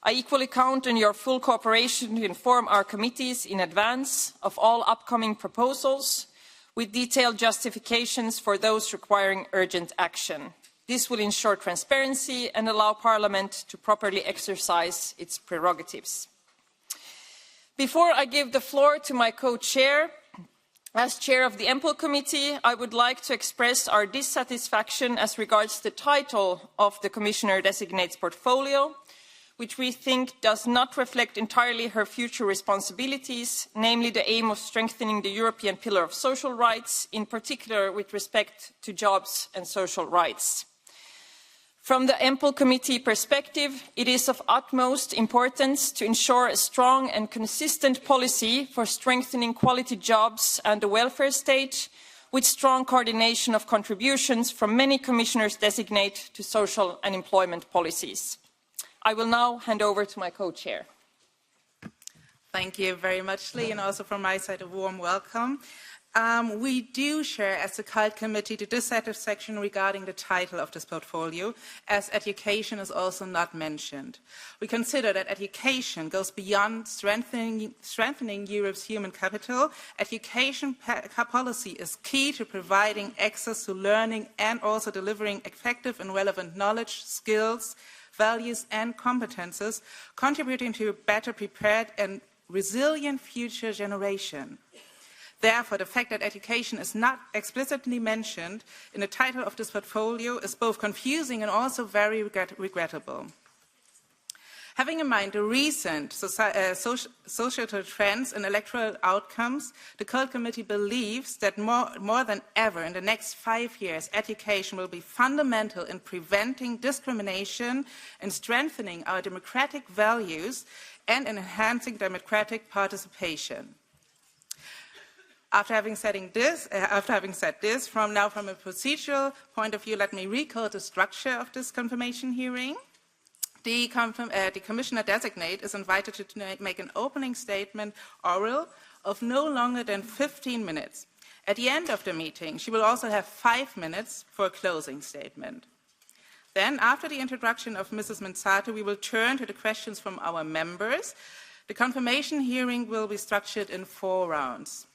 I equally count on your full cooperation to inform our committees in advance of all upcoming proposals, with detailed justifications for those requiring urgent action. This will ensure transparency and allow Parliament to properly exercise its prerogatives. Before I give the floor to my co-chair, as chair of the EMPL committee, I would like to express our dissatisfaction as regards the title of the Commissioner-designate's portfolio, which we think does not reflect entirely her future responsibilities, namely the aim of strengthening the European Pillar of Social Rights, in particular with respect to jobs and social rights. From the EMPL committee perspective, it is of utmost importance to ensure a strong and consistent policy for strengthening quality jobs and the welfare state, with strong coordination of contributions from many commissioners designate to social and employment policies. I will now hand over to my co-chair. Thank you very much, Lee, and also from my side a warm welcome. We do share, as the CULT committee, the dissatisfaction regarding the title of this portfolio, as education is also not mentioned. We consider that education goes beyond strengthening Europe's human capital. Education policy is key to providing access to learning and also delivering effective and relevant knowledge, skills, values and competences, contributing to a better prepared and resilient future generation. Therefore, the fact that education is not explicitly mentioned in the title of this portfolio is both confusing and also very regrettable. Having in mind the recent societal trends and electoral outcomes, the CULT committee believes that more than ever in the next 5 years, education will be fundamental in preventing discrimination and strengthening our democratic values and in enhancing democratic participation. After having said this, from a procedural point of view, let me recall the structure of this confirmation hearing. The Commissioner-designate is invited to make an opening statement, oral, of no longer than 15 minutes. At the end of the meeting, she will also have 5 minutes for a closing statement. Then, after the introduction of Mrs. Mînzatu, we will turn to the questions from our members. The confirmation hearing will be structured in 4 rounds.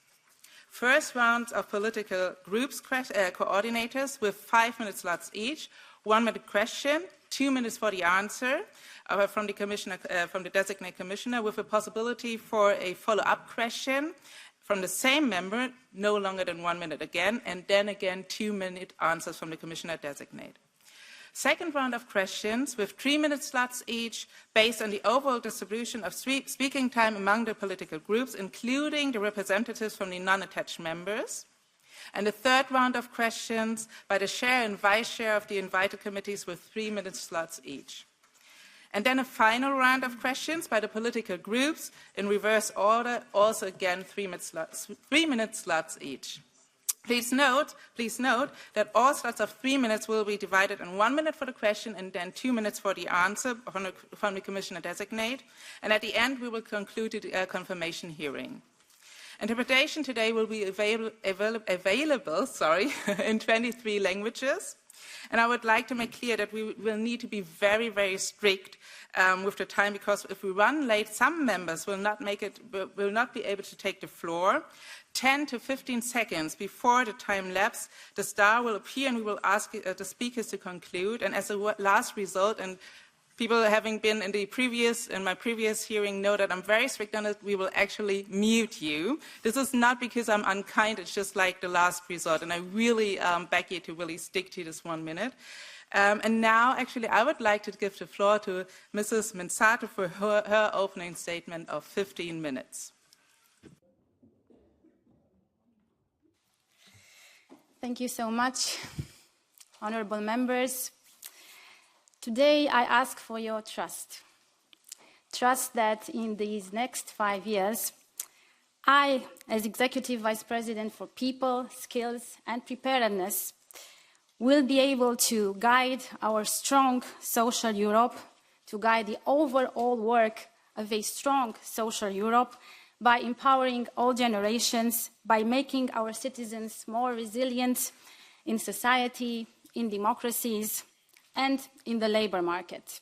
First round of political groups coordinators with 5-minute slots each, 1-minute question, 2 minutes for the answer from the designate commissioner, with a possibility for a follow-up question from the same member, no longer than 1 minute again, and then again 2-minute answers from the commissioner designate. Second round of questions with 3-minute slots each, based on the overall distribution of speaking time among the political groups, including the representatives from the non-attached members. And the third round of questions by the chair and vice chair of the invited committees with 3-minute slots each. And then a final round of questions by the political groups in reverse order, also again 3-minute slots each. Please note that all slots of 3 minutes will be divided in 1 minute for the question and then 2 minutes for the answer from the commissioner designate. And at the end, we will conclude the confirmation hearing. Interpretation today will be available in 23 languages. And I would like to make clear that we will need to be very, very strict with the time, because if we run late, some members will not be able to take the floor. 10 to 15 seconds before the time lapse, the star will appear and we will ask the speakers to conclude. And as a last result, and people having been in my previous hearing know that I'm very strict on it, we will actually mute you. This is not because I'm unkind, it's just like the last resort. And I really beg you to really stick to this 1 minute. And now, actually, I would like to give the floor to Mrs. Mînzatu for her opening statement of 15 minutes. Thank you so much, honorable members. Today, I ask for your trust. Trust that in these next 5 years, I, as Executive Vice President for People, Skills and Preparedness, will be able to guide our strong social Europe, to guide the overall work of a strong social Europe by empowering all generations, by making our citizens more resilient in society, in democracies, and in the labor market.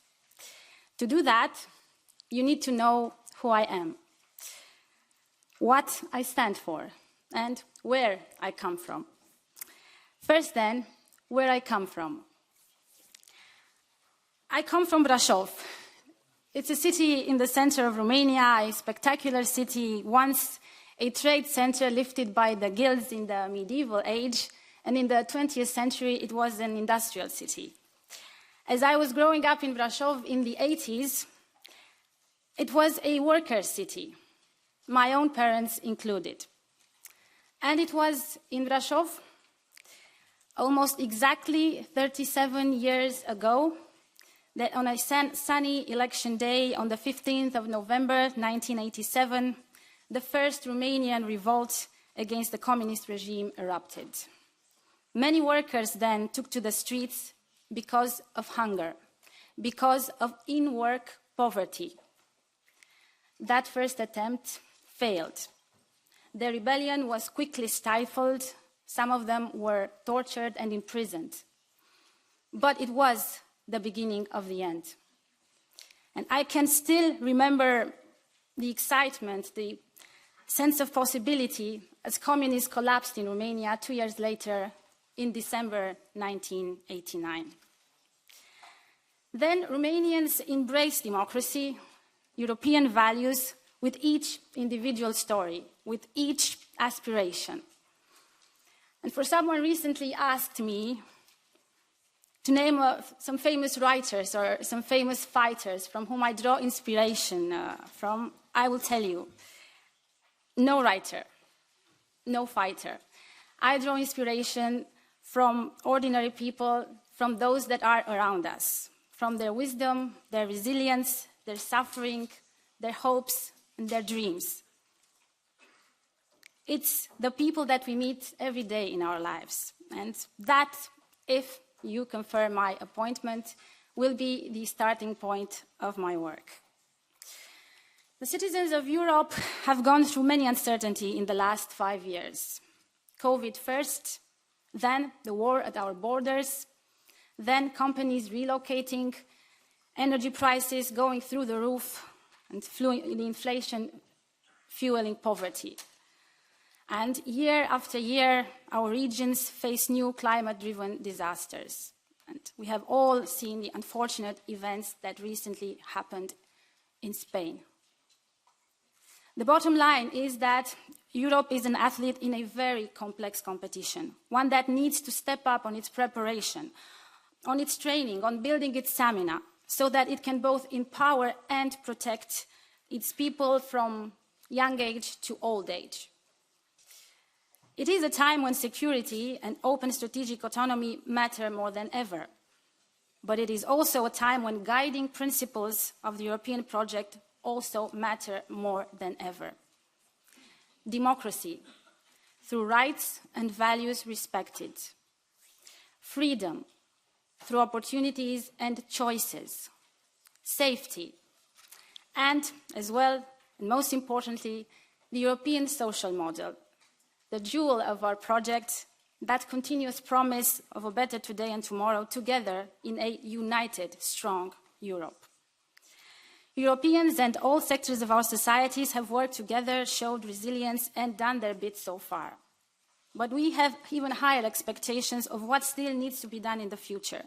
To do that, you need to know who I am, what I stand for, and where I come from. First then, where I come from. I come from Brașov. It's a city in the center of Romania, a spectacular city, once a trade center lifted by the guilds in the medieval age, and in the 20th century it was an industrial city. As I was growing up in Brașov in the 80s, it was a worker city, my own parents included. And it was in Brașov, almost exactly 37 years ago, that on a sunny election day on the 15th of November 1987, the first Romanian revolt against the communist regime erupted. Many workers then took to the streets because of hunger, because of in-work poverty. That first attempt failed. The rebellion was quickly stifled. Some of them were tortured and imprisoned. But it was the beginning of the end. And I can still remember the excitement, the sense of possibility as communism collapsed in Romania 2 years later in December 1989. Then Romanians embraced democracy, European values, with each individual story, with each aspiration. And for someone recently asked me to name some famous writers or some famous fighters from whom I draw inspiration from, I will tell you, no writer, no fighter. I draw inspiration from ordinary people, from those that are around us, from their wisdom, their resilience, their suffering, their hopes, and their dreams. It's the people that we meet every day in our lives. And that, if you confirm my appointment, will be the starting point of my work. The citizens of Europe have gone through many uncertainty in the last 5 years. COVID first, then the war at our borders, then companies relocating, energy prices going through the roof, and the inflation fueling poverty. And year after year, our regions face new climate-driven disasters. And we have all seen the unfortunate events that recently happened in Spain. The bottom line is that Europe is an athlete in a very complex competition, one that needs to step up on its preparation, on its training, on building its stamina, so that it can both empower and protect its people from young age to old age. It is a time when security and open strategic autonomy matter more than ever. But it is also a time when guiding principles of the European project also matter more than ever. Democracy, through rights and values respected. Freedom, through opportunities and choices. Safety, and as well, and most importantly, the European social model, the jewel of our project, that continuous promise of a better today and tomorrow together in a united, strong Europe. Europeans and all sectors of our societies have worked together, showed resilience, and done their bit so far. But we have even higher expectations of what still needs to be done in the future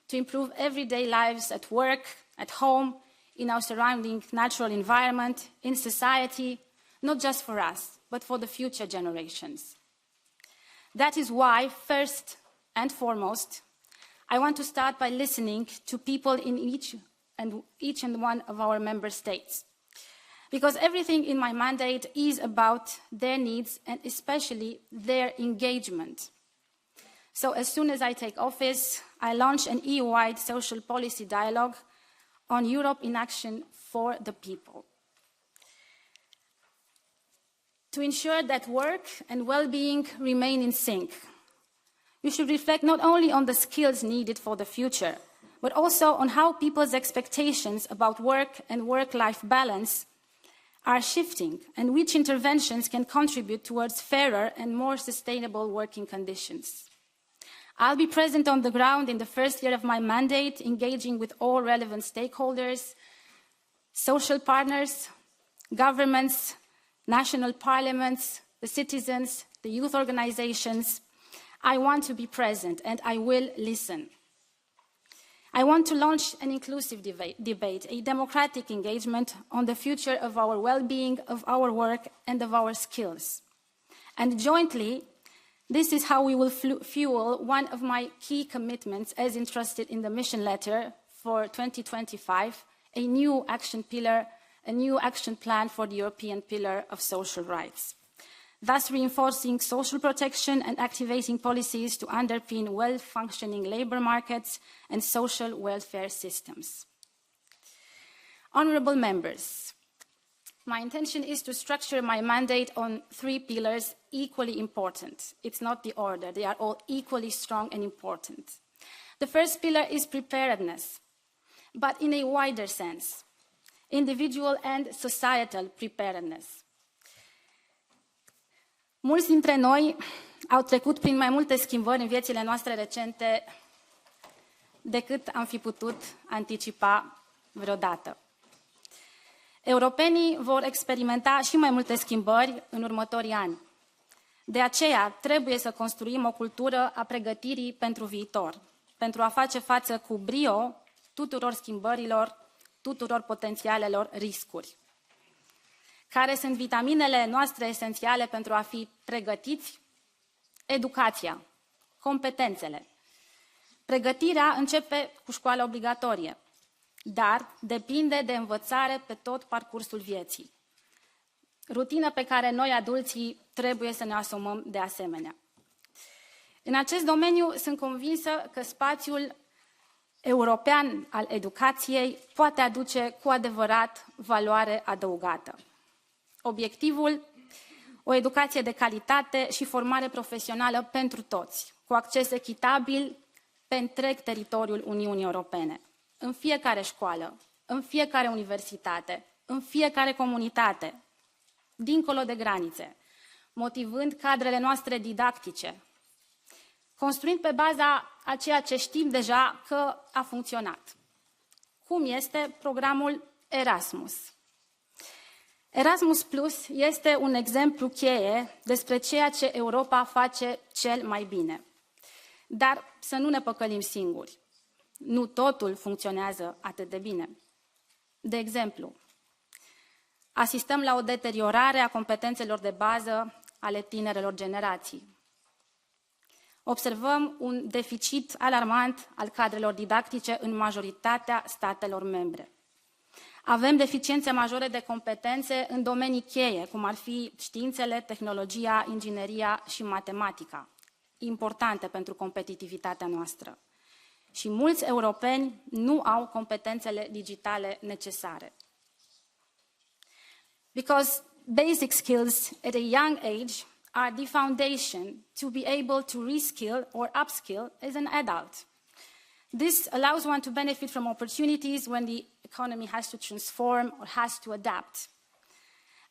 to improve everyday lives at work, at home, in our surrounding natural environment, in society, not just for us, but for the future generations. That is why, first and foremost, I want to start by listening to people in each and one of our member states. Because everything in my mandate is about their needs and especially their engagement. So as soon as I take office, I launch an EU-wide social policy dialogue on Europe in action for the people. To ensure that work and well-being remain in sync, we should reflect not only on the skills needed for the future, but also on how people's expectations about work and work-life balance are shifting and which interventions can contribute towards fairer and more sustainable working conditions. I'll be present on the ground in the first year of my mandate, engaging with all relevant stakeholders, social partners, governments, national parliaments, the citizens, the youth organizations. I want to be present and I will listen. I want to launch an inclusive debate, a democratic engagement on the future of our well-being, of our work, and of our skills. And jointly, this is how we will fuel one of my key commitments as entrusted in the mission letter for 2025, a new action pillar, a new action plan for the European Pillar of Social Rights, thus reinforcing social protection and activating policies to underpin well-functioning labour markets and social welfare systems. Honourable members, my intention is to structure my mandate on 3 pillars equally important. It's not the order, they are all equally strong and important. The first pillar is preparedness, but in a wider sense, individual and societal preparedness. Mulți dintre noi au trecut prin mai multe schimbări în viețile noastre recente decât am fi putut anticipa vreodată. Europenii vor experimenta și mai multe schimbări în următorii ani. De aceea trebuie să construim o cultură a pregătirii pentru viitor, pentru a face față cu brio tuturor schimbărilor, tuturor potențialelor riscuri. Care sunt vitaminele noastre esențiale pentru a fi pregătiți? Educația, competențele. Pregătirea începe cu școala obligatorie, dar depinde de învățare pe tot parcursul vieții. Rutină pe care noi, adulții, trebuie să ne asumăm de asemenea. În acest domeniu sunt convinsă că spațiul european al educației poate aduce cu adevărat valoare adăugată. Obiectivul? O educație de calitate și formare profesională pentru toți, cu acces echitabil pe întreg teritoriul Uniunii Europene, în fiecare școală, în fiecare universitate, în fiecare comunitate, dincolo de granițe, motivând cadrele noastre didactice, construind pe baza a ceea ce știm deja că a funcționat. Cum este programul Erasmus? Erasmus Plus este un exemplu cheie despre ceea ce Europa face cel mai bine. Dar să nu ne păcălim singuri. Nu totul funcționează atât de bine. De exemplu, asistăm la o deteriorare a competențelor de bază ale tinerelor generații. Observăm un deficit alarmant al cadrelor didactice în majoritatea statelor membre. Avem deficiențe majore de competențe în domenii cheie, cum ar fi științele, tehnologia, ingineria și matematica, importante pentru competitivitatea noastră. Și mulți europeni nu au competențele digitale necesare. Because basic skills at a young age are the foundation to be able to reskill or upskill as an adult. This allows one to benefit from opportunities when the economy has to transform or has to adapt.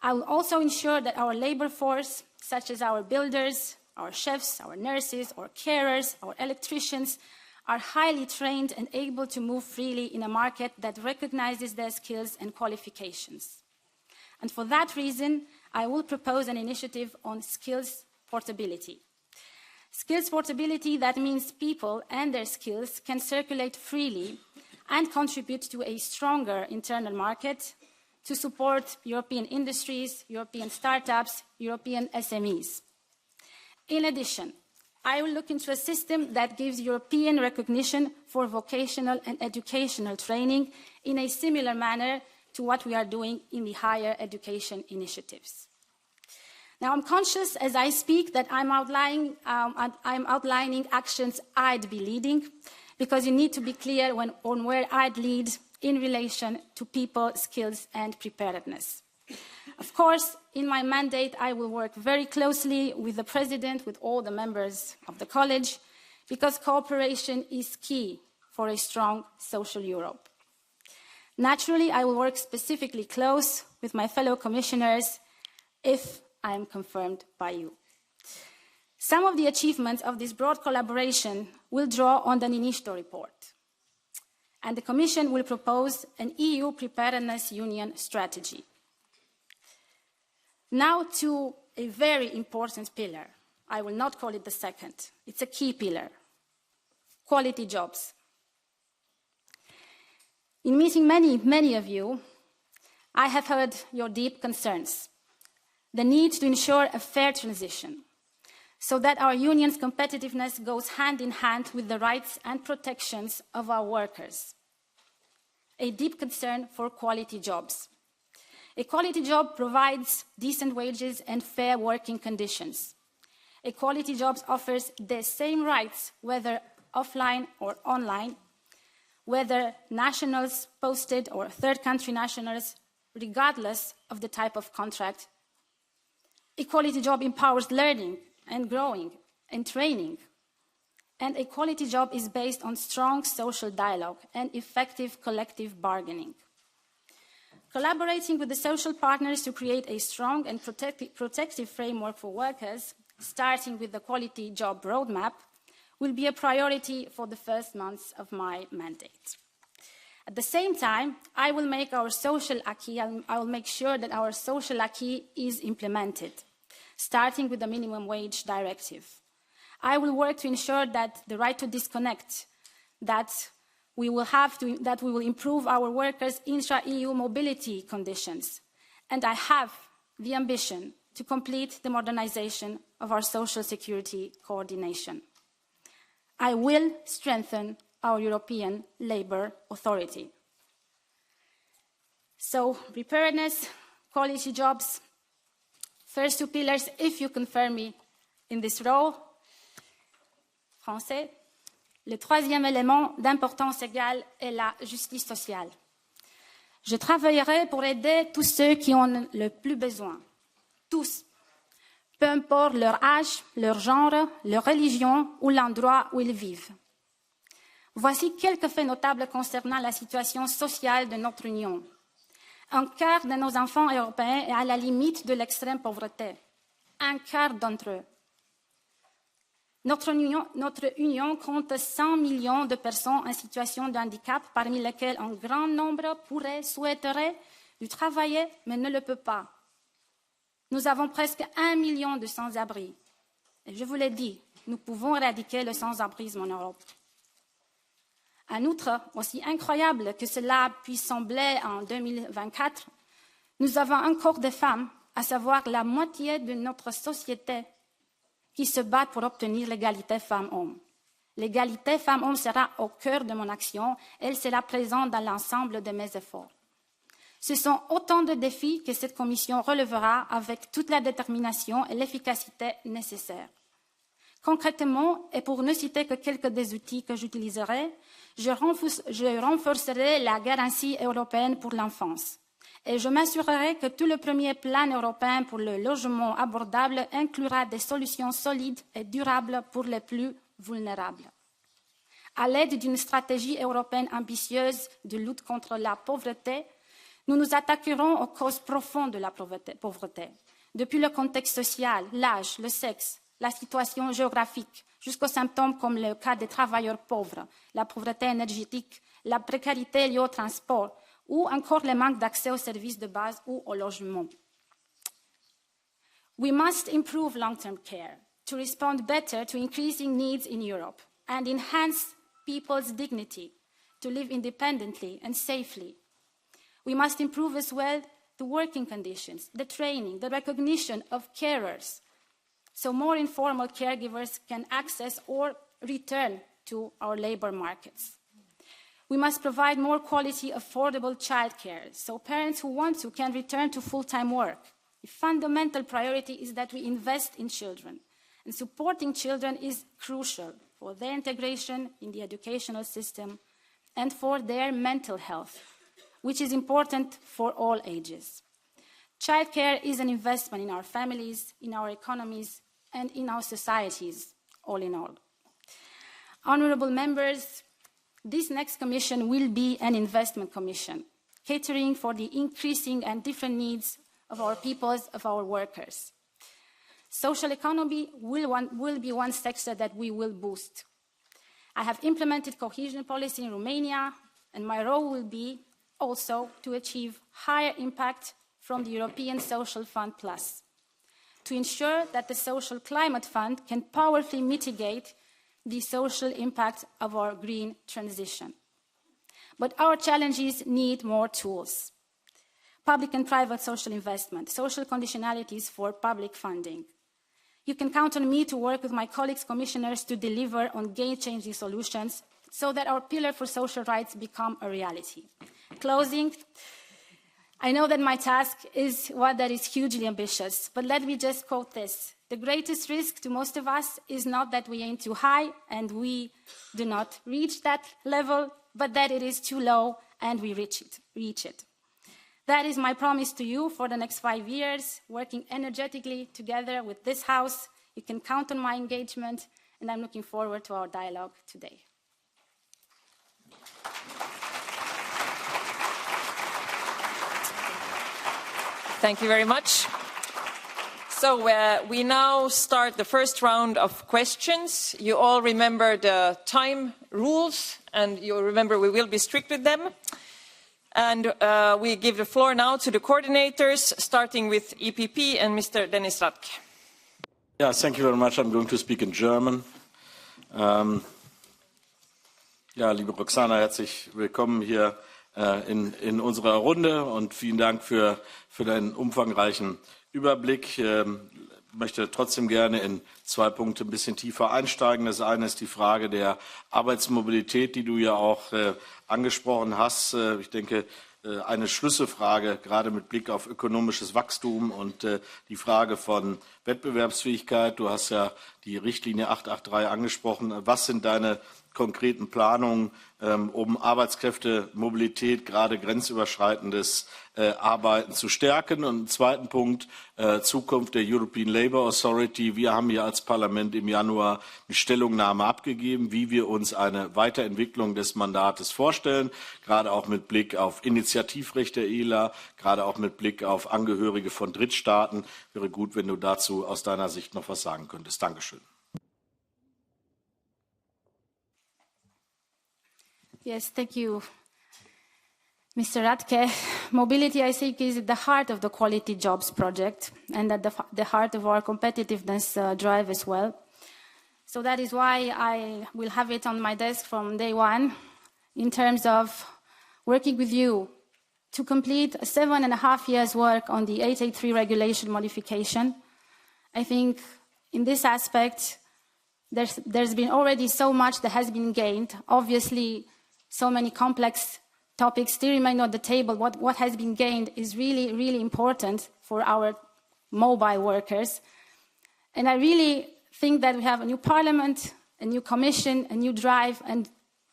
I will also ensure that our labor force, such as our builders, our chefs, our nurses, our carers, our electricians, are highly trained and able to move freely in a market that recognizes their skills and qualifications. And for that reason, I will propose an initiative on skills portability. Skills portability, that means people and their skills can circulate freely and contribute to a stronger internal market to support European industries, European startups, European SMEs. In addition, I will look into a system that gives European recognition for vocational and educational training in a similar manner to what we are doing in the higher education initiatives. Now, I'm conscious as I speak that I'm outlining actions I'd be leading, because you need to be clear on where I'd lead in relation to people, skills, and preparedness. Of course, in my mandate, I will work very closely with the President, with all the members of the College, because cooperation is key for a strong social Europe. Naturally, I will work specifically close with my fellow commissioners if I am confirmed by you. Some of the achievements of this broad collaboration will draw on the Ninisto report. and the Commission will propose an EU Preparedness Union strategy. Now to a very important pillar. I will not call it the second. It's a key pillar. Quality jobs. In meeting many of you, I have heard your deep concerns. The need to ensure a fair transition, so that our union's competitiveness goes hand in hand with the rights and protections of our workers. A deep concern for quality jobs. A quality job provides decent wages and fair working conditions. A quality job offers the same rights, whether offline or online, whether nationals posted or third country nationals, regardless of the type of contract. A quality job empowers learning and growing and training. And a quality job is based on strong social dialogue and effective collective bargaining. Collaborating with the social partners to create a strong and protective framework for workers, starting with the quality job roadmap, will be a priority for the first months of my mandate. At the same time, I will make our social acquis, I will make sure that our social acquis is implemented, starting with the minimum wage directive. I will work to ensure that the right to disconnect, that we will improve our workers' intra-EU mobility conditions. And I have the ambition to complete the modernization of our social security coordination. I will strengthen our European Labour Authority. So, preparedness, quality jobs, first two pillars, if you confirm me in this role. Français. Le troisième élément d'importance égale est la justice sociale. Je travaillerai pour aider tous ceux qui en ont le plus besoin. Tous. Peu importe leur âge, leur genre, leur religion ou l'endroit où ils vivent. Voici quelques faits notables concernant la situation sociale de notre Union. Un quart de nos enfants européens est à la limite de l'extrême pauvreté. Un quart d'entre eux. Notre Union compte 100 millions de personnes en situation de handicap, parmi lesquelles un grand nombre souhaiterait travailler, mais ne le peut pas. Nous avons presque 1 million de sans-abri. Et je vous l'ai dit, nous pouvons éradiquer le sans-abrisme en Europe. En outre, aussi incroyable que cela puisse sembler en 2024, nous avons encore des femmes, à savoir la moitié de notre société, qui se battent pour obtenir l'égalité femmes-hommes. L'égalité femmes-hommes sera au cœur de mon action, elle sera présente dans l'ensemble de mes efforts. Ce sont autant de défis que cette commission relèvera avec toute la détermination et l'efficacité nécessaires. Concrètement, et pour ne citer que quelques des outils que j'utiliserai, je renforcerai la garantie européenne pour l'enfance. Et je m'assurerai que tout le premier plan européen pour le logement abordable inclura des solutions solides et durables pour les plus vulnérables. À l'aide d'une stratégie européenne ambitieuse de lutte contre la pauvreté, nous nous attaquerons aux causes profondes de la pauvreté, depuis le contexte social, l'âge, le sexe, la situation géographique, jusqu'aux symptômes comme le cas des travailleurs pauvres, la pauvreté énergétique, la précarité liée au transport, ou encore le manque d'accès aux services de base ou au logement. We must improve long-term care to respond better to increasing needs in Europe and enhance people's dignity to live independently and safely. We must improve as well the working conditions, the training, the recognition of carers, so more informal caregivers can access or return to our labour markets. We must provide more quality, affordable childcare, so parents who want to can return to full-time work. The fundamental priority is that we invest in children, and supporting children is crucial for their integration in the educational system and for their mental health, which is important for all ages. Childcare is an investment in our families, in our economies, and in our societies, all in all. Honourable members, this next commission will be an investment commission, catering for the increasing and different needs of our peoples, of our workers. Social economy will be one sector that we will boost. I have implemented cohesion policy in Romania, And my role will be also to achieve higher impact from the European Social Fund Plus, to ensure that the Social Climate Fund can powerfully mitigate the social impact of our green transition. But our challenges need more tools. Public and private social investment, social conditionalities for public funding. You can count on me to work with my colleagues, commissioners, to deliver on game-changing solutions so that our pillar for social rights become a reality. Closing, I know that my task is one that is hugely ambitious, but let me just quote this. The greatest risk to most of us is not that we aim too high and we do not reach that level, but that it is too low and we reach it. That is my promise to you for the next 5 years, working energetically together with this House. You can count on my engagement, and I'm looking forward to our dialogue today. Thank you very much. So we now start the first round of questions. You all remember the time rules, and you remember we will be strict with them. And we give the floor now to the coordinators, starting with EPP and Mr. Dennis Radke. Yeah, thank you very much. I'm going to speak in German. Ja, liebe Roxana, herzlich willkommen hier in unserer Runde und vielen Dank für deinen umfangreichen Überblick. Ich möchte trotzdem gerne in 2 Punkte ein bisschen tiefer einsteigen. Das eine ist die Frage der Arbeitsmobilität, die du ja auch angesprochen hast. Ich denke, eine Schlüsselfrage, gerade mit Blick auf ökonomisches Wachstum und die Frage von Wettbewerbsfähigkeit. Du hast ja die Richtlinie 883 angesprochen. Was sind deine konkreten Planungen, um Arbeitskräftemobilität, gerade grenzüberschreitendes Arbeiten zu stärken? Und im zweiten Punkt, Zukunft der European Labour Authority. Wir haben hier als Parlament im Januar eine Stellungnahme abgegeben, wie wir uns eine Weiterentwicklung des Mandates vorstellen, gerade auch mit Blick auf Initiativrecht der ELA, gerade auch mit Blick auf Angehörige von Drittstaaten. Wäre gut, wenn du dazu aus deiner Sicht noch was sagen könntest. Dankeschön. Yes, thank you, Mr. Radke. Mobility, I think, is at the heart of the Quality Jobs project and at the heart of our competitiveness drive as well. So that is why I will have it on my desk from day one in terms of working with you to complete 7.5 years' work on the 883 regulation modification. I think in this aspect, there's been already so much that has been gained. Obviously, so many complex topics still remain on the table. What has been gained is really, really important for our mobile workers. And I really think that we have a new parliament, a new commission, a new drive, and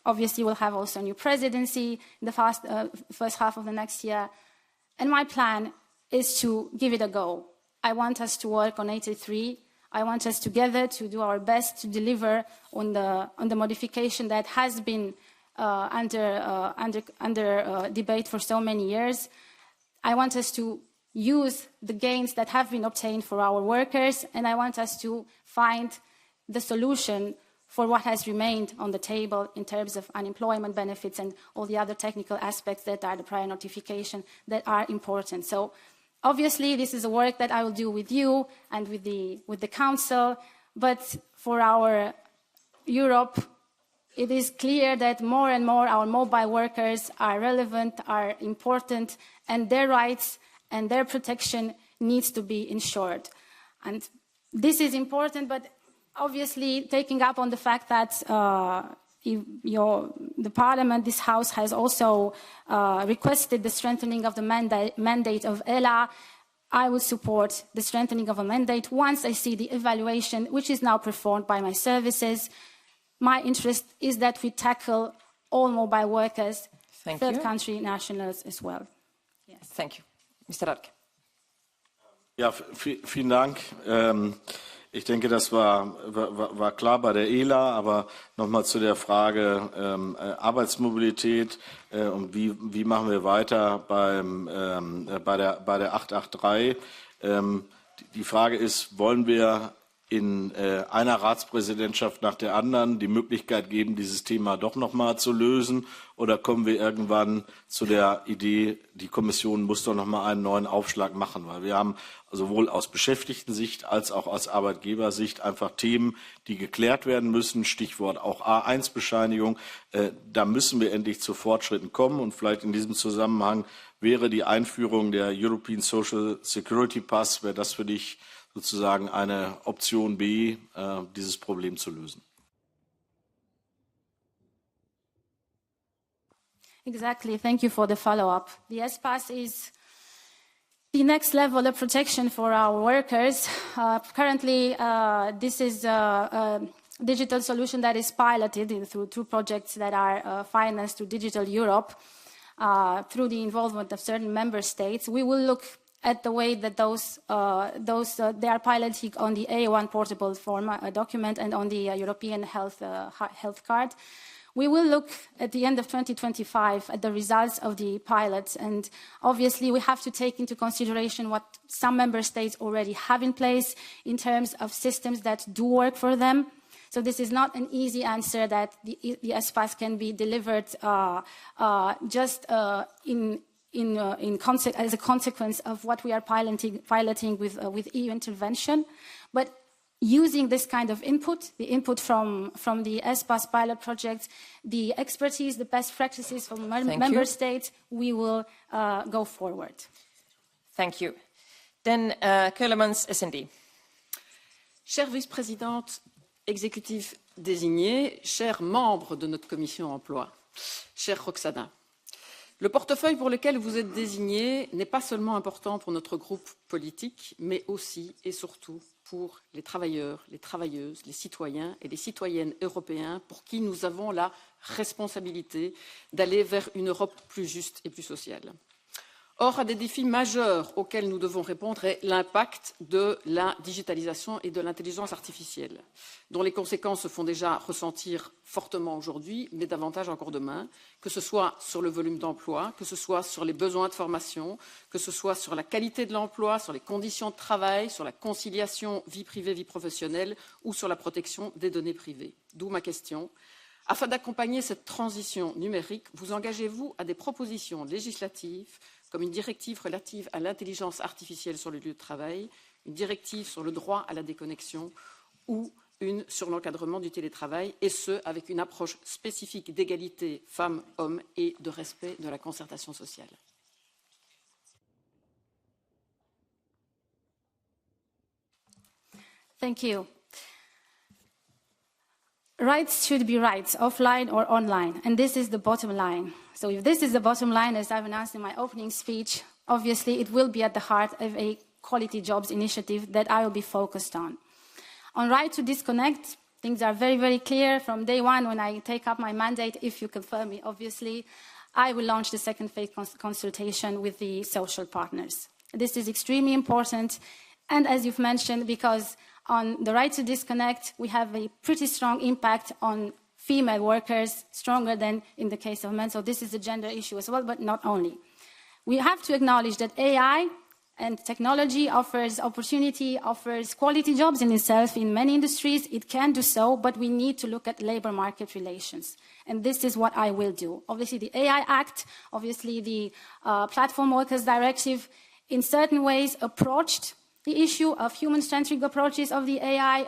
obviously we'll have also a new presidency in the first half of the next year. And my plan is to give it a go. I want us to work on 883. I want us together to do our best to deliver on the modification that has been under debate for so many years. I want us to use the gains that have been obtained for our workers, and I want us to find the solution for what has remained on the table in terms of unemployment benefits and all the other technical aspects that are the prior notification that are important. So obviously, this is a work that I will do with you and with the Council, but for our Europe, it is clear that more and more our mobile workers are relevant, are important, and their rights and their protection needs to be ensured. And this is important, but obviously taking up on the fact that the Parliament, this House, has also requested the strengthening of the mandate of ELA. I will support the strengthening of a mandate once I see the evaluation, which is now performed by my services. My interest is that we tackle all mobile workers, third country nationals as well. Yes. Thank you. Mr. Radke. Ja, vielen Dank. Ich denke, das war klar bei der ELA, aber nochmal zu der Frage Arbeitsmobilität und wie machen wir weiter bei der 883. Die Frage ist, wollen wir in einer Ratspräsidentschaft nach der anderen die Möglichkeit geben, dieses Thema doch nochmal zu lösen? oder kommen wir irgendwann zu der Idee, die Kommission muss doch noch mal einen neuen Aufschlag machen? Weil wir haben sowohl aus Beschäftigtensicht als auch aus Arbeitgebersicht einfach Themen, die geklärt werden müssen. Stichwort auch A1-Bescheinigung. Da müssen wir endlich zu Fortschritten kommen. Und vielleicht in diesem Zusammenhang wäre die Einführung der European Social Security Pass, wäre das für dich sozusagen eine Option B, dieses Problem zu lösen? Exactly. Thank you for the follow-up. The S-Pass is the next level of protection for our workers. Currently, this is a digital solution that is piloted through two projects that are financed through Digital Europe through the involvement of certain member states. We will look at the way that they are piloting on the A1 portable form document and on the European health card. We will look at the end of 2025 at the results of the pilots, and obviously we have to take into consideration what some member states already have in place in terms of systems that do work for them. So this is not an easy answer that the S-Pass can be delivered just as a consequence of what we are piloting with EU intervention, but using this kind of input, the input from the S-Pass pilot project, the expertise, the best practices from member states, we will go forward. Thank you. Then Keulemans, SND. Chère vice-présidente exécutive désignée, chers membres de notre commission emploi, chère Roxana, le portefeuille pour lequel vous êtes désignée n'est pas seulement important pour notre groupe politique, mais aussi et surtout pour les travailleurs, les travailleuses, les citoyens et les citoyennes européens pour qui nous avons la responsabilité d'aller vers une Europe plus juste et plus sociale. Or, un des défis majeurs auxquels nous devons répondre est l'impact de la digitalisation et de l'intelligence artificielle, dont les conséquences se font déjà ressentir fortement aujourd'hui, mais davantage encore demain, que ce soit sur le volume d'emploi, que ce soit sur les besoins de formation, que ce soit sur la qualité de l'emploi, sur les conditions de travail, sur la conciliation vie privée, vie professionnelle ou sur la protection des données privées. D'où ma question. Afin d'accompagner cette transition numérique, vous engagez-vous à des propositions législatives comme une directive relative à l'intelligence artificielle sur le lieu de travail, une directive sur le droit à la déconnexion ou une sur l'encadrement du télétravail, et ce, avec une approche spécifique d'égalité femmes-hommes et de respect de la concertation sociale. Thank you. Rights should be rights, offline or online, and this is the bottom line. So if this is the bottom line, as I've announced in my opening speech, obviously it will be at the heart of a quality jobs initiative that I will be focused on. On right to disconnect, things are very, very clear. From day one, when I take up my mandate, if you confirm me, obviously, I will launch the second phase consultation with the social partners. This is extremely important, and as you've mentioned, because on the right to disconnect, we have a pretty strong impact on female workers, stronger than in the case of men. So this is a gender issue as well, but not only. We have to acknowledge that AI and technology offers opportunity, offers quality jobs in itself in many industries. It can do so, but we need to look at labor market relations. And this is what I will do. Obviously, the AI Act, obviously the Platform Workers Directive, in certain ways approached the issue of human-centric approaches of the AI,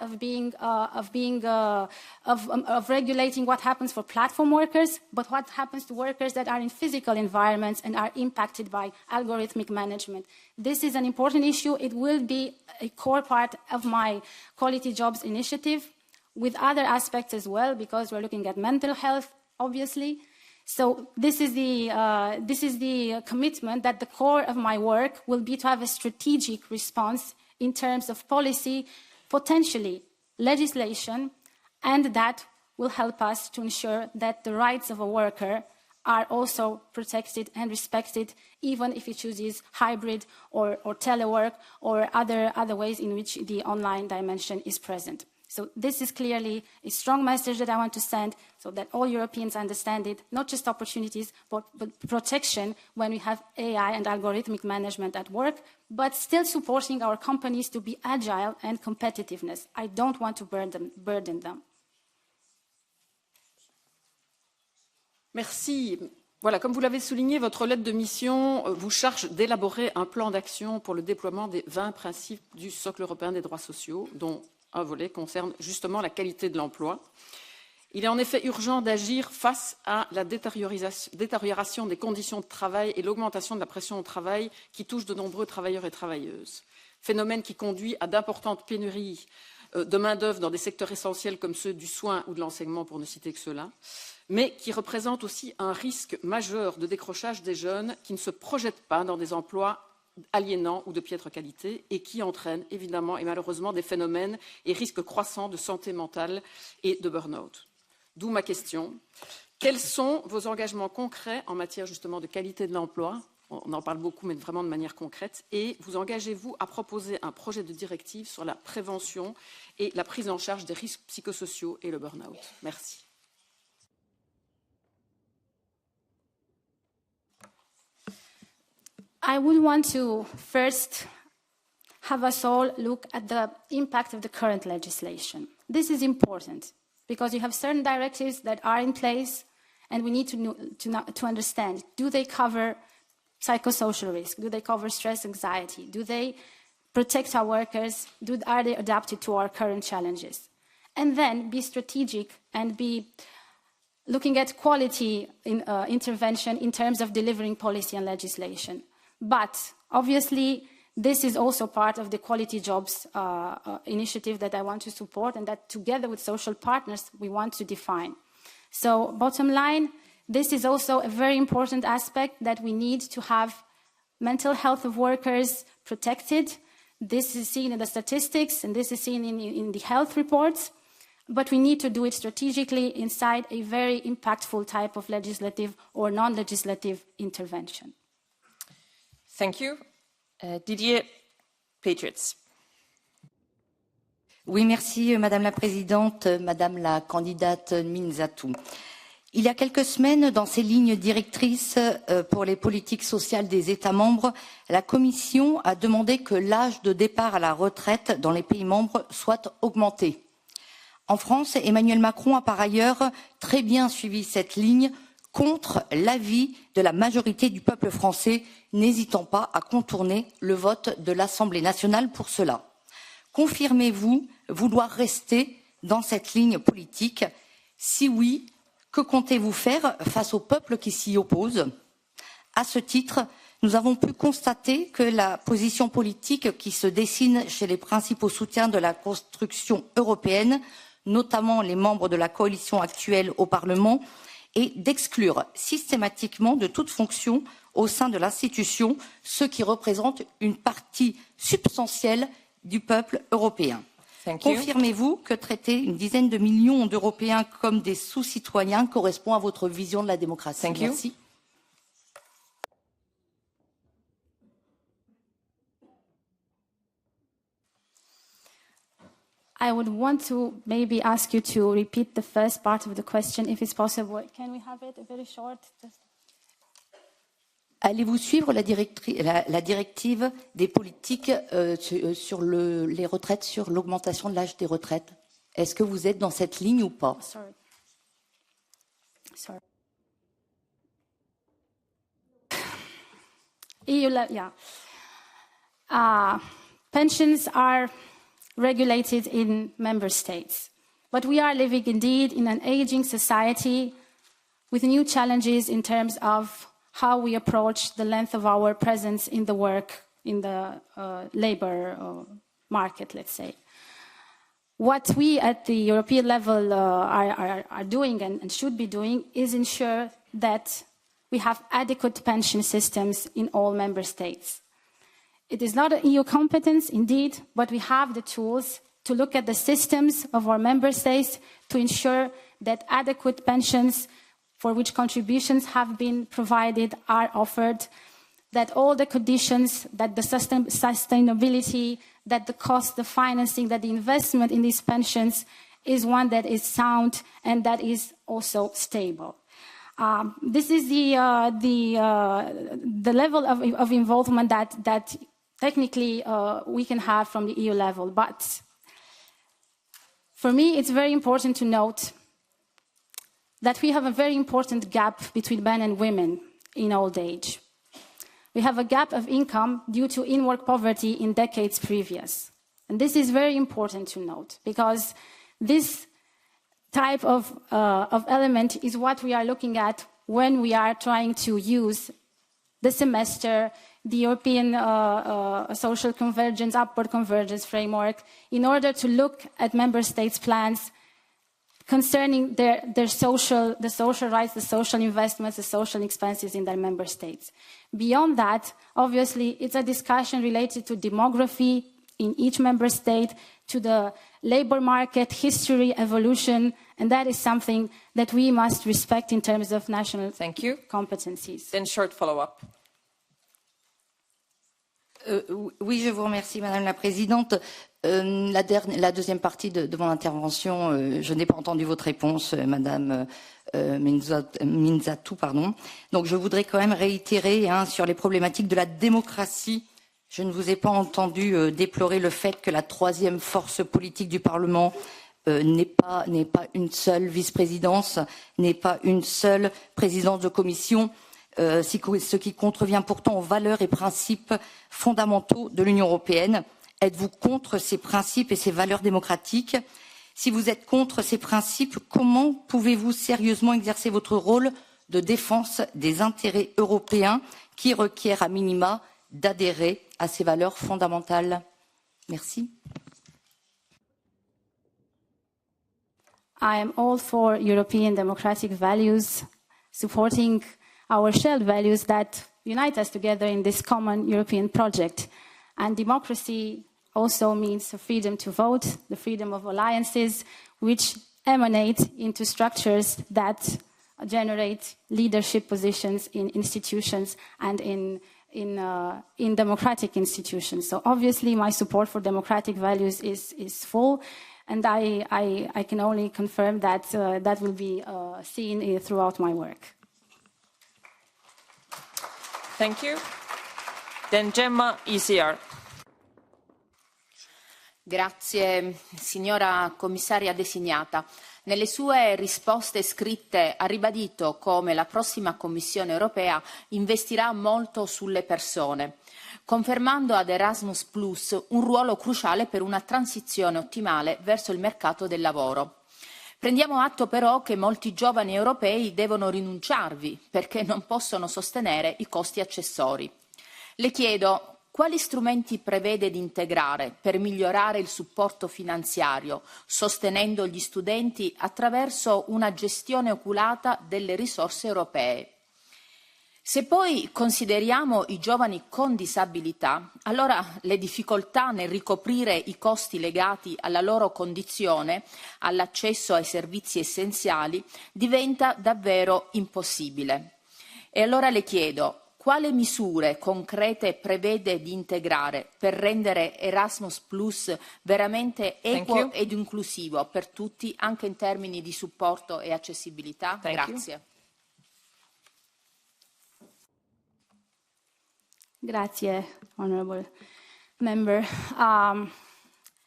of regulating what happens for platform workers, but what happens to workers that are in physical environments and are impacted by algorithmic management. This is an important issue. It will be a core part of my quality jobs initiative, with other aspects as well, because we're looking at mental health, obviously. So this is the commitment that the core of my work will be to have a strategic response in terms of policy, potentially legislation, and that will help us to ensure that the rights of a worker are also protected and respected, even if he chooses hybrid or telework or other ways in which the online dimension is present. So this is clearly a strong message that I want to send so that all Europeans understand it, not just opportunities, but protection when we have AI and algorithmic management at work, but still supporting our companies to be agile and competitiveness. I don't want to burden them. Merci. Voilà, comme vous l'avez souligné, votre lettre de mission vous charge d'élaborer un plan d'action pour le déploiement des 20 principes du socle européen des droits sociaux, dont un volet concerne justement la qualité de l'emploi. Il est en effet urgent d'agir face à la détérioration des conditions de travail et l'augmentation de la pression au travail qui touche de nombreux travailleurs et travailleuses. Phénomène qui conduit à d'importantes pénuries de main-d'œuvre dans des secteurs essentiels comme ceux du soin ou de l'enseignement, pour ne citer que cela, mais qui représente aussi un risque majeur de décrochage des jeunes qui ne se projettent pas dans des emplois aliénants ou de piètre qualité et qui entraîne évidemment et malheureusement des phénomènes et risques croissants de santé mentale et de burn-out. D'où ma question. Quels sont vos engagements concrets en matière justement de qualité de l'emploi? On en parle beaucoup, mais vraiment de manière concrète. Et vous engagez-vous à proposer un projet de directive sur la prévention et la prise en charge des risques psychosociaux et le burn-out? Merci. I would want to first have us all look at the impact of the current legislation. This is important because you have certain directives that are in place and we need to understand, do they cover psychosocial risk? Do they cover stress, anxiety? Do they protect our workers? Are they adapted to our current challenges? And then be strategic and be looking at quality intervention in terms of delivering policy and legislation. But obviously, this is also part of the Quality Jobs initiative that I want to support and that together with social partners, we want to define. So bottom line, this is also a very important aspect that we need to have mental health of workers protected. This is seen in the statistics and this is seen in the health reports, but we need to do it strategically inside a very impactful type of legislative or non-legislative intervention. Thank you. Didier, Patriots. Oui, merci Madame la Présidente, Madame la candidate Mînzatu. Il y a quelques semaines, dans ses lignes directrices pour les politiques sociales des États membres, la Commission a demandé que l'âge de départ à la retraite dans les pays membres soit augmenté. En France, Emmanuel Macron a par ailleurs très bien suivi cette ligne contre l'avis de la majorité du peuple français, n'hésitant pas à contourner le vote de l'Assemblée nationale pour cela. Confirmez-vous vouloir rester dans cette ligne politique? Si oui, que comptez-vous faire face au peuple qui s'y oppose? À ce titre, nous avons pu constater que la position politique qui se dessine chez les principaux soutiens de la construction européenne, notamment les membres de la coalition actuelle au Parlement, est d'exclure systématiquement de toute fonction au sein de l'institution ceux qui représentent une partie substantielle du peuple européen. Confirmez-vous que traiter une dizaine de millions d'Européens comme des sous-citoyens correspond à votre vision de la démocratie? Merci. I would want to maybe ask you to repeat the first part of the question, if it's possible. Can we have it a very short? Allez-vous suivre la directive des politiques sur les retraites, sur l'augmentation de l'âge des retraites? Est-ce que vous êtes dans cette ligne ou pas? Sorry. Yeah. Pensions are regulated in member states, but we are living indeed in an aging society with new challenges in terms of how we approach the length of our presence in the work, in the labor market, let's say. What we at the European level are doing and should be doing is ensure that we have adequate pension systems in all member states. It is not an EU competence, indeed, but we have the tools to look at the systems of our member states to ensure that adequate pensions for which contributions have been provided are offered, that all the conditions, that the sustainability, that the cost, the financing, that the investment in these pensions is one that is sound and that is also stable. This is the level of involvement that technically we can have from the EU level. But for me, it's very important to note that we have a very important gap between men and women in old age. We have a gap of income due to in-work poverty in decades previous. And this is very important to note, because this type of element is what we are looking at when we are trying to use the semester, the European social convergence, upward convergence framework, in order to look at member states' plans concerning the social rights, the social investments, the social expenses in their member states. Beyond that, obviously, it's a discussion related to demography in each member state, to the labor market, history, evolution, and that is something that we must respect in terms of national competencies. Then short follow-up. Oui, je vous remercie, Madame la Présidente. La deuxième partie de mon intervention, je n'ai pas entendu votre réponse, Madame Mînzatu, pardon. Donc, je voudrais quand même réitérer sur les problématiques de la démocratie. Je ne vous ai pas entendu déplorer le fait que la troisième force politique du Parlement n'est pas une seule vice-présidence, n'est pas une seule présidence de commission, ce qui contrevient pourtant aux valeurs et principes fondamentaux de l'Union européenne. Êtes-vous contre ces principes et ces valeurs démocratiques? Si vous êtes contre ces principes, comment pouvez-vous sérieusement exercer votre rôle de défense des intérêts européens qui requiert à minima d'adhérer à ces valeurs fondamentales? Merci. I am all for European democratic values, supporting our shared values that unite us together in this common European project. And democracy also means the freedom to vote, the freedom of alliances, which emanate into structures that generate leadership positions in institutions and in democratic institutions. So obviously my support for democratic values is full, and I can only confirm that that will be seen throughout my work. Thank you. Then Gemma, ECR. Grazie, signora commissaria designata. Nelle sue risposte scritte ha ribadito come la prossima Commissione europea investirà molto sulle persone, confermando ad Erasmus Plus un ruolo cruciale per una transizione ottimale verso il mercato del lavoro. Prendiamo atto però che molti giovani europei devono rinunciarvi perché non possono sostenere i costi accessori. Le chiedo quali strumenti prevede di integrare per migliorare il supporto finanziario, sostenendo gli studenti attraverso una gestione oculata delle risorse europee. Se poi consideriamo i giovani con disabilità, allora le difficoltà nel ricoprire i costi legati alla loro condizione, all'accesso ai servizi essenziali, diventa davvero impossibile. E allora le chiedo, quali misure concrete prevede di integrare per rendere Erasmus Plus veramente equo ed inclusivo per tutti, anche in termini di supporto e accessibilità? Grazie. Grazie, honorable member.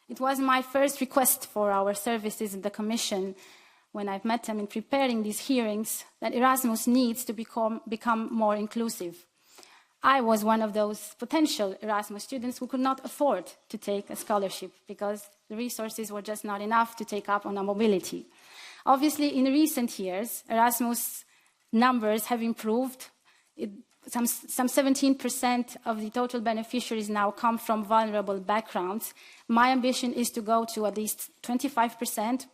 It was my first request for our services in the Commission when I've met them in preparing these hearings that Erasmus needs to become more inclusive. I was one of those potential Erasmus students who could not afford to take a scholarship because the resources were just not enough to take up on a mobility. Obviously, in recent years, Erasmus numbers have improved. Some 17% of the total beneficiaries now come from vulnerable backgrounds. My ambition is to go to at least 25%.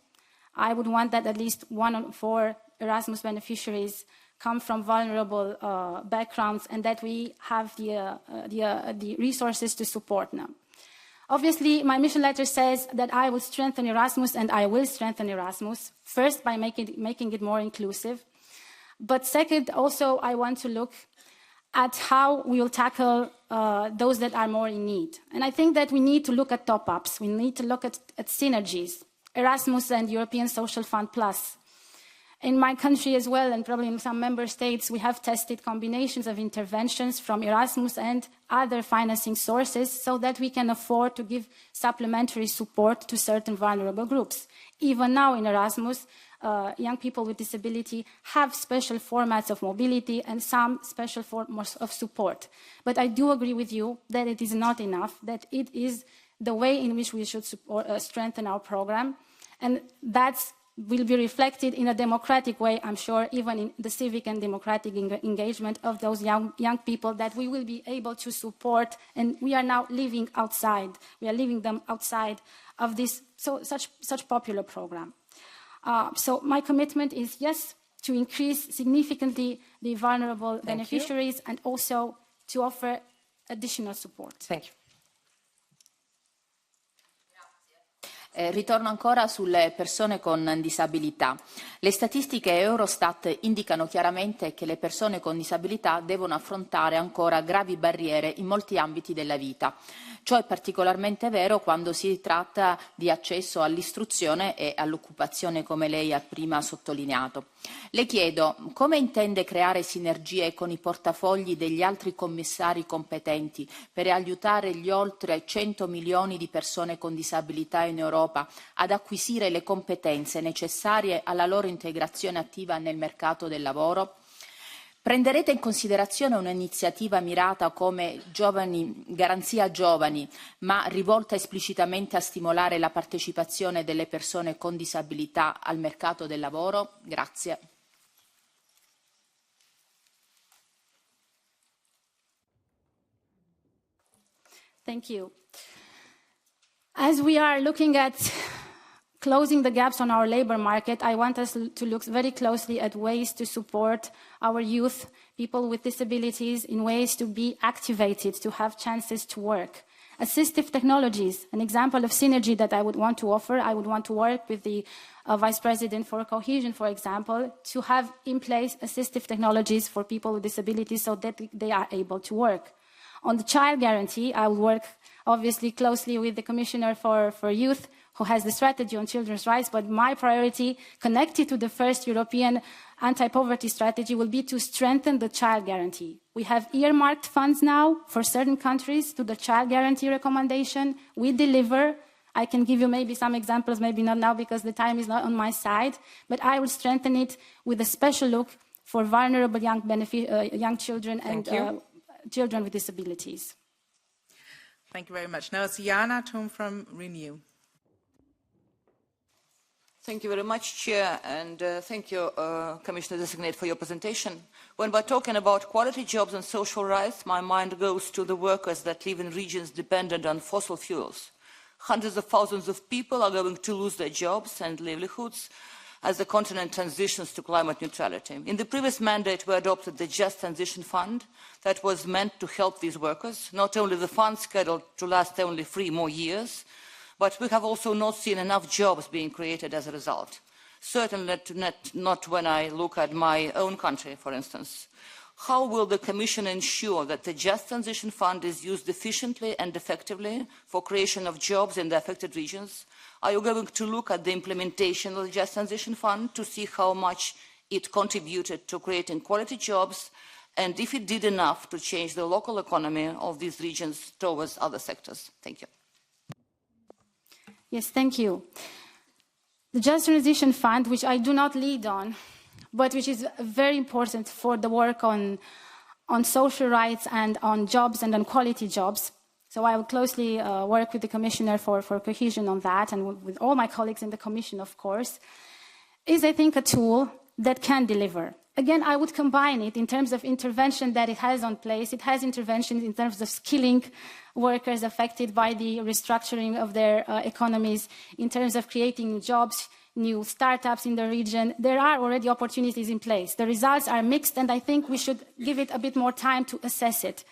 I would want that at least 1 in 4 Erasmus beneficiaries come from vulnerable backgrounds and that we have the resources to support them. Obviously, my mission letter says that I will strengthen Erasmus, and I will strengthen Erasmus, first by making it more inclusive. But second, also, I want to look at how we will tackle those that are more in need. And I think that we need to look at top-ups. We need to look at synergies, Erasmus and European Social Fund Plus. In my country as well, and probably in some member states, we have tested combinations of interventions from Erasmus and other financing sources so that we can afford to give supplementary support to certain vulnerable groups. Even now in Erasmus, young people with disability have special formats of mobility and some special forms of support. But I do agree with you that it is not enough, that it is the way in which we should strengthen our program, and that's will be reflected in a democratic way, I'm sure, even in the civic and democratic engagement of those young people that we will be able to support, and we are now living outside. We are leaving them outside of this such popular program. So my commitment is, yes, to increase significantly the vulnerable beneficiaries and also to offer additional support. Thank you. Ritorno ancora sulle persone con disabilità. Le statistiche Eurostat indicano chiaramente che le persone con disabilità devono affrontare ancora gravi barriere in molti ambiti della vita. Ciò è particolarmente vero quando si tratta di accesso all'istruzione e all'occupazione, come lei ha prima sottolineato. Le chiedo come intende creare sinergie con i portafogli degli altri commissari competenti per aiutare gli oltre 100 milioni di persone con disabilità in Europa ad acquisire le competenze necessarie alla loro integrazione attiva nel mercato del lavoro? Prenderete in considerazione un'iniziativa mirata come Garanzia Giovani, ma rivolta esplicitamente a stimolare la partecipazione delle persone con disabilità al mercato del lavoro? Grazie. Thank you. As we are looking at closing the gaps on our labor market, I want us to look very closely at ways to support our youth, people with disabilities, in ways to be activated, to have chances to work. Assistive technologies, an example of synergy that I would want to offer. I would want to work with the Vice President for Cohesion, for example, to have in place assistive technologies for people with disabilities so that they are able to work. On the child guarantee, I will work obviously closely with the Commissioner for Youth, who has the strategy on children's rights, but my priority, connected to the first European anti-poverty strategy, will be to strengthen the child guarantee. We have earmarked funds now for certain countries to the child guarantee recommendation. We deliver. I can give you maybe some examples, maybe not now because the time is not on my side, but I will strengthen it with a special look for vulnerable young children and children with disabilities. Thank you very much. Now it's Jana Thum from Renew. Thank you very much, Chair, and thank you, Commissioner Designate, for your presentation. When we're talking about quality jobs and social rights, my mind goes to the workers that live in regions dependent on fossil fuels. Hundreds of thousands of people are going to lose their jobs and livelihoods as the continent transitions to climate neutrality. In the previous mandate, we adopted the Just Transition Fund that was meant to help these workers, not only the fund scheduled to last only 3 more years, but we have also not seen enough jobs being created as a result. Certainly not when I look at my own country, for instance. How will the Commission ensure that the Just Transition Fund is used efficiently and effectively for creation of jobs in the affected regions? Are you going to look at the implementation of the Just Transition Fund to see how much it contributed to creating quality jobs, and if it did enough to change the local economy of these regions towards other sectors? Thank you. Yes, thank you. The Just Transition Fund, which I do not lead on, but which is very important for the work on social rights and on jobs and on quality jobs. So I will closely work with the Commissioner for Cohesion on that, and with all my colleagues in the Commission, of course, is, I think, a tool that can deliver. Again, I would combine it in terms of intervention that it has on place. It has interventions in terms of skilling workers affected by the restructuring of their economies, in terms of creating jobs, new startups in the region. There are already opportunities in place. The results are mixed, and I think we should give it a bit more time to assess it.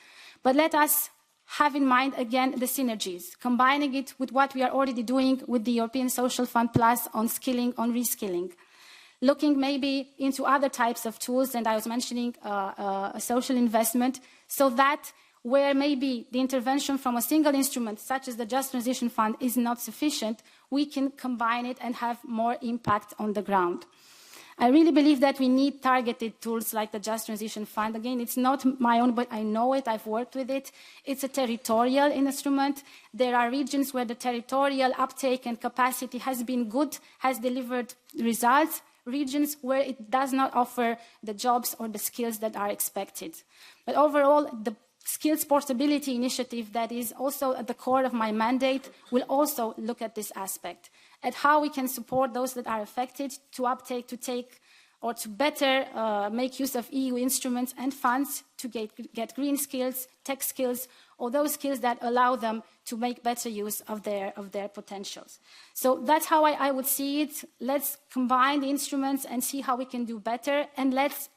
But let us have in mind, again, the synergies, combining it with what we are already doing with the European Social Fund Plus on skilling, on reskilling. Looking maybe into other types of tools, and I was mentioning a social investment, so that where maybe the intervention from a single instrument, such as the Just Transition Fund, is not sufficient, we can combine it and have more impact on the ground. I really believe that we need targeted tools like the Just Transition Fund. Again, it's not my own, but I know it, I've worked with it. It's a territorial instrument. There are regions where the territorial uptake and capacity has been good, has delivered results, regions where it does not offer the jobs or the skills that are expected. But overall, the Skills Portability Initiative that is also at the core of my mandate will also look at this aspect, at how we can support those that are affected to uptake, to take, or to better make use of EU instruments and funds to get green skills, tech skills, or those skills that allow them to make better use of their potentials. So that's how I would see it. Let's combine the instruments and see how we can do better, and let's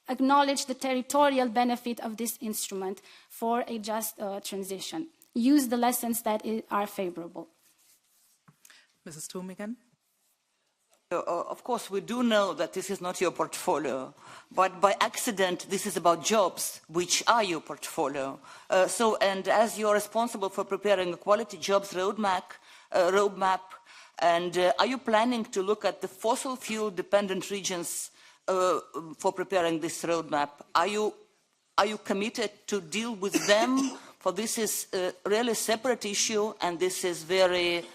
acknowledge the territorial benefit of this instrument for a just transition. Use the lessons that are favorable. Mrs. Thum again. Of course, we do know that this is not your portfolio, but by accident, this is about jobs, which are your portfolio. And as you're responsible for preparing a quality jobs roadmap, and are you planning to look at the fossil fuel dependent regions for preparing this roadmap? Are you committed to deal with them? For this is a really separate issue, and this is very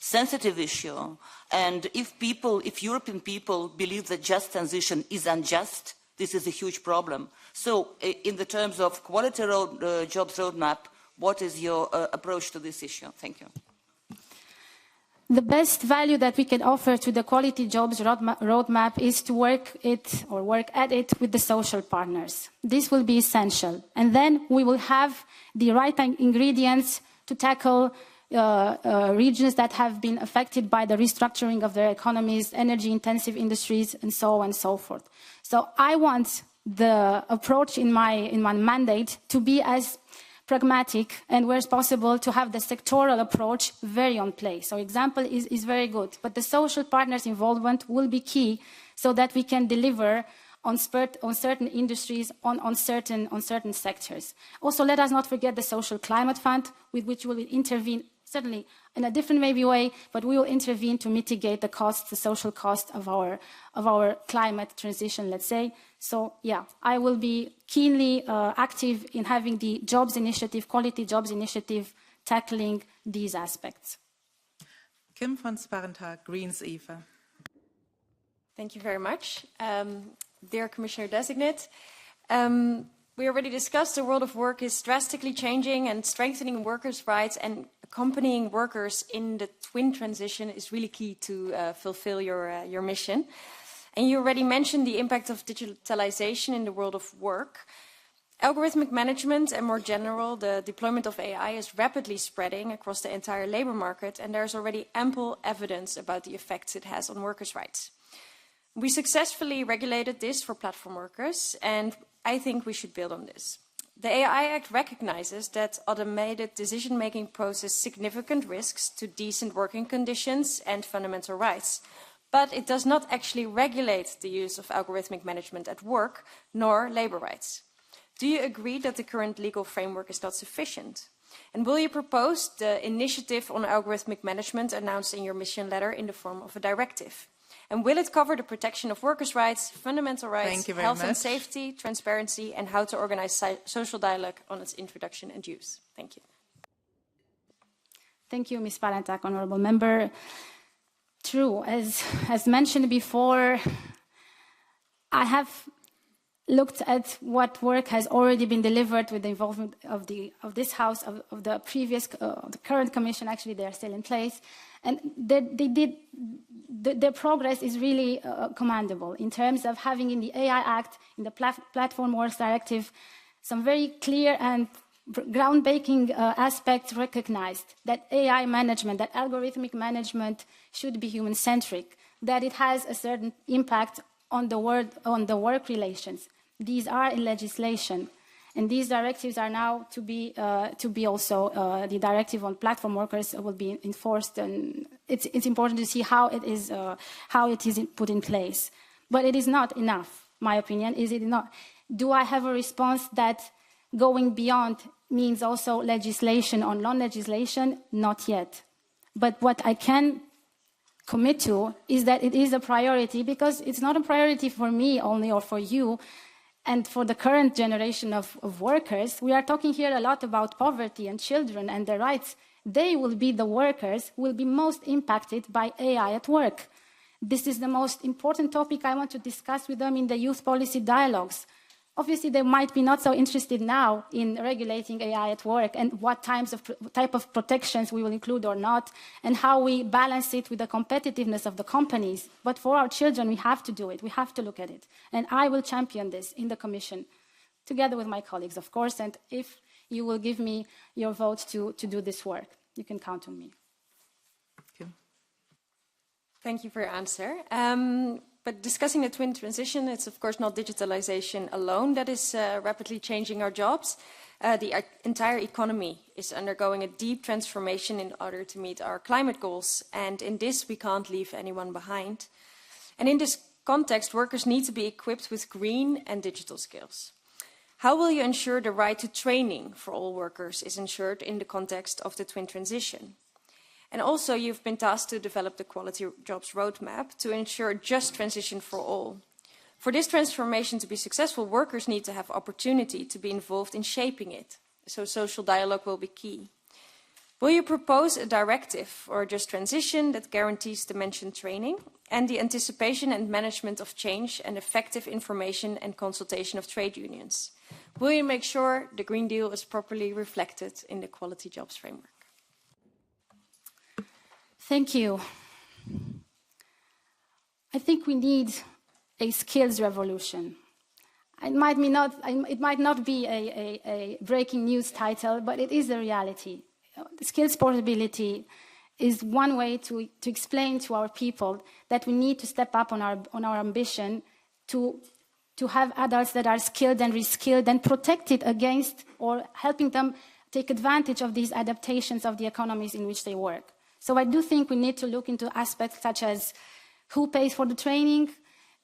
sensitive issue. And if European people believe that just transition is unjust, this is a huge problem. So in the terms of quality jobs roadmap, what is your approach to this issue? Thank you. The best value that we can offer to the quality jobs roadmap is to work at it with the social partners. This will be essential. And then we will have the right ingredients to tackle regions that have been affected by the restructuring of their economies, energy-intensive industries, and so on and so forth. So I want the approach in my mandate to be as pragmatic and where it's possible to have the sectoral approach very on place. So example is very good, but the social partners' involvement will be key so that we can deliver on certain industries, on certain sectors. Also, let us not forget the Social Climate Fund, with which we will intervene, certainly in a different maybe way, but we will intervene to mitigate the costs, the social cost of our climate transition, let's say. So, yeah, I will be keenly active in having the jobs initiative, quality jobs initiative, tackling these aspects. Kim van Sparentag, Greens, Eva. Thank you very much. Dear Commissioner-designate, we already discussed the world of work is drastically changing, and strengthening workers' rights and accompanying workers in the twin transition is really key to fulfill your mission. And you already mentioned the impact of digitalization in the world of work. Algorithmic management and more general, the deployment of AI is rapidly spreading across the entire labor market, and there's already ample evidence about the effects it has on workers' rights. We successfully regulated this for platform workers, and I think we should build on this. The AI Act recognizes that automated decision-making poses significant risks to decent working conditions and fundamental rights, but it does not actually regulate the use of algorithmic management at work, nor labor rights. Do you agree that the current legal framework is not sufficient? And will you propose the initiative on algorithmic management announced in your mission letter in the form of a directive? And will it cover the protection of workers' rights, fundamental rights, health and safety, transparency, and how to organize social dialogue on its introduction and use? Thank you. Thank you, Ms. Parentak, honorable member. True, as mentioned before, I have looked at what work has already been delivered with the involvement of this House, of the previous, the current Commission. Actually, they are still in place, and their progress is really commendable in terms of having in the AI Act, in the Platform Works Directive, some very clear and groundbreaking aspects recognized that AI management, that algorithmic management should be human-centric, that it has a certain impact on the work relations. These are in legislation, and these directives are now to be also the directive on platform workers will be enforced, and it's important to see how it is put in place. But it is not enough, my opinion. Is it not? Do I have a response that going beyond means also legislation on non-legislation? Not yet. But what I can commit to is that it is a priority, because it's not a priority for me only or for you and for the current generation of workers. We are talking here a lot about poverty and children and their rights. They will be the workers who will be most impacted by AI at work. This is the most important topic I want to discuss with them in the youth policy dialogues. Obviously, they might be not so interested now in regulating AI at work and what type of protections we will include or not, and how we balance it with the competitiveness of the companies. But for our children, we have to do it. We have to look at it. And I will champion this in the Commission, together with my colleagues, of course. And if you will give me your vote to do this work, you can count on me. Thank you for your answer. But discussing the twin transition, it's of course not digitalization alone that is rapidly changing our jobs. The entire economy is undergoing a deep transformation in order to meet our climate goals. And in this, we can't leave anyone behind. And in this context, workers need to be equipped with green and digital skills. How will you ensure the right to training for all workers is ensured in the context of the twin transition? And also, you've been tasked to develop the Quality Jobs Roadmap to ensure a just transition for all. For this transformation to be successful, workers need to have opportunity to be involved in shaping it. So social dialogue will be key. Will you propose a directive or a just transition that guarantees the mentioned training and the anticipation and management of change and effective information and consultation of trade unions? Will you make sure the Green Deal is properly reflected in the Quality Jobs Framework? Thank you. I think we need a skills revolution. It might not be a breaking news title, but it is a reality. The skills portability is one way to explain to our people that we need to step up on our ambition to have adults that are skilled and reskilled and protected against or helping them take advantage of these adaptations of the economies in which they work. So I do think we need to look into aspects such as who pays for the training,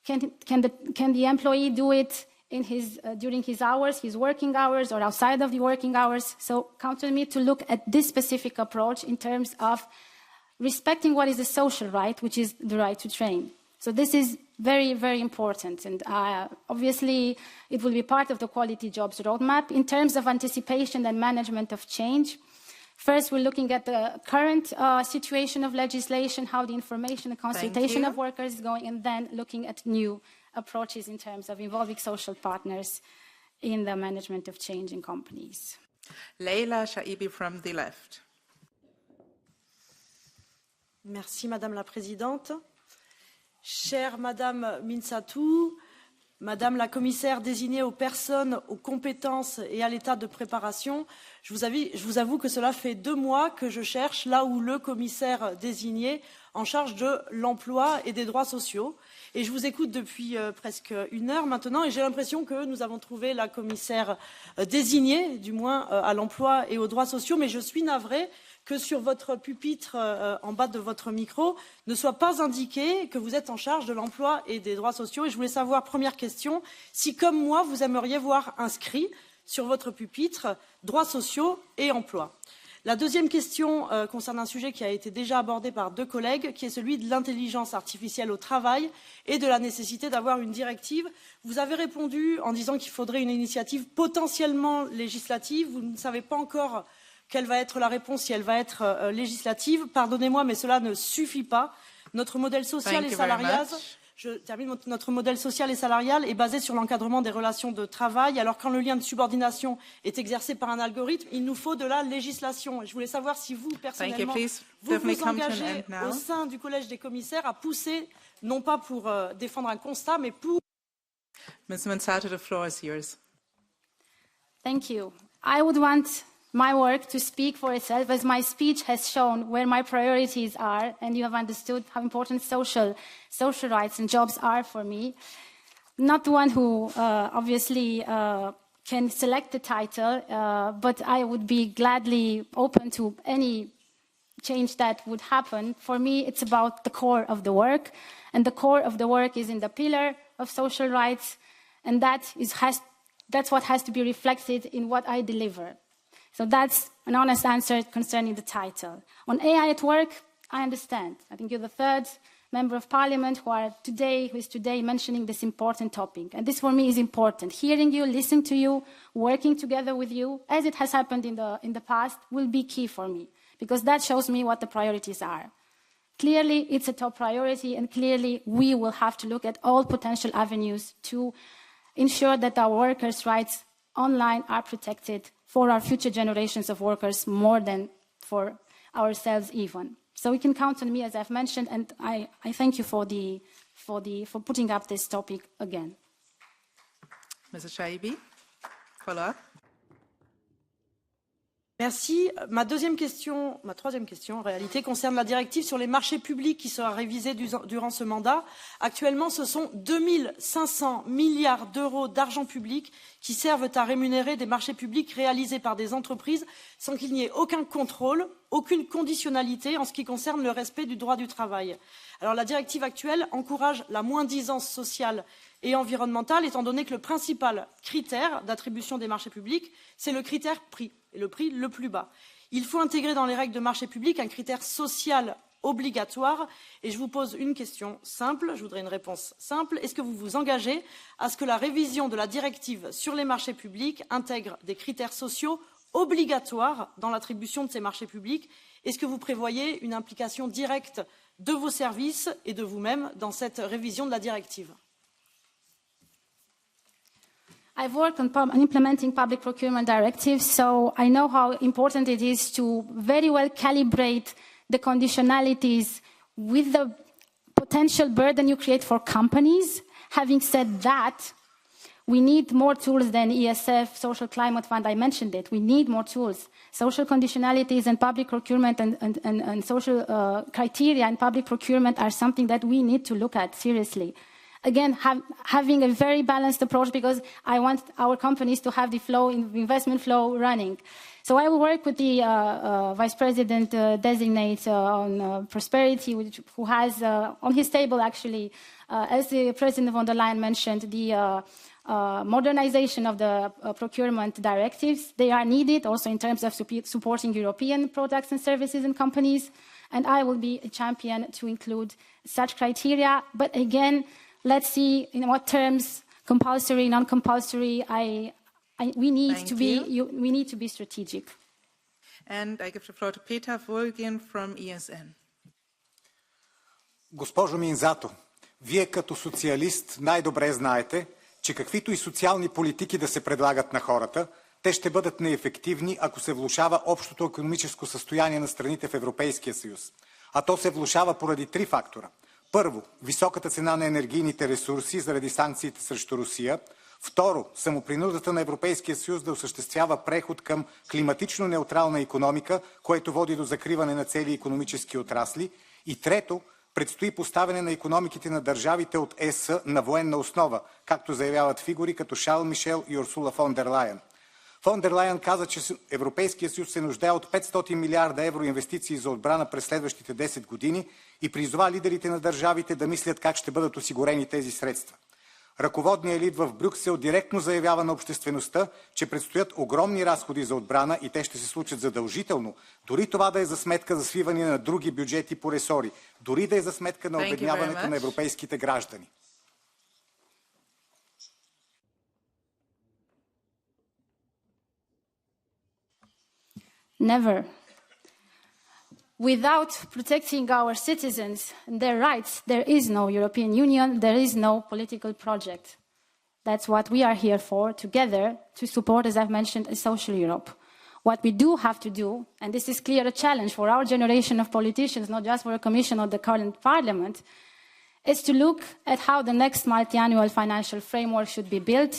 can the employee do it during his hours, his working hours, or outside of the working hours. So count on me to look at this specific approach in terms of respecting what is a social right, which is the right to train. So this is very, very important. And obviously, it will be part of the Quality Jobs Roadmap. In terms of anticipation and management of change, first, we're looking at the current situation of legislation, how the information and consultation of workers is going, and then looking at new approaches in terms of involving social partners in the management of change in companies. Leila Shaibi from the left. Merci, Madame la Présidente. Chère Madame Mînzatu, Madame la commissaire désignée aux personnes, aux compétences et à l'état de préparation, je vous avoue que cela fait 2 mois que je cherche là où le commissaire désigné en charge de l'emploi et des droits sociaux. Et je vous écoute depuis presque 1 heure maintenant et j'ai l'impression que nous avons trouvé la commissaire désignée, du moins à l'emploi et aux droits sociaux, mais je suis navrée que sur votre pupitre, en bas de votre micro, ne soit pas indiqué que vous êtes en charge de l'emploi et des droits sociaux. Et je voulais savoir, première question, si comme moi, vous aimeriez voir inscrit sur votre pupitre droits sociaux et emploi. La deuxième question concerne un sujet qui a été déjà abordé par 2 collègues, qui est celui de l'intelligence artificielle au travail et de la nécessité d'avoir une directive. Vous avez répondu en disant qu'il faudrait une initiative potentiellement législative. Vous ne savez pas encore quelle va être la réponse, si elle va être législative. Pardonnez-moi, mais cela ne suffit pas. Notre modèle social et salarial, notre modèle social et salarial est basé sur l'encadrement des relations de travail. Alors quand le lien de subordination est exercé par un algorithme, il nous faut de la législation. Je voulais savoir si vous, personnellement, vous engagez au sein du Collège des commissaires à pousser, non pas pour défendre un constat, mais pour... Ms. Mînzatu, the floor is yours. Thank you. I would want my work to speak for itself, as my speech has shown where my priorities are, and you have understood how important social rights and jobs are for me. Not the one who obviously can select the title, but I would be gladly open to any change that would happen. For me, it's about the core of the work, and the core of the work is in the pillar of social rights, and that's what has to be reflected in what I deliver. So that's an honest answer concerning the title. On AI at work, I understand. I think you're the third member of parliament who is today mentioning this important topic. And this for me is important. Hearing you, listening to you, working together with you, as it has happened in the past, will be key for me, because that shows me what the priorities are. Clearly, it's a top priority, and clearly we will have to look at all potential avenues to ensure that our workers' rights online are protected for our future generations of workers more than for ourselves even. So you can count on me, as I've mentioned, and I thank you for putting up this topic again. Mrs. Shaibi, follow up. Merci. Ma troisième question, en réalité, concerne la directive sur les marchés publics qui sera révisée durant ce mandat. Actuellement, ce sont 2500 milliards d'euros d'argent public qui servent à rémunérer des marchés publics réalisés par des entreprises sans qu'il n'y ait aucun contrôle, aucune conditionnalité en ce qui concerne le respect du droit du travail. Alors, la directive actuelle encourage la moins-disance sociale et environnementale, étant donné que le principal critère d'attribution des marchés publics, c'est le critère prix, et le prix le plus bas. Il faut intégrer dans les règles de marché public un critère social obligatoire, et je vous pose une question simple, je voudrais une réponse simple. Est-ce que vous vous engagez à ce que la révision de la directive sur les marchés publics intègre des critères sociaux obligatoires dans l'attribution de ces marchés publics? Est-ce que vous prévoyez une implication directe de vos services et de vous-même dans cette révision de la directive? I've worked on implementing public procurement directives, so I know how important it is to very well calibrate the conditionalities with the potential burden you create for companies. Having said that, we need more tools than ESF, Social Climate Fund. I mentioned it. We need more tools. Social conditionalities and public procurement and social criteria and public procurement are something that we need to look at seriously. Again, having a very balanced approach, because I want our companies to have the investment flow running. So I will work with the Vice President designate on prosperity, who has on his table, actually, as the President von der Leyen mentioned, the modernization of the procurement directives. They are needed also in terms of supporting European products and services and companies. And I will be a champion to include such criteria. But again, let's see in what terms, compulsory, non-compulsory. We need to be strategic. And I give the floor to Peter Volgin from ESN. Госпожо Мînzatu, вие като социалист най-добре знаете, че каквито и социални политики да се предлагат на хората, те ще бъдат неефективни, ако се влошава общото икономическо състояние на страните в Европейския съюз. А то се влошава поради три фактора. Първо, високата цена на енергийните ресурси заради санкциите срещу Русия. Второ, самопринудата на Европейския съюз да осъществява преход към климатично неутрална икономика, което води до закриване на цели икономически отрасли. И трето, предстои поставяне на икономиките на държавите от ЕС на военна основа, както заявяват фигури като Шарл Мишел и Урсула фон дер Лайен. Фон дер Лайен каза, че Европейския съюз се нуждае от 500 милиарда евро инвестиции за отбрана през следващите 10 години и призова лидерите на държавите да мислят как ще бъдат осигурени тези средства. Ръководният елит в Брюксел директно заявява на обществеността, че предстоят огромни разходи за отбрана и те ще се случат задължително, дори това да е за сметка за свиване на други бюджети по ресори, дори да е за сметка на обедняването на европейските граждани. Never. Without protecting our citizens and their rights, there is no European Union, there is no political project. That's what we are here for, together, to support, as I've mentioned, a social Europe. What we do have to do, and this is clearly a challenge for our generation of politicians, not just for a commission or the current parliament, is to look at how the next multi-annual financial framework should be built,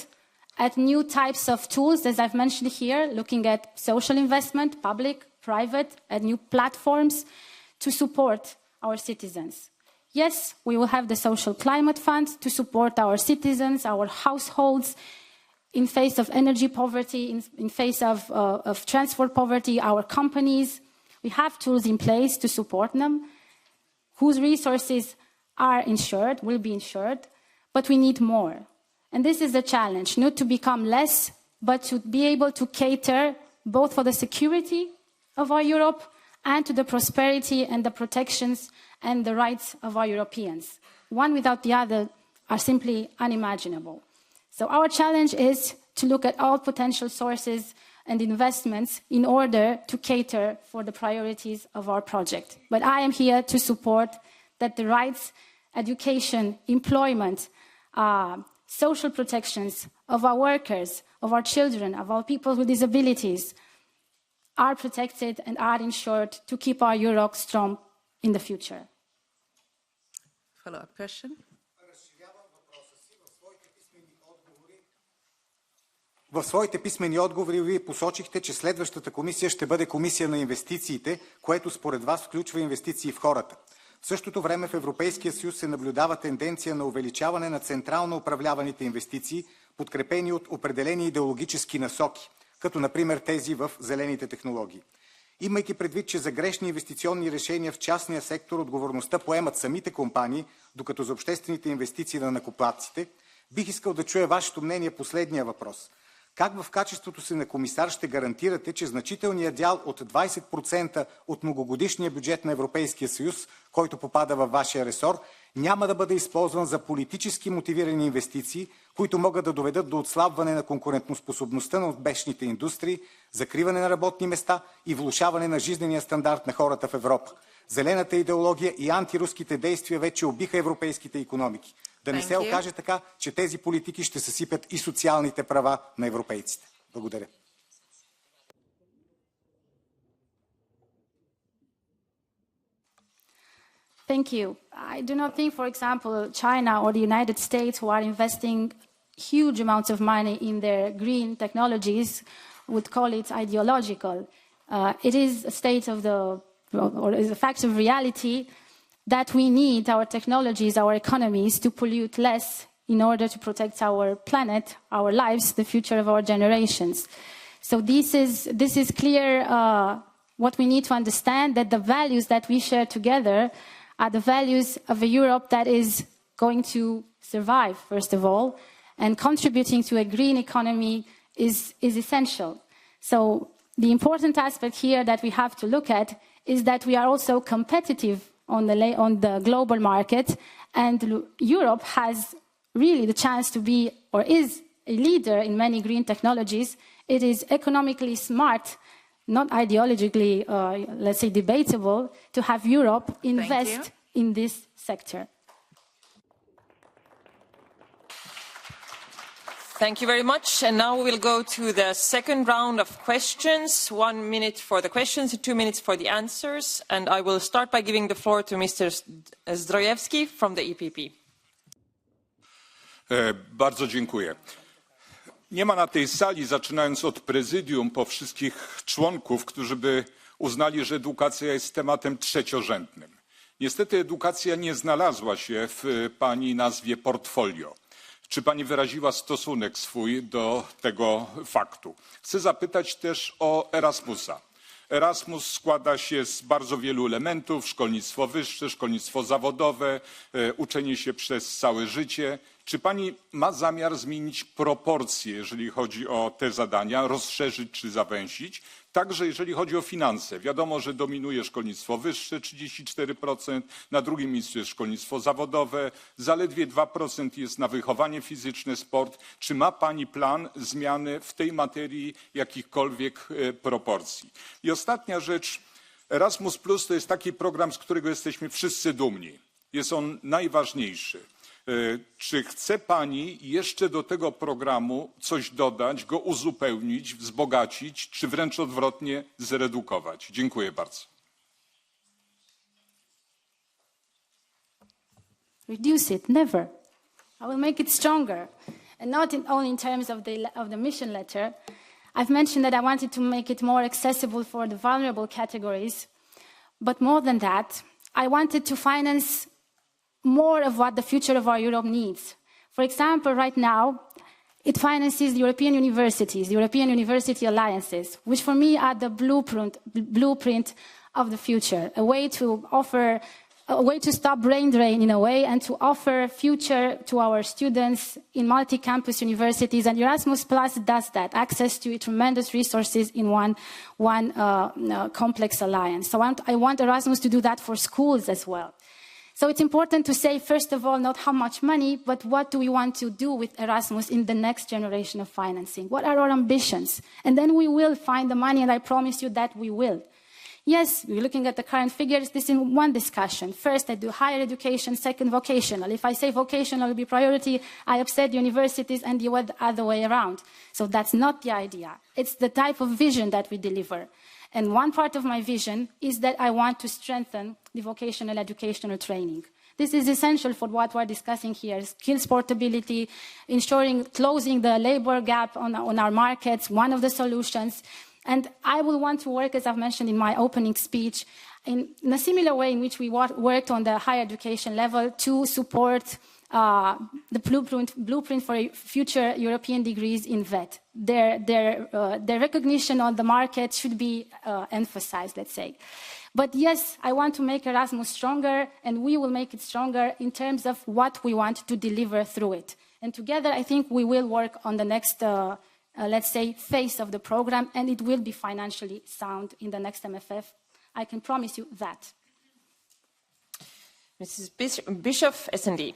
at new types of tools, as I've mentioned here, looking at social investment, public, private, and new platforms to support our citizens. Yes, we will have the Social Climate Fund to support our citizens, our households, in face of energy poverty, in face of transport poverty, our companies. We have tools in place to support them, whose resources are insured, will be insured, but we need more. And this is the challenge, not to become less, but to be able to cater both for the security of our Europe and to the prosperity and the protections and the rights of our Europeans. One without the other are simply unimaginable. So our challenge is to look at all potential sources and investments in order to cater for the priorities of our project. But I am here to support that the rights, education, employment, social protections of our workers, of our children, of our people with disabilities are protected and are ensured to keep our Europe strong in the future. Follow-up question? В своите писмени отговори вие посочихте, че следващата комисия ще бъде комисия на инвестициите, което според вас включва инвестиции в хората. В същото време в Европейския съюз се наблюдава тенденция на увеличаване на централно управляваните инвестиции, подкрепени от определени идеологически насоки, като например тези в зелените технологии. Имайки предвид, че за грешни инвестиционни решения в частния сектор отговорността поемат самите компании, докато за обществените инвестиции на данъкоплатците, бих искал да чуя вашето мнение по следния въпрос. Как в качеството си на комисар ще гарантирате, че значителният дял от 20% от многогодишния бюджет на Европейския съюз, който попада във вашия ресор, няма да бъде използван за политически мотивирани инвестиции, които могат да доведат до отслабване на конкурентоспособността на успешните индустрии, закриване на работни места и влошаване на жизнения стандарт на хората в Европа? Зелената идеология и антируските действия вече убиха европейските икономики. Да не се окаже така, че тези политики ще съсипят и социалните права на европейците. Благодаря. Thank you. I do not think, for example, China or the United States, who are investing huge amounts of money in their green technologies, would call it ideological. It is a state of the, or is a fact of reality that we need our technologies, our economies to pollute less in order to protect our planet, our lives, the future of our generations. So this is clear what we need to understand, that the values that we share together are the values of a Europe that is going to survive, first of all, and contributing to a green economy is essential. So the important aspect here that we have to look at is that we are also competitive on the global market, and Europe has really the chance to be, or is a leader in many green technologies. It is economically smart, not ideologically, let's say, debatable, to have Europe invest in this sector. Thank you very much. And now we will go to the second round of questions. 1 minute for the questions and 2 minutes for the answers. And I will start by giving the floor to Mr. Zdrojewski from the EPP. Bardzo dziękuję. Nie ma na tej sali, zaczynając od prezydium, po wszystkich członków, którzy by uznali, że edukacja jest tematem trzeciorzędnym. Niestety edukacja nie znalazła się w pani nazwie portfolio. Czy pani wyraziła stosunek swój do tego faktu? Chcę zapytać też o Erasmusa. Erasmus składa się z bardzo wielu elementów: szkolnictwo wyższe, szkolnictwo zawodowe, uczenie się przez całe życie. Czy pani ma zamiar zmienić proporcje, jeżeli chodzi o te zadania, rozszerzyć czy zawęzić? Także jeżeli chodzi o finanse. Wiadomo, że dominuje szkolnictwo wyższe 34%, na drugim miejscu jest szkolnictwo zawodowe, zaledwie 2% jest na wychowanie fizyczne, sport. Czy ma pani plan zmiany w tej materii jakichkolwiek proporcji? I ostatnia rzecz. Erasmus Plus to jest taki program, z którego jesteśmy wszyscy dumni. Jest on najważniejszy. Czy chce pani jeszcze do tego programu coś dodać, go uzupełnić, wzbogacić, czy wręcz odwrotnie zredukować? Dziękuję bardzo. Reduce it, never. I will make it stronger. And not only in terms of the mission letter. I've mentioned that I wanted to make it more accessible for the vulnerable categories. But more than that, I wanted to finance more of what the future of our Europe needs. For example, right now, it finances the European universities, the European University Alliances, which for me are the blueprint of the future, a way to offer a way to stop brain drain in a way and to offer a future to our students in multi-campus universities. And Erasmus Plus does that, access to tremendous resources in one complex alliance. So I want Erasmus to do that for schools as well. So it's important to say, first of all, not how much money, but what do we want to do with Erasmus in the next generation of financing? What are our ambitions? And then we will find the money, and I promise you that we will. Yes, we're looking at the current figures. This is one discussion. First, I do higher education, second, vocational. If I say vocational will be priority, I upset universities and the other way around. So that's not the idea. It's the type of vision that we deliver. And one part of my vision is that I want to strengthen the vocational educational training. This is essential for what we're discussing here, skills portability, ensuring closing the labor gap on our markets, one of the solutions. And I will want to work, as I've mentioned in my opening speech, in a similar way in which we worked on the higher education level to support the blueprint for future European degrees in VET. Their recognition on the market should be emphasized, let's say. But yes, I want to make Erasmus stronger, and we will make it stronger in terms of what we want to deliver through it. And together, I think we will work on the next, let's say, phase of the program, and it will be financially sound in the next MFF. I can promise you that. Mrs. Bischoff, S&D.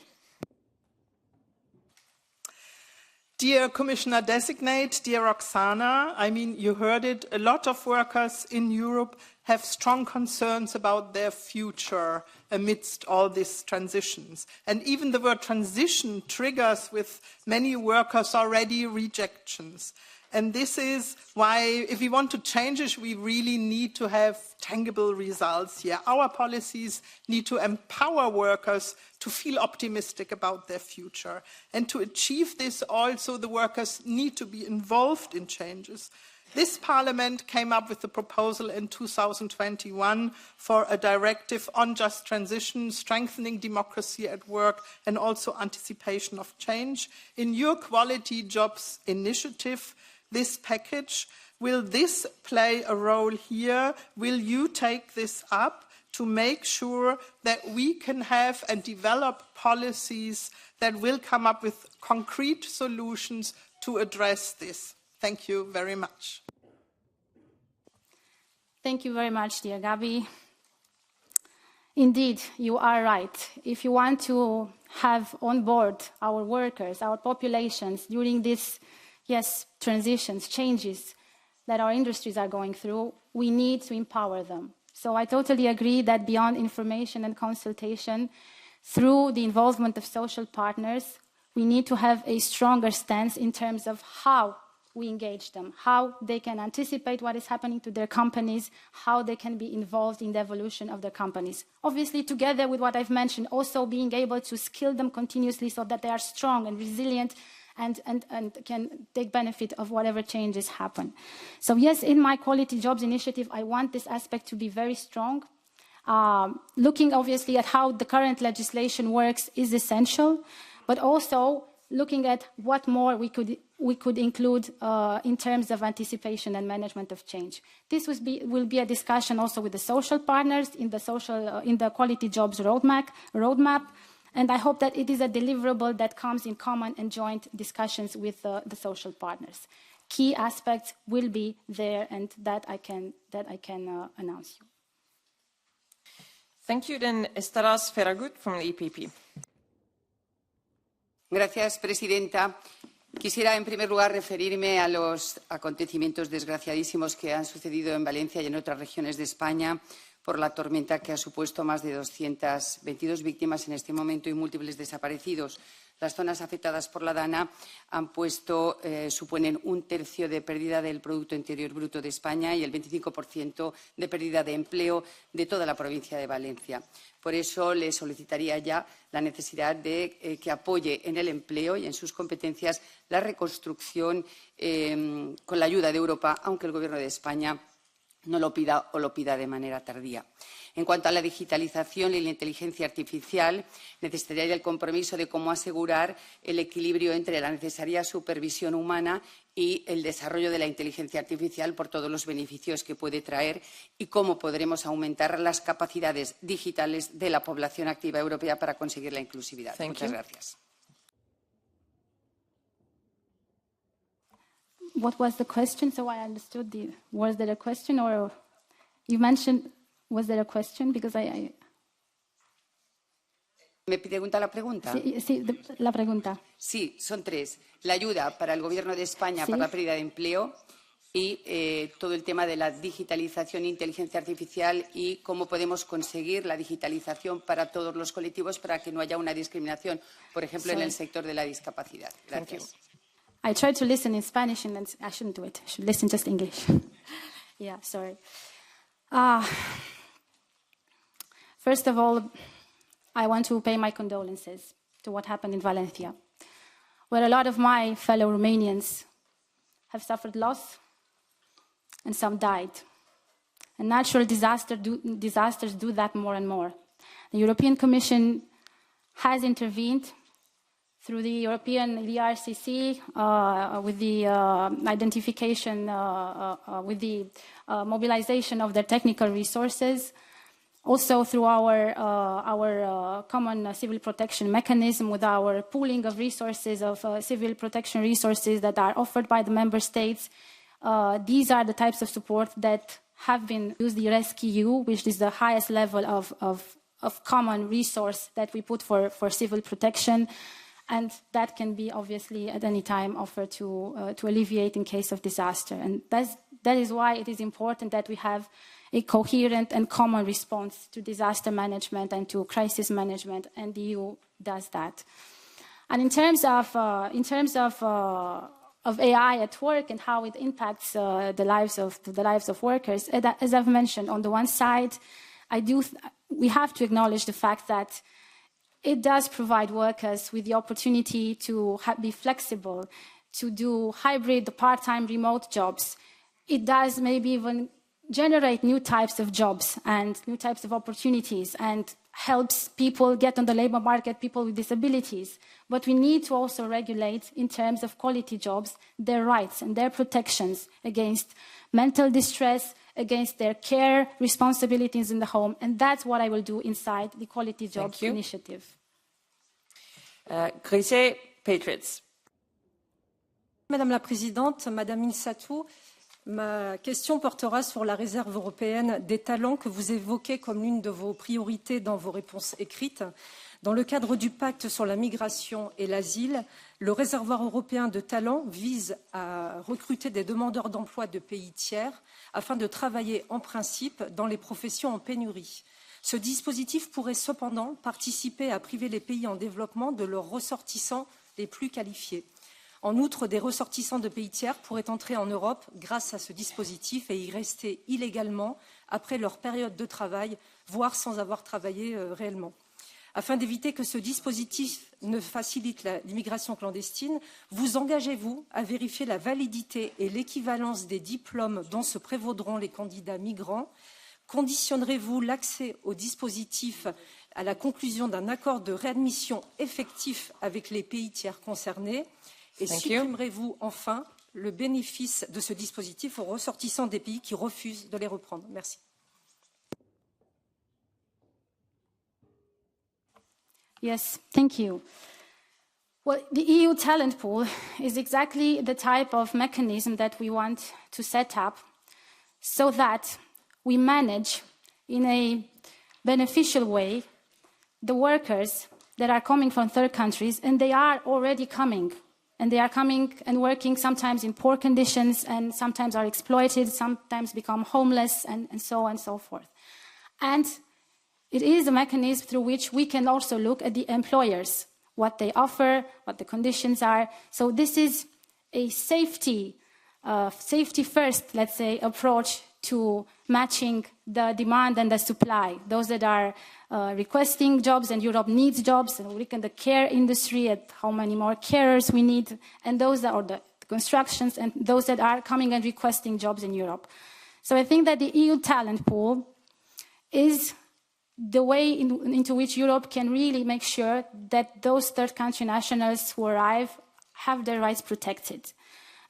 Dear Commissioner-designate, dear Roxana, I mean, you heard it, a lot of workers in Europe have strong concerns about their future amidst all these transitions. And even the word transition triggers with many workers already rejections. And this is why, if we want to change it, we really need to have tangible results here. Our policies need to empower workers to feel optimistic about their future. And to achieve this also, the workers need to be involved in changes. This Parliament came up with a proposal in 2021 for a directive on just transition, strengthening democracy at work, and also anticipation of change. In your Quality Jobs initiative, this package, will this play a role here? Will you take this up to make sure that we can have and develop policies that will come up with concrete solutions to address this? Thank you very much. Thank you very much, dear Gabi. Indeed, you are right. If you want to have on board our workers, our populations during this transitions, changes that our industries are going through, we need to empower them. So I totally agree that beyond information and consultation, through the involvement of social partners, we need to have a stronger stance in terms of how we engage them, how they can anticipate what is happening to their companies, how they can be involved in the evolution of their companies. Obviously, together with what I've mentioned, also being able to skill them continuously so that they are strong and resilient and can take benefit of whatever changes happen. So yes, in my Quality Jobs initiative, I want this aspect to be very strong. Looking obviously at how the current legislation works is essential, but also looking at what more we could include in terms of anticipation and management of change. This will be a discussion also with the social partners in the Quality Jobs roadmap. And I hope that it is a deliverable that comes in common and joint discussions with the social partners. Key aspects will be there, and that I can announce you. Thank you. Then Estaras Ferragut from the EPP. Gracias, presidenta. Quisiera, en primer lugar, referirme a los acontecimientos desgraciadísimos que han sucedido en Valencia y en otras regiones de España por la tormenta que ha supuesto más de 222 víctimas en este momento y múltiples desaparecidos. Las zonas afectadas por la DANA suponen 1/3 de pérdida del Producto Interior Bruto de España y el 25% de pérdida de empleo de toda la provincia de Valencia. Por eso le solicitaría ya la necesidad de que apoye en el empleo y en sus competencias la reconstrucción con la ayuda de Europa, aunque el Gobierno de España no lo pida o lo pida de manera tardía. En cuanto a la digitalización y la inteligencia artificial, necesitaría el compromiso de cómo asegurar el equilibrio entre la necesaria supervisión humana y el desarrollo de la inteligencia artificial por todos los beneficios que puede traer y cómo podremos aumentar las capacidades digitales de la población activa europea para conseguir la inclusividad. Muchas gracias. What was the question? So I understood was there a question, or you mentioned, was there a question? Because ¿Me pregunta la pregunta? Sí, la pregunta. Sí, son tres. La ayuda para el Gobierno de España para la pérdida de empleo y todo el tema de la digitalización e inteligencia artificial y cómo podemos conseguir la digitalización para todos los colectivos para que no haya una discriminación, por ejemplo, en el sector de la discapacidad. Gracias. I tried to listen in Spanish and then I shouldn't do it. I should listen just English. Yeah, sorry. First of all, I want to pay my condolences to what happened in Valencia, where a lot of my fellow Romanians have suffered loss and some died. And natural disasters do that more and more. The European Commission has intervened through the European RCC with the identification, with the mobilization of their technical resources, also through our common civil protection mechanism with our pooling of resources, of civil protection resources that are offered by the member states. These are the types of support that have been used, the RescEU, which is the highest level of common resource that we put for civil protection. And that can be obviously at any time offered to alleviate in case of disaster. And that is why it is important that we have a coherent and common response to disaster management and to crisis management, and the EU does that. And in terms of AI at work and how it impacts the lives of workers, as I've mentioned, on the one side, we have to acknowledge the fact that it does provide workers with the opportunity to be flexible, to do hybrid, part-time, remote jobs. It does maybe even generate new types of jobs and new types of opportunities and helps people get on the labor market, people with disabilities. But we need to also regulate, in terms of quality jobs, their rights and their protections against mental distress, against their care responsibilities in the home. And that's what I will do inside the Quality Jobs Initiative. Grise, Patriots. Madame la Présidente, Madame Mînzatu, ma question portera sur la réserve européenne des talents que vous évoquez comme l'une de vos priorités dans vos réponses écrites. Dans le cadre du pacte sur la migration et l'asile, le réservoir européen de talents vise à recruter des demandeurs d'emploi de pays tiers afin de travailler en principe dans les professions en pénurie. Ce dispositif pourrait cependant participer à priver les pays en développement de leurs ressortissants les plus qualifiés. En outre, des ressortissants de pays tiers pourraient entrer en Europe grâce à ce dispositif et y rester illégalement après leur période de travail, voire sans avoir travaillé réellement. Afin d'éviter que ce dispositif ne facilite l'immigration clandestine, vous engagez-vous à vérifier la validité et l'équivalence des diplômes dont se prévaudront les candidats migrants? Conditionnerez-vous l'accès au dispositif à la conclusion d'un accord de réadmission effectif avec les pays tiers concernés? Et supprimerez-vous enfin le bénéfice de ce dispositif aux ressortissants des pays qui refusent de les reprendre? Merci. Yes, thank you. Well, the EU talent pool is exactly the type of mechanism that we want to set up so that we manage in a beneficial way the workers that are coming from third countries, and they are already coming. And they are coming and working sometimes in poor conditions and sometimes are exploited, sometimes become homeless, and so on and so forth. And it is a mechanism through which we can also look at the employers, what they offer, what the conditions are. So this is a safety first, let's say, approach to matching the demand and the supply. Those that are requesting jobs, and Europe needs jobs, and we look at the care industry, at how many more carers we need, and those that are the constructions, and those that are coming and requesting jobs in Europe. So I think that the EU talent pool is the way into which Europe can really make sure that those third country nationals who arrive have their rights protected.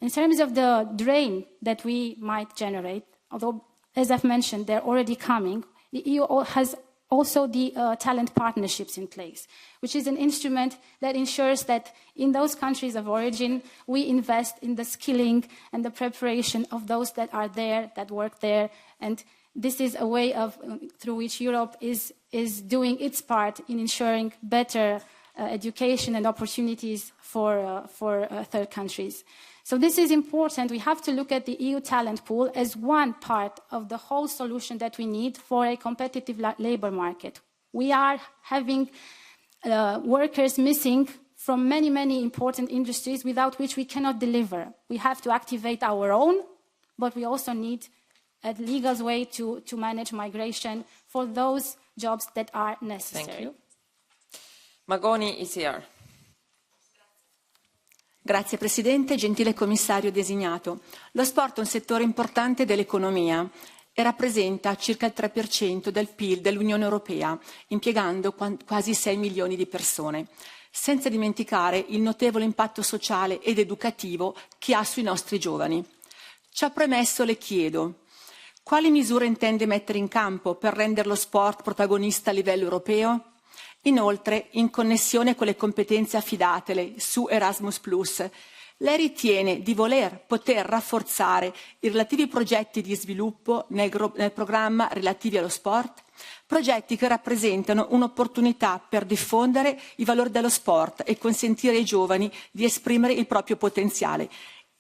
In terms of the drain that we might generate, although, as I've mentioned, they're already coming, the EU has also the talent partnerships in place, which is an instrument that ensures that in those countries of origin, we invest in the skilling and the preparation of those that are there, that work there. And this is a way through which Europe is doing its part in ensuring better education and opportunities for third countries. So this is important. We have to look at the EU talent pool as one part of the whole solution that we need for a competitive labor market. We are having workers missing from many, many important industries without which we cannot deliver. We have to activate our own, but we also need a legal way to manage migration for those jobs that are necessary. Thank you. Magoni, ECR. Grazie Presidente, gentile Commissario designato. Lo sport è un settore importante dell'economia e rappresenta circa il 3% del PIL dell'Unione Europea, impiegando quasi 6 milioni di persone, senza dimenticare il notevole impatto sociale ed educativo che ha sui nostri giovani. Ciò premesso le chiedo, quali misure intende mettere in campo per rendere lo sport protagonista a livello europeo? Inoltre, in connessione con le competenze affidatele su Erasmus+, lei ritiene di poter rafforzare i relativi progetti di sviluppo nel programma relativi allo sport? Progetti che rappresentano un'opportunità per diffondere i valori dello sport e consentire ai giovani di esprimere il proprio potenziale.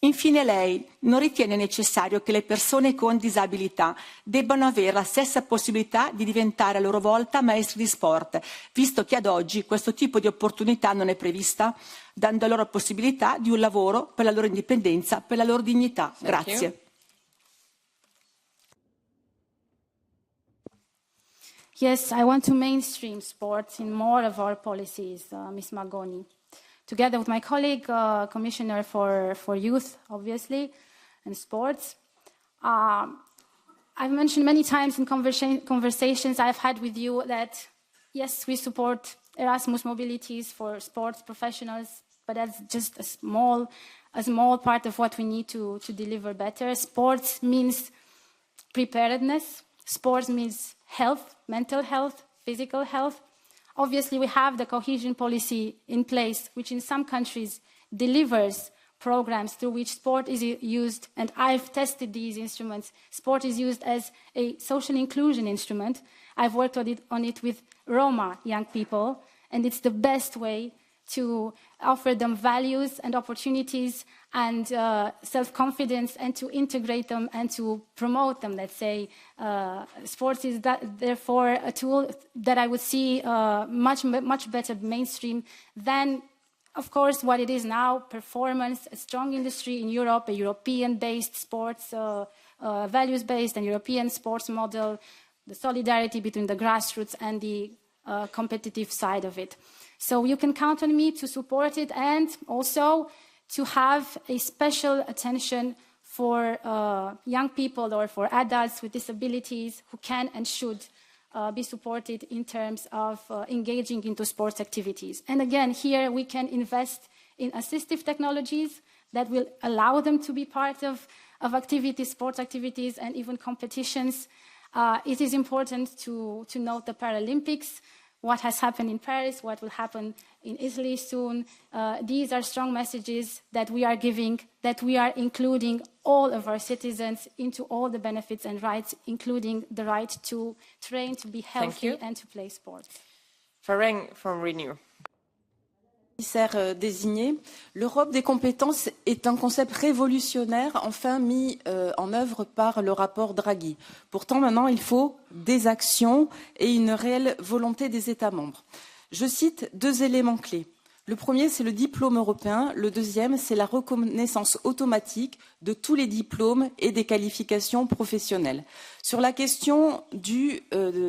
Infine lei non ritiene necessario che le persone con disabilità debbano avere la stessa possibilità di diventare a loro volta maestri di sport, visto che ad oggi questo tipo di opportunità non è prevista, dando loro la possibilità di un lavoro per la loro indipendenza, per la loro dignità. Grazie. Yes, I want to mainstream sports in more of our policies, Ms. Magoni. Together with my colleague, Commissioner for Youth, obviously, and Sports. I've mentioned many times in conversations I've had with you that, yes, we support Erasmus mobilities for sports professionals, but that's just a small part of what we need to deliver better. Sports means preparedness. Sports means health, mental health, physical health. Obviously, we have the cohesion policy in place, which in some countries delivers programs through which sport is used, and I've tested these instruments. Sport is used as a social inclusion instrument. I've worked on it with Roma young people, and it's the best way to offer them values and opportunities and self-confidence and to integrate them and to promote them, let's say. Sports is therefore a tool that I would see much better mainstream than, of course, what it is now, performance, a strong industry in Europe, a European-based sports, values-based and European sports model, the solidarity between the grassroots and the competitive side of it. So you can count on me to support it and also to have a special attention for young people or for adults with disabilities who can and should be supported in terms of engaging into sports activities. And again, here we can invest in assistive technologies that will allow them to be part of activities, sports activities, and even competitions. It is important to note the Paralympics, what has happened in Paris, what will happen in Italy soon. These are strong messages that we are giving, that we are including all of our citizens into all the benefits and rights, including the right to train, to be healthy, and to play sports. Fareng from Renew. Commissaire désigné, l'Europe des compétences est un concept révolutionnaire enfin mis en œuvre par le rapport Draghi. Pourtant, maintenant, il faut des actions et une réelle volonté des États membres. Je cite 2 éléments clés. Le premier, c'est le diplôme européen. Le deuxième, c'est la reconnaissance automatique de tous les diplômes et des qualifications professionnelles. Sur la question du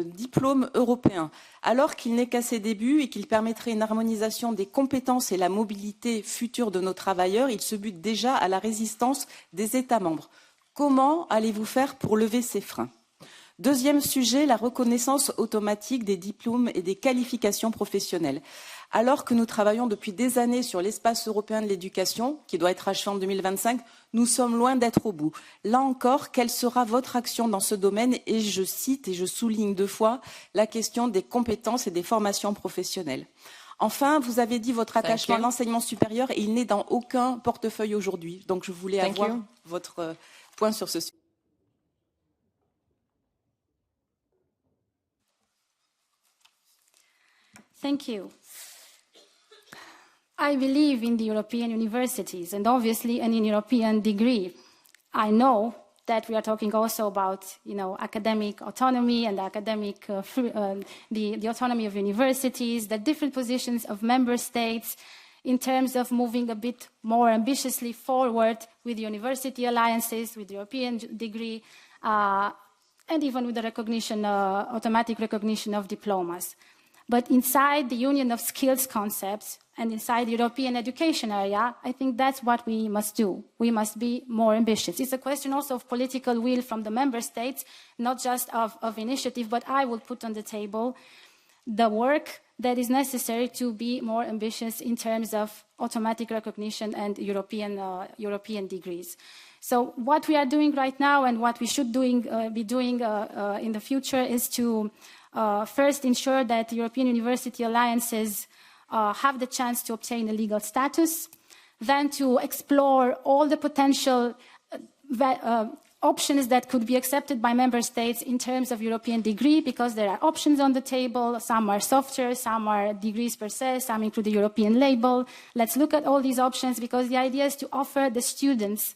diplôme européen, alors qu'il n'est qu'à ses débuts et qu'il permettrait une harmonisation des compétences et la mobilité future de nos travailleurs, il se bute déjà à la résistance des États membres. Comment allez-vous faire pour lever ces freins? Deuxième sujet, la reconnaissance automatique des diplômes et des qualifications professionnelles. Alors que nous travaillons depuis des années sur l'espace européen de l'éducation, qui doit être achevé en 2025, nous sommes loin d'être au bout. Là encore, quelle sera votre action dans ce domaine? Et je cite et je souligne 2 fois la question des compétences et des formations professionnelles. Enfin, vous avez dit votre attachement à l'enseignement supérieur et il n'est dans aucun portefeuille aujourd'hui. Donc je voulais avoir votre point sur ce sujet. Thank you. I believe in the European universities and obviously an European degree. I know that we are talking also about, academic autonomy and academic, the autonomy of universities, the different positions of member states in terms of moving a bit more ambitiously forward with university alliances, with the European degree, and even with the recognition, automatic recognition of diplomas. But inside the union of skills concepts and inside the European education area, I think that's what we must do. We must be more ambitious. It's a question also of political will from the member states, not just of initiative, but I will put on the table the work that is necessary to be more ambitious in terms of automatic recognition and European degrees. So what we are doing right now and what we should be doing in the future is to first ensure that European university alliances have the chance to obtain a legal status, then to explore all the potential options that could be accepted by member states in terms of European degree, because there are options on the table. Some are softer, some are degrees per se, some include the European label. Let's look at all these options, because the idea is to offer the students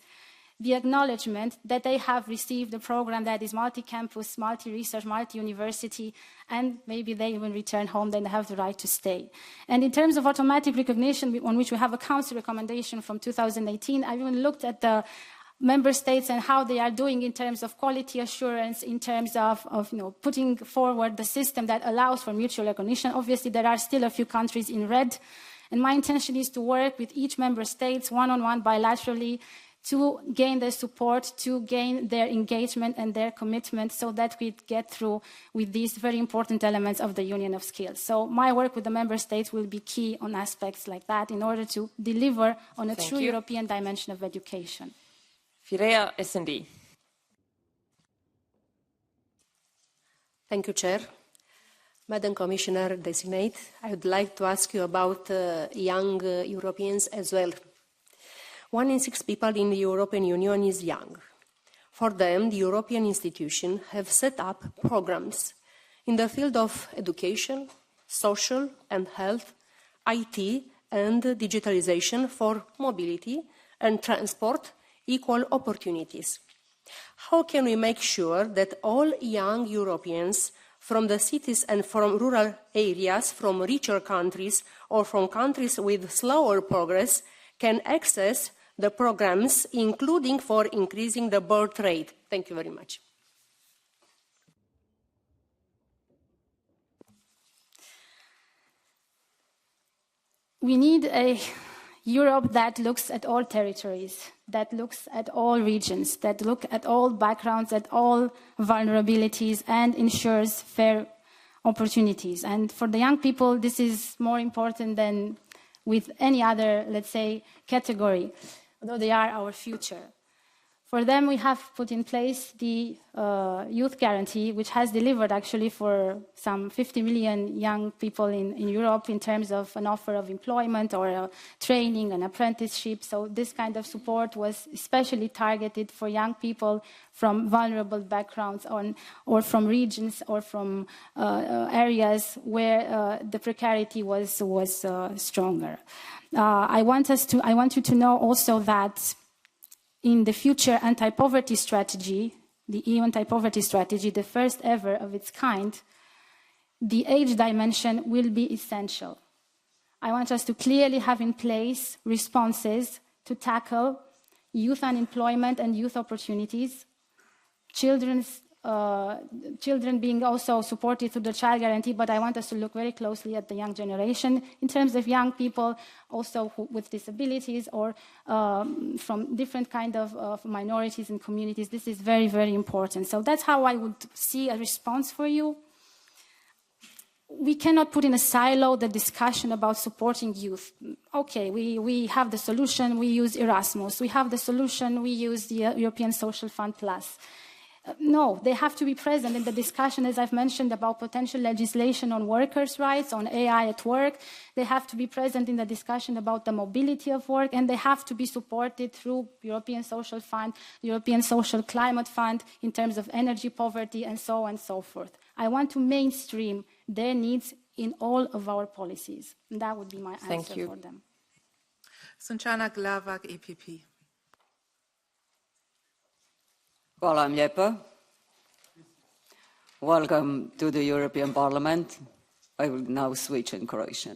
the acknowledgement that they have received a program that is multi-campus, multi-research, multi-university, and maybe they even return home, then they have the right to stay. And in terms of automatic recognition, on which we have a council recommendation from 2018, I even looked at the member states and how they are doing in terms of quality assurance, in terms of putting forward the system that allows for mutual recognition. Obviously, there are still a few countries in red, and my intention is to work with each member state one-on-one bilaterally to gain their support, to gain their engagement and their commitment, so that we get through with these very important elements of the Union of Skills. So my work with the member states will be key on aspects like that in order to deliver on a true European dimension of education. Firea, S&D. Thank you, Chair. Madam Commissioner Designate, I would like to ask you about young Europeans as well. 1 in 6 people in the European Union is young. For them, the European institutions have set up programs in the field of education, social and health, IT and digitalization for mobility and transport, equal opportunities. How can we make sure that all young Europeans from the cities and from rural areas, from richer countries or from countries with slower progress can access the programs, including for increasing the birth rate? Thank you very much. We need a Europe that looks at all territories, that looks at all regions, that look at all backgrounds, at all vulnerabilities, and ensures fair opportunities. And for the young people, this is more important than with any other, let's say, category, although they are our future. For them, we have put in place the youth guarantee, which has delivered actually for some 50 million young people in Europe in terms of an offer of employment or training and apprenticeship. So this kind of support was especially targeted for young people from vulnerable backgrounds or from regions or from areas where the precarity was stronger. I want you to know also that in the future anti-poverty strategy, the EU anti-poverty strategy, the first ever of its kind, the age dimension will be essential. I want us to clearly have in place responses to tackle youth unemployment and youth opportunities, children's children being also supported through the child guarantee, but I want us to look very closely at the young generation in terms of young people also with disabilities or from different kind of minorities and communities. This is very, very important. So that's how I would see a response for you. We cannot put in a silo the discussion about supporting youth. Okay, we have the solution, we use Erasmus. We have the solution, we use the European Social Fund Plus. No, they have to be present in the discussion, as I've mentioned, about potential legislation on workers' rights, on AI at work. They have to be present in the discussion about the mobility of work, and they have to be supported through European Social Fund, European Social Climate Fund, in terms of energy poverty, and so on and so forth. I want to mainstream their needs in all of our policies. And that would be my answer for them. Sunčana Glavak, EPP. Hvala vam lijepa. Welcome to the European Parliament. I will now switch in Croatian.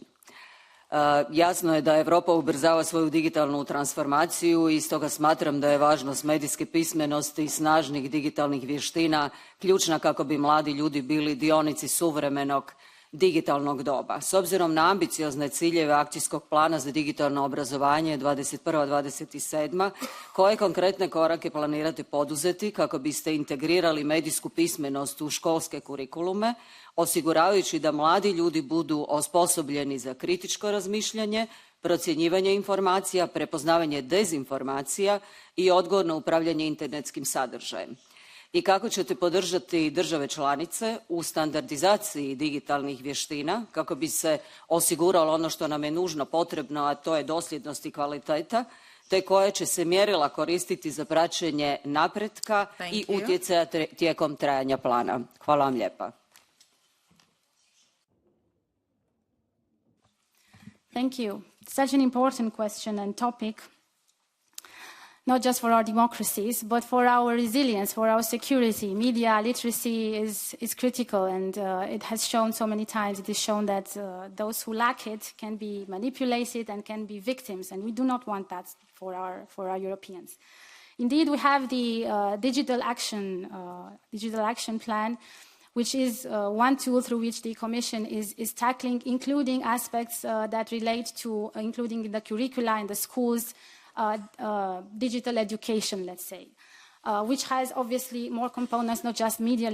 Jasno je da Europa ubrzava svoju digitalnu transformaciju i stoga smatram da je važnost medijske pismenosti i snažnih digitalnih vještina ključna kako bi mladi ljudi bili dionici suvremenog digitalnog doba. S obzirom na ambiciozne ciljeve akcijskog plana za digitalno obrazovanje 21-27, koje konkretne korake planirate poduzeti kako biste integrirali medijsku pismenost u školske kurikulume, osiguravajući da mladi ljudi budu osposobljeni za kritičko razmišljanje, procjenjivanje informacija, prepoznavanje dezinformacija i odgovorno upravljanje internetskim sadržajem? I kako ćete podržati države članice u standardizaciji digitalnih vještina kako bi se osiguralo ono što nam je nužno potrebno, a to je dosljednost i kvaliteta, te koje će se mjerila koristiti za praćenje napretka i utjecaja tijekom trajanja plana? Hvala vam lijepa. Thank you. Such an important question and topic. Not just for our democracies, but for our resilience, for our security. Media literacy is critical, and it has shown so many times, it is shown that those who lack it can be manipulated and can be victims, and we do not want that for our Europeans. Indeed, we have the digital action plan, which is one tool through which the Commission is tackling, including aspects that relate to, including the curricula in the schools, digital education, let's say, which has obviously more components, not just media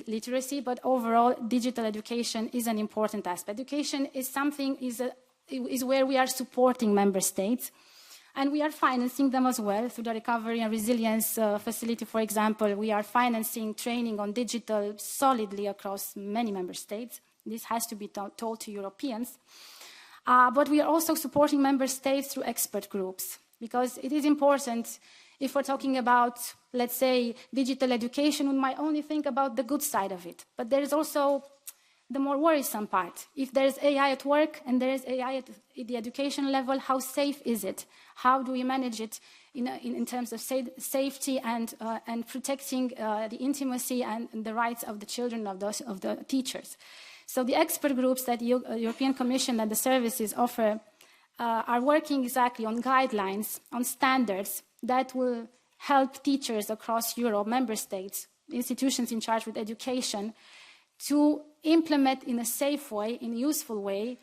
literacy, but overall digital education is an important aspect. Education is something, is where we are supporting member states, and we are financing them as well through the Recovery and Resilience Facility, for example. We are financing training on digital solidly across many member states. This has to be told to Europeans. But we are also supporting member states through expert groups, because it is important, if we're talking about, let's say, digital education, we might only think about the good side of it. But there is also the more worrisome part. If there is AI at work and there is AI at the education level, how safe is it? How do we manage it in terms of safety and protecting the intimacy and the rights of the children, of the teachers? So the expert groups that the European Commission and the services offer are working exactly on guidelines, on standards that will help teachers across Europe, member states, institutions in charge with education, to implement in a safe way, in a useful way,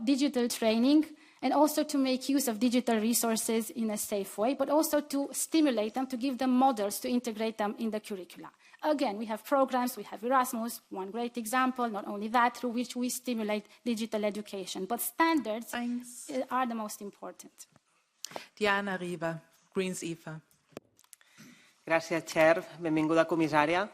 digital training, and also to make use of digital resources in a safe way, but also to stimulate them, to give them models, to integrate them in the curricula. Again, we have programs, we have Erasmus, one great example, not only that, through which we stimulate digital education. But standards are the most important. Diana Riba, Greens IFA. Gracias, Chair. Benvinguda, comisaria.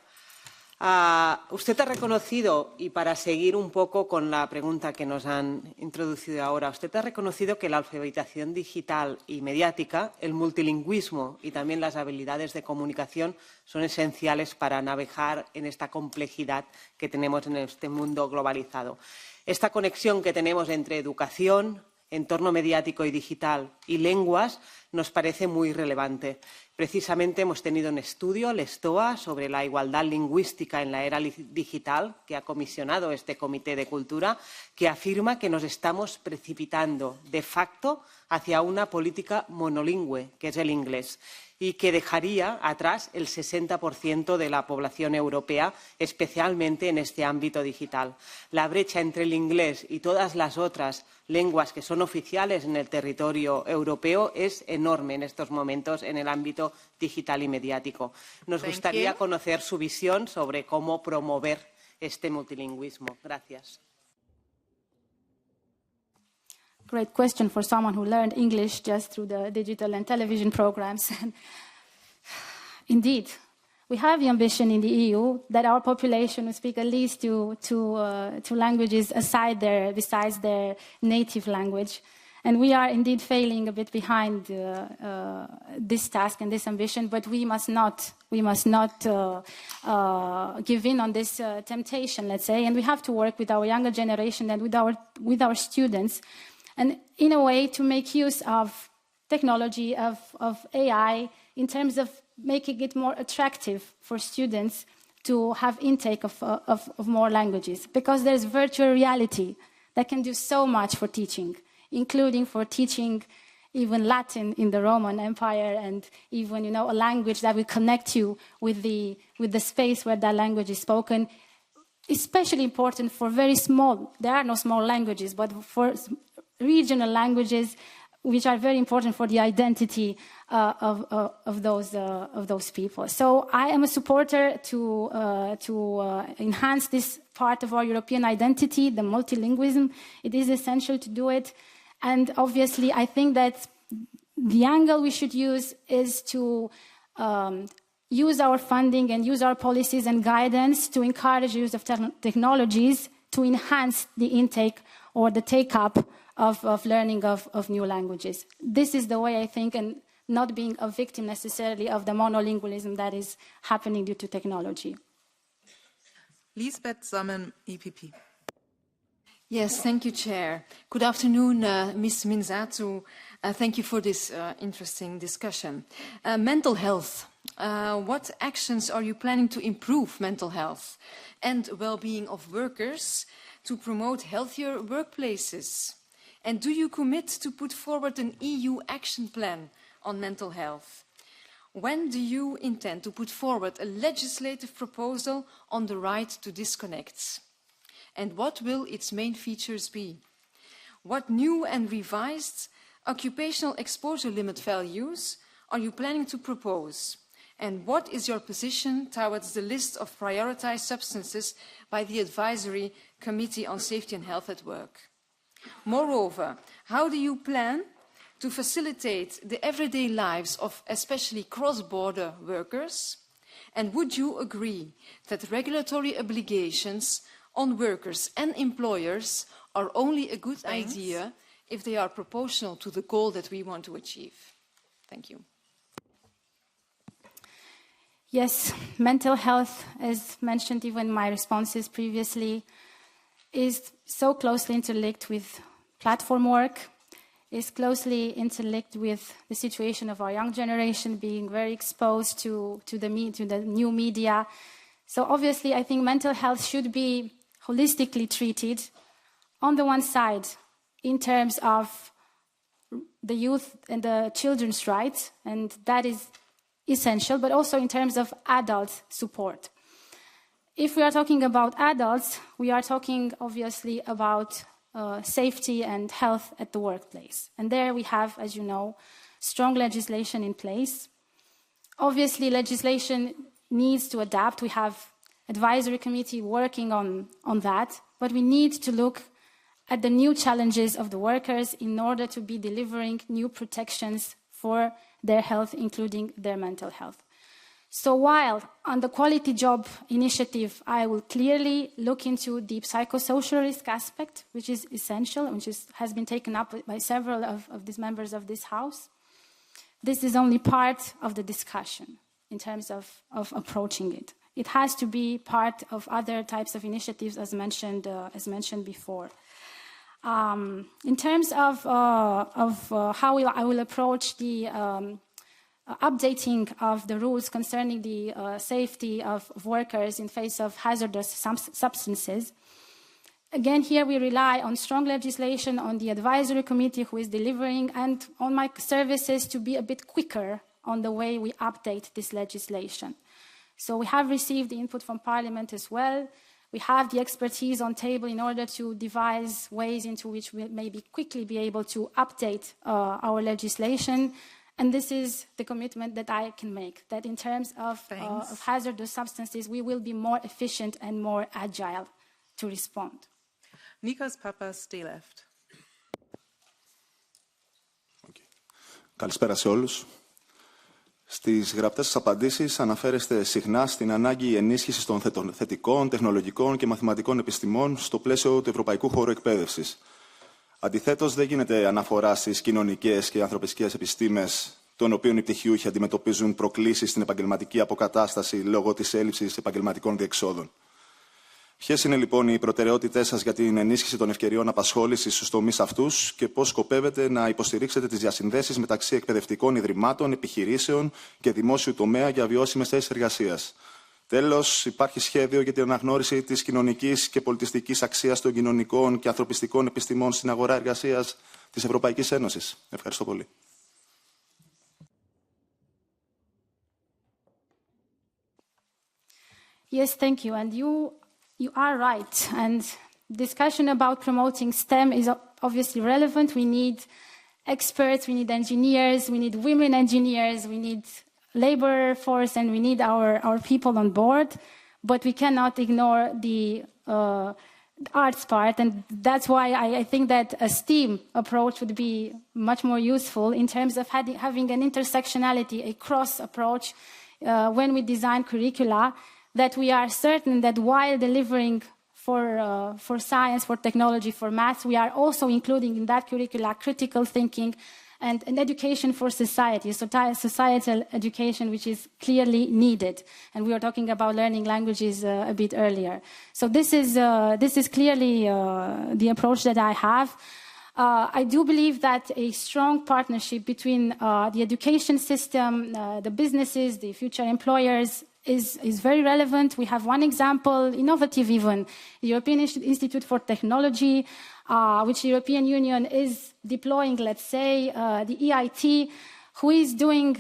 Usted ha reconocido, y para seguir un poco con la pregunta que nos han introducido ahora, usted ha reconocido que la alfabetización digital y mediática, el multilingüismo y también las habilidades de comunicación son esenciales para navegar en esta complejidad que tenemos en este mundo globalizado. Esta conexión que tenemos entre educación, entorno mediático y digital y lenguas nos parece muy relevante. Precisamente hemos tenido un estudio, el STOA, sobre la igualdad lingüística en la era digital, que ha comisionado este Comité de Cultura, que afirma que nos estamos precipitando de facto hacia una política monolingüe, que es el inglés. y que dejaría atrás el 60% de la población europea, especialmente en este ámbito digital. La brecha entre el inglés y todas las otras lenguas que son oficiales en el territorio europeo es enorme en estos momentos en el ámbito digital y mediático. Nos gustaría conocer su visión sobre cómo promover este multilingüismo. Gracias. Great question for someone who learned English just through the digital and television programs. Indeed, we have the ambition in the EU that our population will speak at least two languages besides their native language. And we are indeed failing a bit behind this task and this ambition, but we must not give in on this temptation, let's say, and we have to work with our younger generation and with our students, and in a way to make use of technology, of AI, in terms of making it more attractive for students to have intake of more languages, because there's virtual reality that can do so much for teaching, including for teaching even Latin in the Roman Empire, and even, a language that will connect you with the space where that language is spoken. Especially important for very small, there are no small languages, but for regional languages, which are very important for the identity of those people. So I am a supporter to enhance this part of our European identity, the multilingualism. It is essential to do it. And obviously, I think that the angle we should use is to use our funding and use our policies and guidance to encourage the use of technologies to enhance the intake or the take-up of learning of new languages. This is the way, I think, and not being a victim necessarily of the monolingualism that is happening due to technology. Lisbeth Sommen, EPP. Yes, thank you, Chair. Good afternoon, Ms. Mînzatu. Thank you for this interesting discussion. Mental health. What actions are you planning to improve mental health and well-being of workers to promote healthier workplaces? And do you commit to put forward an EU action plan on mental health? When do you intend to put forward a legislative proposal on the right to disconnect? And what will its main features be? What new and revised occupational exposure limit values are you planning to propose? And what is your position towards the list of prioritized substances by the Advisory Committee on Safety and Health at Work? Moreover, how do you plan to facilitate the everyday lives of especially cross-border workers? And would you agree that regulatory obligations on workers and employers are only a good idea if they are proportional to the goal that we want to achieve? Thank you. Yes, mental health, as mentioned even in my responses previously, is so closely interlinked with platform work, is closely interlinked with the situation of our young generation being very exposed to the new media. So obviously, I think mental health should be holistically treated, on the one side, in terms of the youth and the children's rights, and that is essential, but also in terms of adult support. If we are talking about adults, we are talking obviously about safety and health at the workplace. And there we have, as you know, strong legislation in place. Obviously, legislation needs to adapt. We have advisory committee working on that, but we need to look at the new challenges of the workers in order to be delivering new protections for their health, including their mental health. So while on the Quality Job Initiative, I will clearly look into the psychosocial risk aspect, which is essential, which has been taken up by several of these members of this House. This is only part of the discussion in terms of approaching it. It has to be part of other types of initiatives, as mentioned before. In terms of how I will approach the updating of the rules concerning the safety of workers in face of hazardous substances, again, here we rely on strong legislation, on the advisory committee who is delivering, and on my services to be a bit quicker on the way we update this legislation. So we have received the input from Parliament as well. We have the expertise on table in order to devise ways into which we maybe quickly be able to update our legislation. And this is the commitment that I can make, that in terms of hazardous substances, we will be more efficient and more agile to respond. Nikos Papas, stay left. Καλησπέρα σε όλους. Στις γραπτές σας απαντήσεις αναφέρεστε συχνά στην ανάγκη ενίσχυσης των θετικών, τεχνολογικών και μαθηματικών επιστημών στο πλαίσιο του Ευρωπαϊκού Χώρου Εκπαίδευσης. Αντιθέτως, δεν γίνεται αναφορά στις κοινωνικές και ανθρωπιστικές επιστήμες, των οποίων οι πτυχιούχοι αντιμετωπίζουν προκλήσεις στην επαγγελματική αποκατάσταση λόγω της έλλειψης επαγγελματικών διεξόδων. Ποιες είναι λοιπόν οι προτεραιότητές σας για την ενίσχυση των ευκαιριών απασχόλησης στους τομείς αυτούς και πώς σκοπεύετε να υποστηρίξετε τις διασυνδέσεις μεταξύ εκπαιδευτικών ιδρυμάτων, επιχειρήσεων και δημόσιου τομέα για βιώσιμες θέσεις εργασίας? Τέλος, υπάρχει σχέδιο για την αναγνώριση της κοινωνικής και πολιτιστικής αξίας των κοινωνικών και ανθρωπιστικών επιστημών στην αγορά εργασίας της Ευρωπαϊκής Ένωσης? Ευχαριστώ πολύ. Yes, thank you. And you are right. And discussion about promoting STEM is obviously relevant. We need experts, we need engineers, we need women engineers, we need labor force, and we need our people on board. But we cannot ignore the arts part. And that's why I think that a STEAM approach would be much more useful in terms of having an intersectionality, a cross approach when we design curricula, that we are certain that while delivering for science, for technology, for maths, we are also including in that curricula critical thinking and an education for society, societal education, which is clearly needed. And we were talking about learning languages a bit earlier. So this is clearly the approach that I have. I do believe that a strong partnership between the education system, the businesses, the future employers, is very relevant. We have one example, innovative even, the European Institute for Technology, which the European Union is deploying, let's say, the EIT, who is doing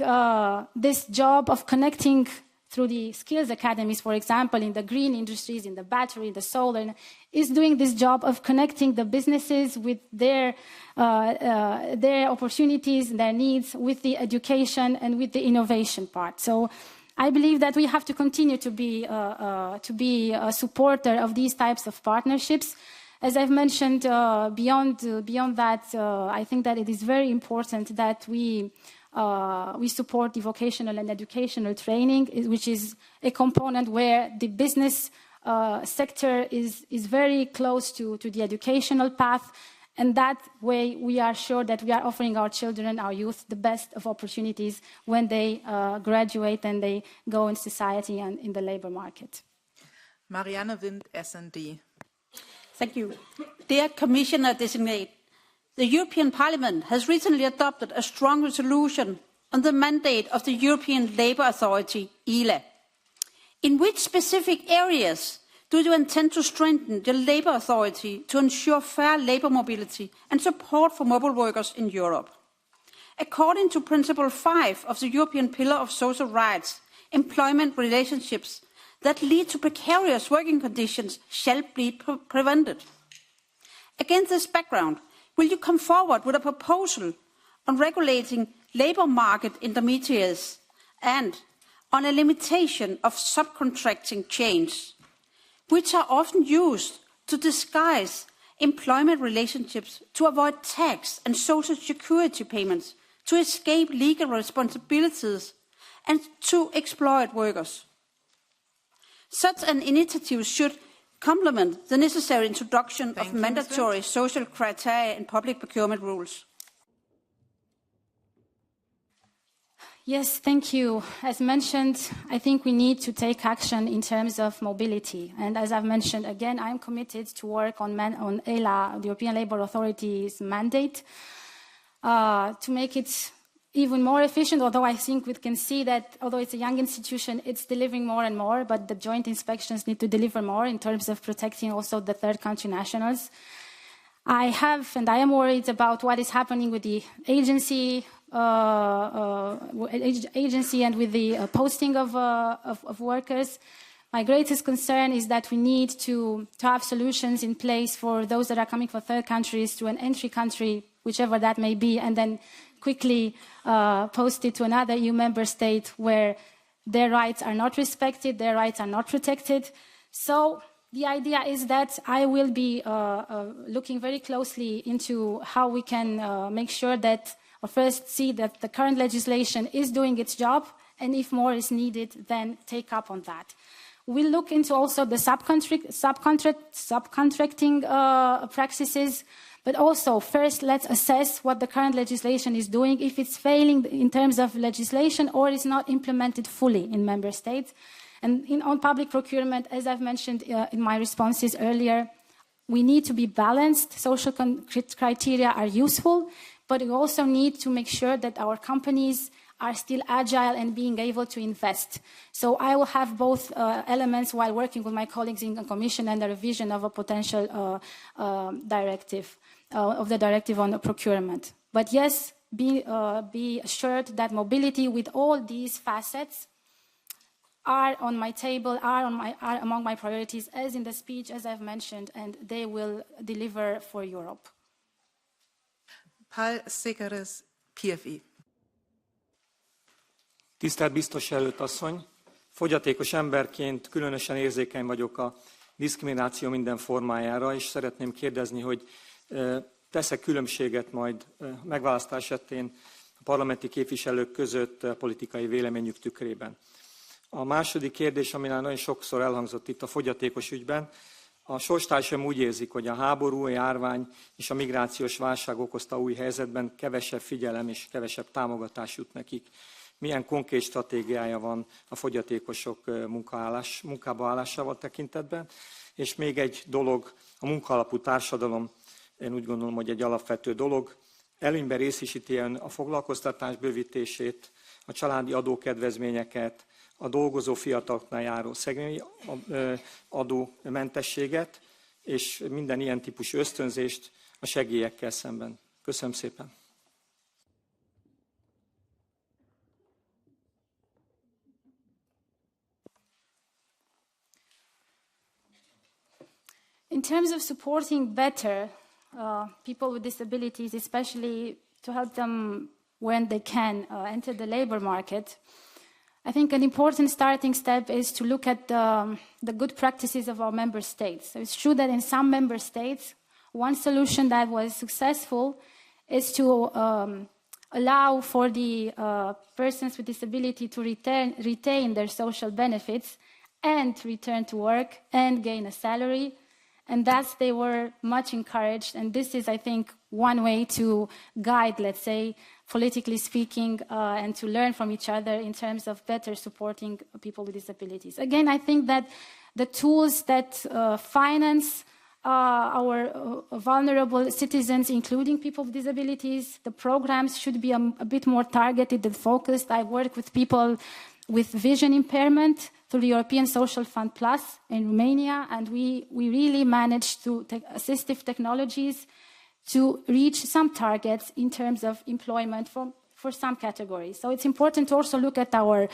this job of connecting through the skills academies, for example, in the green industries, in the battery, the solar, is doing this job of connecting the businesses with their opportunities, their needs, with the education and with the innovation part. So I believe that we have to continue to be a supporter of these types of partnerships. As I've mentioned, beyond that, I think that it is very important that we support the vocational and educational training, which is a component where the business sector is very close to the educational path. And that way, we are sure that we are offering our children, our youth, the best of opportunities when they graduate and they go in society and in the labor market. Marianne Wind, S&D. Thank you. Dear Commissioner-designate, the European Parliament has recently adopted a strong resolution on the mandate of the European Labour Authority, ELA. In which specific areas do you intend to strengthen the Labour Authority to ensure fair labour mobility and support for mobile workers in Europe? According to Principle 5 of the European Pillar of Social Rights, employment relationships that lead to precarious working conditions shall be prevented. Against this background, will you come forward with a proposal on regulating labour market intermediaries and on a limitation of subcontracting chains, which are often used to disguise employment relationships to avoid tax and social security payments, to escape legal responsibilities, and to exploit workers? Such an initiative should complement the necessary introduction of mandatory social criteria in public procurement rules. Yes, thank you. As mentioned, I think we need to take action in terms of mobility. And as I've mentioned, again, I'm committed to work on ELA, the European Labour Authority's mandate, to make it even more efficient, although I think we can see that, although it's a young institution, it's delivering more and more, but the joint inspections need to deliver more in terms of protecting also the third country nationals. I am worried about what is happening with the agency and with the posting of workers. My greatest concern is that we need to have solutions in place for those that are coming from third countries to an entry country, whichever that may be, and then quickly post it to another EU member state where their rights are not respected, their rights are not protected. So the idea is that I will be looking very closely into how we can make sure that, or first see that the current legislation is doing its job, and if more is needed, then take up on that. We'll look into also the subcontracting practices, but also first let's assess what the current legislation is doing, if it's failing in terms of legislation or is not implemented fully in member states. And on public procurement, as I've mentioned in my responses earlier, we need to be balanced. Social criteria are useful, but we also need to make sure that our companies are still agile and being able to invest. So I will have both elements while working with my colleagues in the Commission and the revision of a potential directive, of the directive on the procurement. But yes, be assured that mobility with all these facets are on my table, are among my priorities, as in the speech, as I've mentioned, and they will deliver for Europe. Pál Székeres, PFE. Tisztelt biztos jelölt asszony! Fogyatékos emberként különösen érzékeny vagyok a diszkrimináció minden formájára, és szeretném kérdezni, hogy tesz-e különbséget majd megválasztás esetén a parlamenti képviselők között a politikai véleményük tükrében. A második kérdés, aminál nagyon sokszor elhangzott itt a fogyatékos ügyben, a sorstársam úgy érzik, hogy a háború, a járvány és a migrációs válság okozta új helyzetben kevesebb figyelem és kevesebb támogatás jut nekik. Milyen konkrét stratégiája van a fogyatékosok munkába állásával tekintetben? És még egy dolog, a munkaalapú társadalom, én úgy gondolom, hogy egy alapvető dolog. Előnyben részesíti a foglalkoztatás bővítését, a családi adókedvezményeket, a dolgozó fiataloknál járó szegény adómentességet, és minden ilyen típusú ösztönzést a segélyekkel szemben. Köszönöm szépen! In terms of supporting better people with disabilities, especially to help them when they can enter the labor market, I think an important starting step is to look at the good practices of our member states. So it's true that in some member states, one solution that was successful is to allow for the persons with disability to retain their social benefits and return to work and gain a salary. And thus they were much encouraged. And this is, I think, one way to guide, let's say, politically speaking, and to learn from each other in terms of better supporting people with disabilities. Again, I think that the tools that finance our vulnerable citizens, including people with disabilities, the programs should be a bit more targeted and focused. I work with people with vision impairment through the European Social Fund Plus in Romania, and we really managed to take assistive technologies to reach some targets in terms of employment for some categories. So it's important to also look at our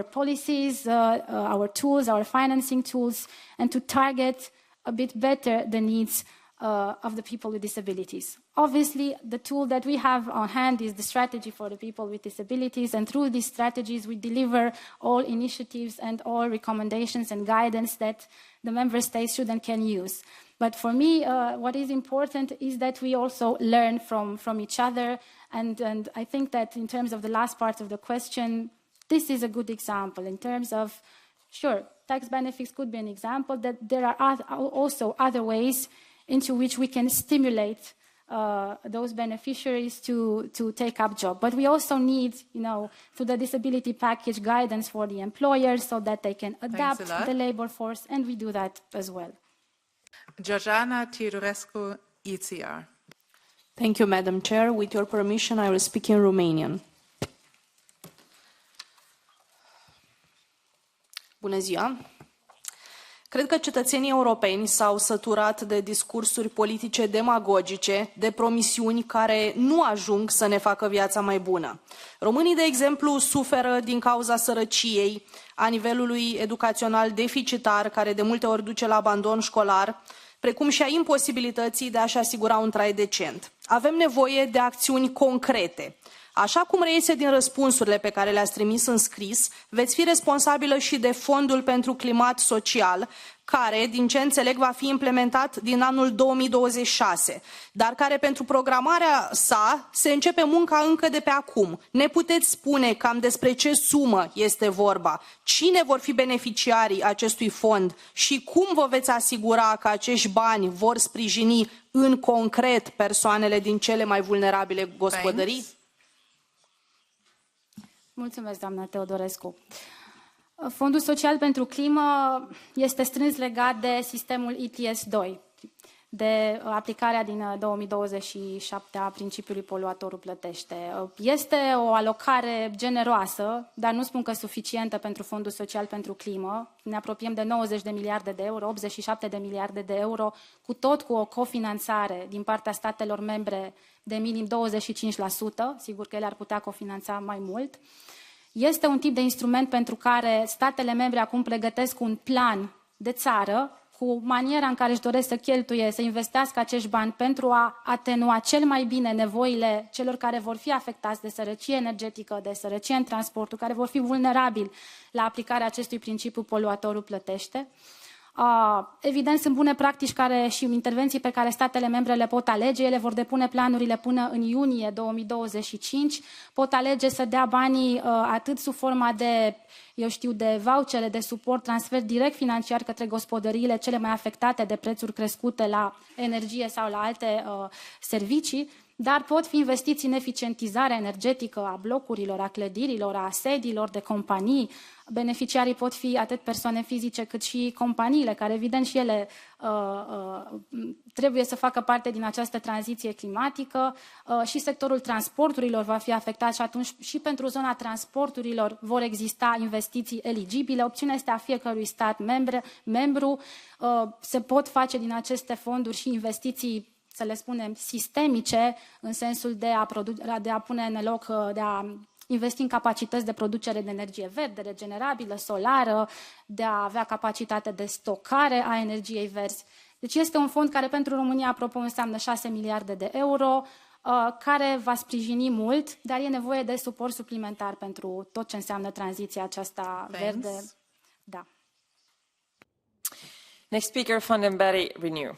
policies, our tools, our financing tools, and to target a bit better the needs of the people with disabilities. Obviously, the tool that we have on hand is the strategy for the people with disabilities, and through these strategies we deliver all initiatives and all recommendations and guidance that the member states should and can use. But for me, what is important is that we also learn from each other, and I think that in terms of the last part of the question, this is a good example in terms of, sure, tax benefits could be an example, that there are also other ways into which we can stimulate those beneficiaries to take up jobs. But we also need, through the disability package, guidance for the employers so that they can adapt the labor force, and we do that as well. Georgiana Teodorescu, ECR. Thank you, Madam Chair. With your permission, I will speak in Romanian. Bună ziua! Cred că cetățenii europeni s-au săturat de discursuri politice demagogice, de promisiuni care nu ajung să ne facă viața mai bună. Românii, de exemplu, suferă din cauza sărăciei, a nivelului educațional deficitar, care de multe ori duce la abandon școlar, precum și a imposibilității de a-și asigura un trai decent. Avem nevoie de acțiuni concrete. Așa cum reiese din răspunsurile pe care le-ați trimis în scris, veți fi responsabilă și de Fondul pentru Climat Social, care, din ce înțeleg, va fi implementat din anul 2026, dar care pentru programarea sa se începe munca încă de pe acum. Ne puteți spune cam despre ce sumă este vorba, cine vor fi beneficiarii acestui fond și cum vă veți asigura că acești bani vor sprijini în concret persoanele din cele mai vulnerabile gospodării? Thanks. Mulțumesc, doamna Teodorescu. Fondul Social pentru Climă este strâns legat de sistemul ETS2, de aplicarea din 2027 a principiului poluatorul plătește. Este o alocare generoasă, dar nu spun că suficientă pentru Fondul Social pentru Climă. Ne apropiem de 90 de miliarde de euro, 87 de miliarde de euro, cu o cofinanțare din partea statelor membre de minim 25%, sigur că ele ar putea cofinanța mai mult. Este un tip de instrument pentru care statele membre acum pregătesc un plan de țară cu maniera în care își doresc să cheltuie, să investească acești bani pentru a atenua cel mai bine nevoile celor care vor fi afectați de sărăcie energetică, de sărăcie în transportul, care vor fi vulnerabili la aplicarea acestui principiu poluatorul plătește. Evident, sunt bune practici și intervenții pe care statele membre le pot alege. Ele vor depune planurile până în iunie 2025. Pot alege să dea banii atât sub forma de, de vouchere, de suport, transfer direct financiar către gospodăriile cele mai afectate de prețuri crescute la energie sau la alte servicii, dar pot fi investiți în eficientizarea energetică a blocurilor, a clădirilor, a sediilor de companii. Beneficiarii pot fi atât persoane fizice cât și companiile, care evident și ele trebuie să facă parte din această tranziție climatică. Și sectorul transporturilor va fi afectat și atunci și pentru zona transporturilor vor exista investiții eligibile. Opțiunea este a fiecărui stat membru. Se pot face din aceste fonduri și investiții, să le spunem, sistemice, în sensul de a pune în loc, de a investi în capacități de producere de energie verde, regenerabilă, solară, de a avea capacitate de stocare a energiei verzi. Deci este un fond care pentru România, apropo, înseamnă 6 miliarde de euro, care va sprijini mult, dar e nevoie de suport suplimentar pentru tot ce înseamnă tranziția aceasta verde. Da. Next speaker, Van den Berry, Renew.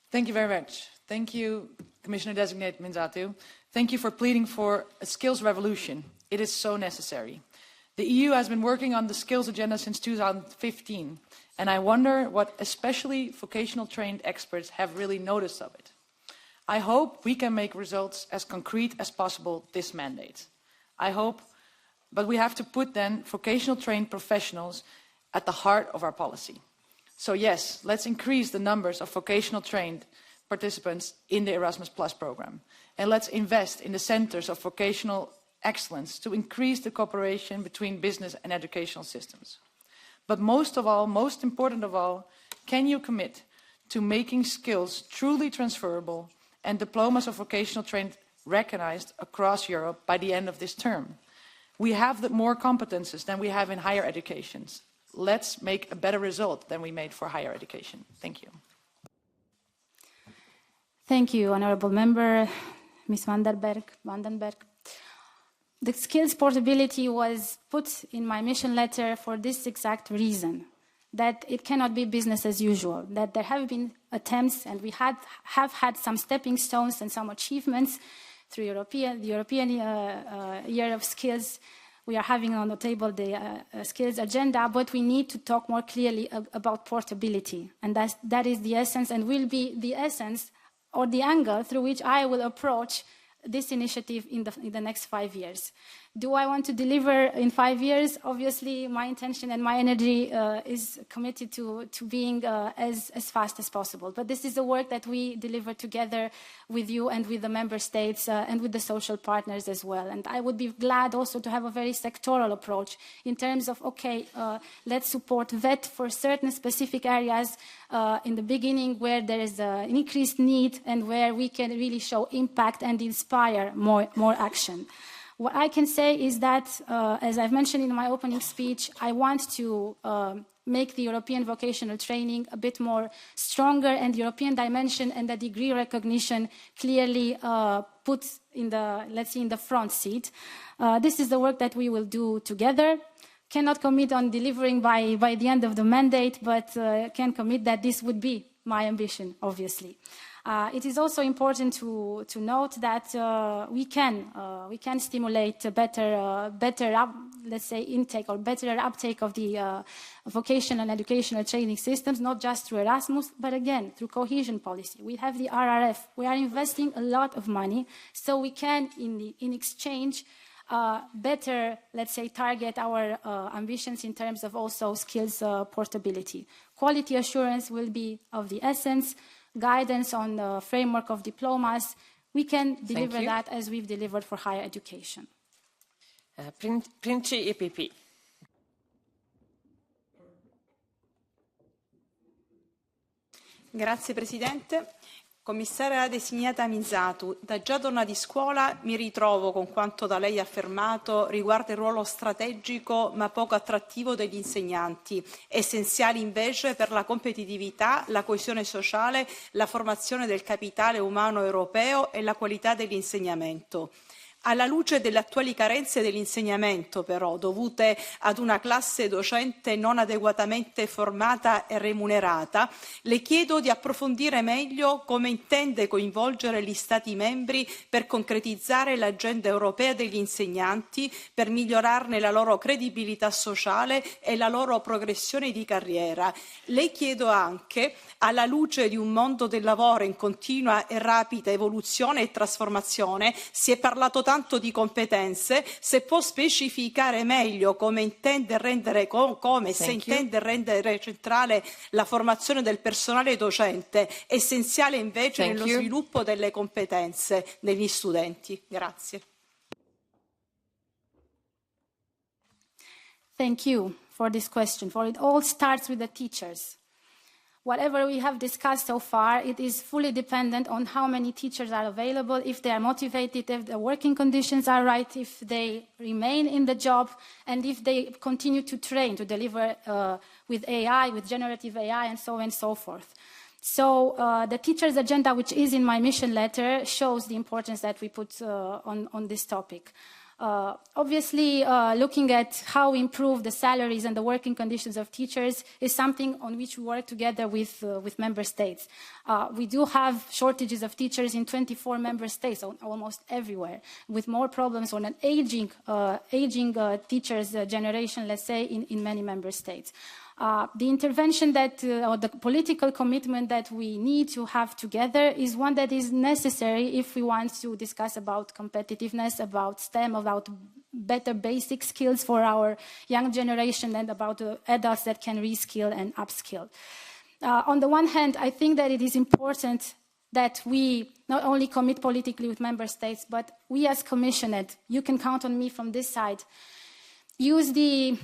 Thank you very much. Thank you, Commissioner-designate Mînzatu. Thank you for pleading for a skills revolution. It is so necessary. The EU has been working on the skills agenda since 2015, and I wonder what especially vocational trained experts have really noticed of it. I hope we can make results as concrete as possible this mandate. I hope, but we have to put then vocational trained professionals at the heart of our policy. So yes, let's increase the numbers of vocational trained participants in the Erasmus Plus program. And let's invest in the centers of vocational excellence to increase the cooperation between business and educational systems. But most of all, most important of all, can you commit to making skills truly transferable and diplomas of vocational training recognized across Europe by the end of this term? We have more competences than we have in higher education. Let's make a better result than we made for higher education. Thank you. Thank you, Honourable Member, Ms. Vandenberg. The skills portability was put in my mission letter for this exact reason, that it cannot be business as usual, that there have been attempts and we have had some stepping stones and some achievements through the European Year of Skills. We are having on the table the skills agenda, but we need to talk more clearly about portability. And that is the essence and will be the essence or the angle through which I will approach this initiative in the next 5 years. Do I want to deliver in 5 years? Obviously, my intention and my energy is committed to being as fast as possible. But this is the work that we deliver together with you and with the member states and with the social partners as well. And I would be glad also to have a very sectoral approach in terms of, okay, let's support VET for certain specific areas in the beginning where there is an increased need and where we can really show impact and inspire more action. What I can say is that, as I've mentioned in my opening speech, I want to make the European vocational training a bit more stronger, and the European dimension and the degree recognition clearly put in the, let's say, in the front seat. This is the work that we will do together. Cannot commit on delivering by the end of the mandate, but can commit that this would be my ambition, obviously. It is also important to note that we can stimulate a better let's say, intake or better uptake of the vocational and educational training systems, not just through Erasmus, but again, through cohesion policy. We have the RRF. We are investing a lot of money, so we can, in exchange, better, let's say, target our ambitions in terms of also skills portability. Quality assurance will be of the essence. Guidance on the framework of diplomas, we can deliver that as we've delivered for higher education. Princi EPP. Grazie Presidente. Commissaria designata Mînzatu, da già donna di scuola mi ritrovo con quanto da lei affermato riguardo il ruolo strategico ma poco attrattivo degli insegnanti, essenziali invece per la competitività, la coesione sociale, la formazione del capitale umano europeo e la qualità dell'insegnamento. Alla luce delle attuali carenze dell'insegnamento, però, dovute ad una classe docente non adeguatamente formata e remunerata, le chiedo di approfondire meglio come intende coinvolgere gli Stati membri per concretizzare l'agenda europea degli insegnanti, per migliorarne la loro credibilità sociale e la loro progressione di carriera. Le chiedo anche, alla luce di un mondo del lavoro in continua e rapida evoluzione e trasformazione, si è parlato tanto di competenze, se può specificare meglio come intende rendere intende rendere centrale la formazione del personale docente, essenziale invece nello sviluppo delle competenze degli studenti. Grazie. Thank you for this question. For it all starts with the teachers. Whatever we have discussed so far, it is fully dependent on how many teachers are available, if they are motivated, if the working conditions are right, if they remain in the job, and if they continue to train, to deliver with AI, with generative AI, and so on and so forth. So the teacher's agenda, which is in my mission letter, shows the importance that we put on this topic. Obviously, looking at how we improve the salaries and the working conditions of teachers is something on which we work together with member states. We do have shortages of teachers in 24 member states, almost everywhere, with more problems on an aging teachers generation, let's say, in many member states. The intervention that, or the political commitment that we need to have together is one that is necessary if we want to discuss about competitiveness, about STEM, about better basic skills for our young generation, and about adults that can reskill and upskill. On the one hand, I think that it is important that we not only commit politically with member states, but we as Commission, and you can count on me from this side, use the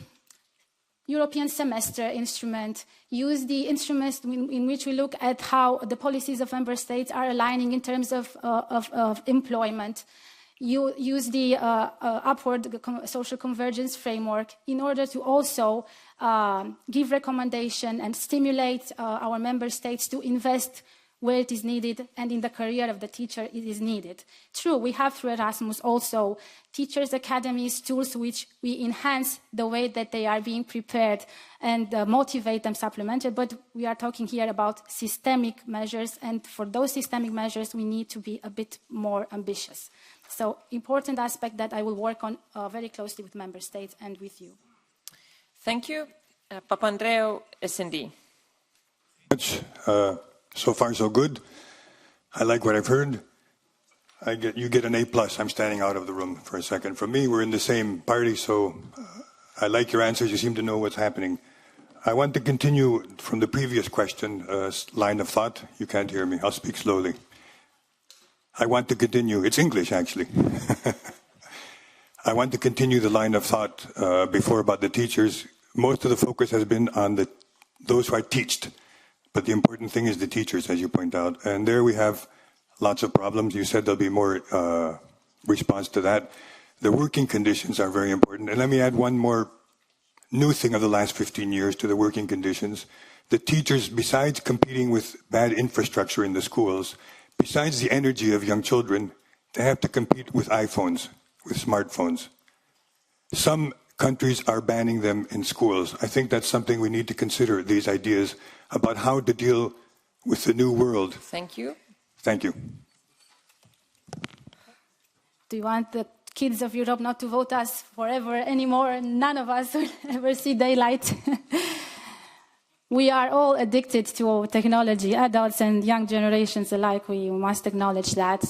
European semester instrument, use the instruments in which we look at how the policies of member states are aligning in terms of employment. You use the upward social convergence framework in order to also give recommendation and stimulate our member states to invest where it is needed and in the career of the teacher it is needed. True, we have through Erasmus also teachers' academies, tools which we enhance the way that they are being prepared and motivate them, supplemented, but we are talking here about systemic measures, and for those systemic measures we need to be a bit more ambitious. So, important aspect that I will work on very closely with member states and with you. Thank you. Papandreou, SND. So far, so good. I like what I've heard. you get an A+. I'm standing out of the room for a second. For me, we're in the same party, so I like your answers. You seem to know what's happening. I want to continue from the previous question, line of thought. You can't hear me. I'll speak slowly. I want to continue. It's English, actually. I want to continue the line of thought before about the teachers. Most of the focus has been on those who are taught, but the important thing is the teachers, as you point out. And there we have lots of problems. You said there'll be more response to that. The working conditions are very important. And let me add one more new thing of the last 15 years to the working conditions. The teachers, besides competing with bad infrastructure in the schools, besides the energy of young children, they have to compete with iPhones, with smartphones. Some countries are banning them in schools. I think that's something we need to consider, these ideas about how to deal with the new world. Thank you. Thank you. Do you want the kids of Europe not to vote us forever anymore? None of us will ever see daylight. We are all addicted to technology, adults and young generations alike. We must acknowledge that.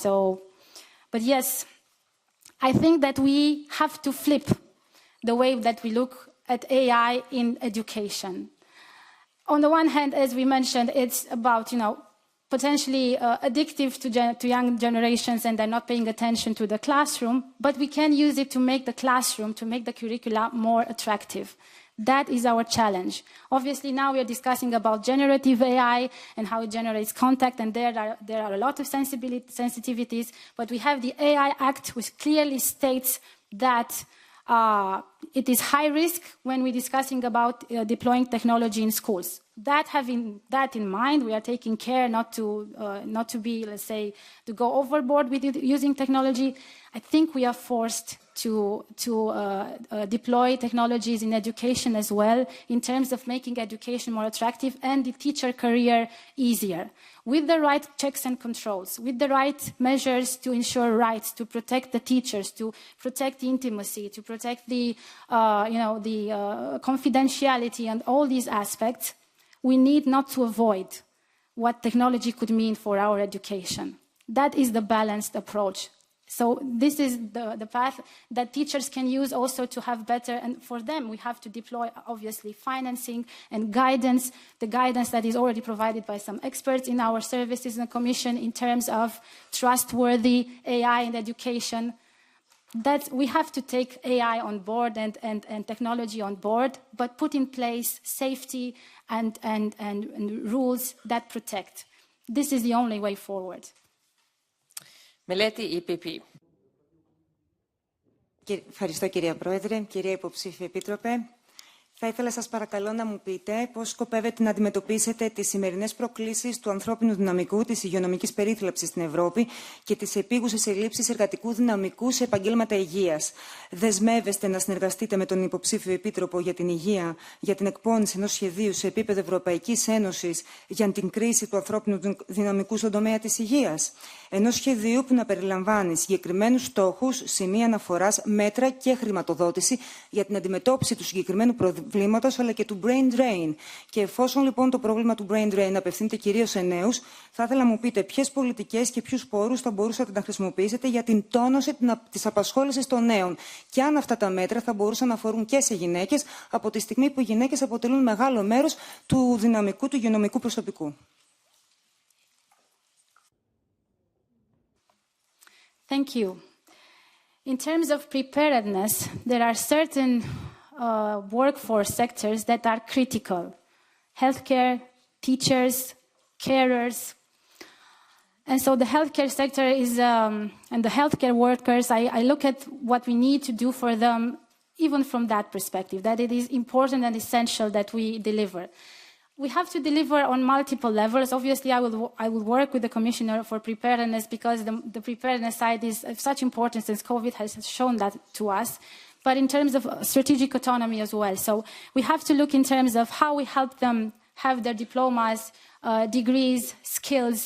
But yes, I think that we have to flip the way that we look at AI in education. On the one hand, as we mentioned, it's about, potentially addictive to young generations, and they're not paying attention to the classroom, but we can use it to make the classroom, to make the curricula more attractive. That is our challenge. Obviously, now we are discussing about generative AI and how it generates content, and there are a lot of sensitivities, but we have the AI Act, which clearly states that it is high risk when we're discussing about deploying technology in schools. Having that in mind, we are taking care not to be, let's say, to go overboard with using technology. I think we are forced to deploy technologies in education as well, in terms of making education more attractive and the teacher career easier. With the right checks and controls, with the right measures to ensure rights, to protect the teachers, to protect the intimacy, to protect the confidentiality and all these aspects, we need not to avoid what technology could mean for our education. That is the balanced approach. So this is the path that teachers can use also to have better, and for them we have to deploy obviously financing and guidance, the guidance that is already provided by some experts in our services and commission in terms of trustworthy AI in education. That we have to take AI on board and technology on board, but put in place safety and rules that protect. This is the only way forward. Μελέτη EPP. Ευχαριστώ κυρία Πρόεδρε, κυρία Υποψήφια Επίτροπε. Θα ήθελα σας παρακαλώ να μου πείτε πώς σκοπεύετε να αντιμετωπίσετε τις σημερινές προκλήσεις του ανθρώπινου δυναμικού, της υγειονομικής περίθαλψης στην Ευρώπη και τις επίγουσες ελλείψεις εργατικού δυναμικού σε επαγγέλματα υγείας. Δεσμεύεστε να συνεργαστείτε με τον Υποψήφιο Επίτροπο για την Υγεία για την εκπόνηση ενός σχεδίου σε επίπεδο Ευρωπαϊκής Ένωσης για την κρίση του ανθρώπινου δυναμικού στον τομέα της υγείας. Ενός σχεδίου που να περιλαμβάνει συγκεκριμένους στόχους, σημεία αναφοράς, μέτρα και χρηματοδότηση για την αντιμετώπιση του συγκεκριμένου προβλήματος αλλά και του brain drain. Και εφόσον λοιπόν το πρόβλημα του brain drain απευθύνεται κυρίως σε νέους, θα ήθελα να μου πείτε ποιες πολιτικές και ποιους πόρους θα μπορούσατε να χρησιμοποιήσετε για την τόνωση της απασχόλησης των νέων. Και αν αυτά τα μέτρα θα μπορούσαν να αφορούν και σε γυναίκες, από τη στιγμή που οι γυναίκες αποτελούν μεγάλο μέρος του δυναμικού, του υγειονομικού προσωπικού. Thank you. In terms of preparedness, there are certain workforce sectors that are critical. Healthcare, teachers, carers. And so the healthcare sector is, and the healthcare workers, I look at what we need to do for them, even from that perspective, that it is important and essential that we deliver. We have to deliver on multiple levels. Obviously, I will work with the Commissioner for Preparedness because the preparedness side is of such importance since COVID has shown that to us, but in terms of strategic autonomy as well. So we have to look in terms of how we help them have their diplomas, degrees, skills,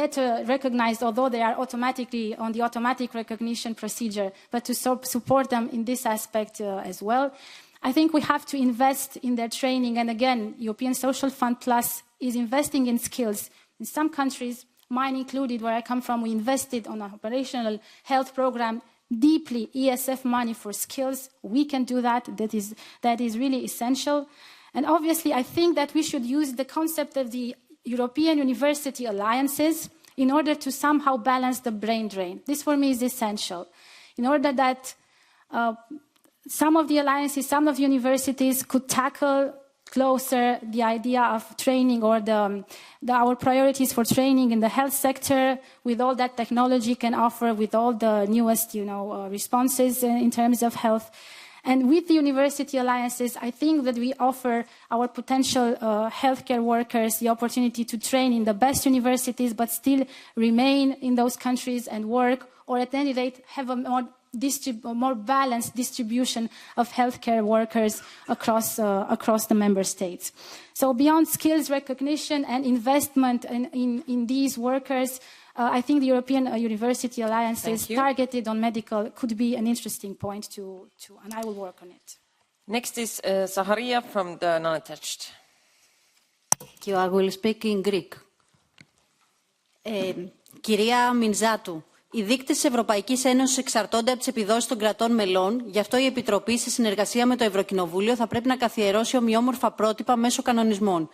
better recognized, although they are automatically on the automatic recognition procedure, but to support them in this aspect as well. I think we have to invest in their training. And again, European Social Fund Plus is investing in skills. In some countries, mine included, where I come from, we invested on an operational health program deeply, ESF money for skills. We can do that. That is really essential. And obviously, I think that we should use the concept of the European University Alliances in order to somehow balance the brain drain. This, for me, is essential. In order that some of the alliances, some of the universities could tackle closer the idea of training or our priorities for training in the health sector with all that technology can offer, with all the newest, responses in terms of health. And with the university alliances, I think that we offer our potential healthcare workers the opportunity to train in the best universities, but still remain in those countries and work, or at any rate have a more balanced distribution of healthcare workers across the member states. So beyond skills recognition and investment in these workers, I think the European University Alliances targeted on medical could be an interesting point and I will work on it. Next is Zaharia from the non-attached. Thank you. I will speak in Greek. Κυρία Μινζάτου, οι δείκτες της Ευρωπαϊκής Ένωσης εξαρτώνται από τις επιδόσεις των κρατών μελών, γι' αυτό η Επιτροπή, σε συνεργασία με το Ευρωκοινοβούλιο, θα πρέπει να καθιερώσει ομοιόμορφα πρότυπα μέσω κανονισμών.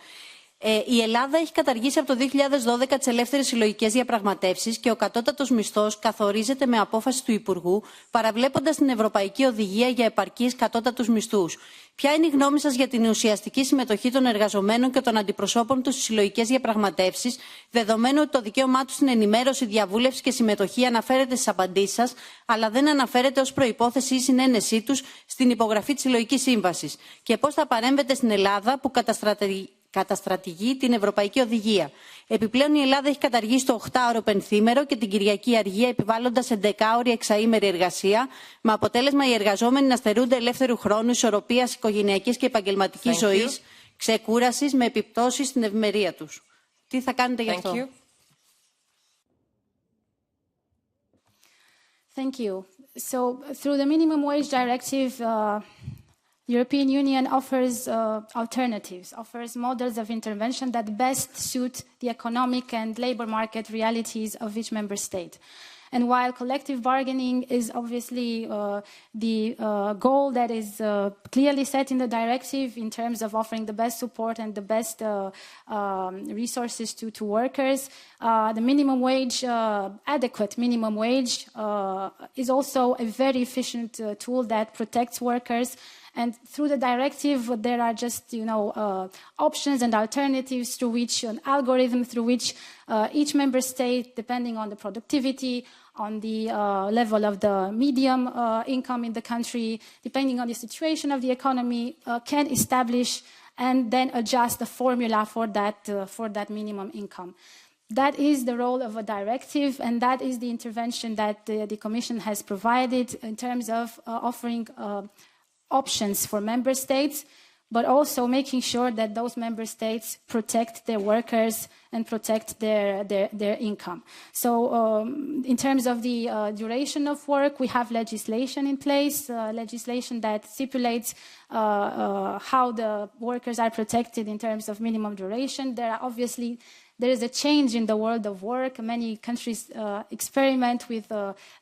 Η Ελλάδα έχει καταργήσει από το 2012 τις ελεύθερες συλλογικές διαπραγματεύσεις και ο κατώτατος μισθός καθορίζεται με απόφαση του Υπουργού, παραβλέποντας την Ευρωπαϊκή Οδηγία για επαρκείς κατώτατους μισθούς. Ποια είναι η γνώμη σας για την ουσιαστική συμμετοχή των εργαζομένων και των αντιπροσώπων τους στις συλλογικές διαπραγματεύσεις, δεδομένου ότι το δικαίωμά τους στην ενημέρωση, διαβούλευση και συμμετοχή αναφέρεται στις απαντήσεις σας, αλλά δεν αναφέρεται ως προϋπόθεση ή συνένεσή τους στην υπογραφή της συλλογικής σύμβασης? Και πώς θα παρέμβετε στην Ελλάδα που καταστρατηγεί την Ευρωπαϊκή Οδηγία? Επιπλέον, η Ελλάδα έχει καταργήσει το 8ωρο πενθήμερο και την Κυριακή αργία, επιβάλλοντας 11ωρη εξαήμερη εργασία, με αποτέλεσμα οι εργαζόμενοι να στερούνται ελεύθερου χρόνου, ισορροπίας οικογενειακής και επαγγελματικής ζωής, ξεκούρασης, με επιπτώσεις στην ευημερία τους. Τι θα κάνετε γι' αυτό? Thank you. So, through the Minimum Wage Directive, the European Union offers alternatives, offers models of intervention that best suit the economic and labor market realities of each member state. And while collective bargaining is obviously the goal that is clearly set in the directive in terms of offering the best support and the best resources to workers, the minimum wage, adequate minimum wage, is also a very efficient tool that protects workers. And through the directive, there are just, options and alternatives through which, an algorithm through which each member state, depending on the productivity, on the level of the medium income in the country, depending on the situation of the economy, can establish and then adjust the formula for that minimum income. That is the role of a directive, and that is the intervention that the Commission has provided in terms of offering options for member states, but also making sure that those member states protect their workers and protect their income. So in terms of the duration of work, we have legislation in place, legislation that stipulates how the workers are protected in terms of minimum duration. There is a change in the world of work. Many countries experiment with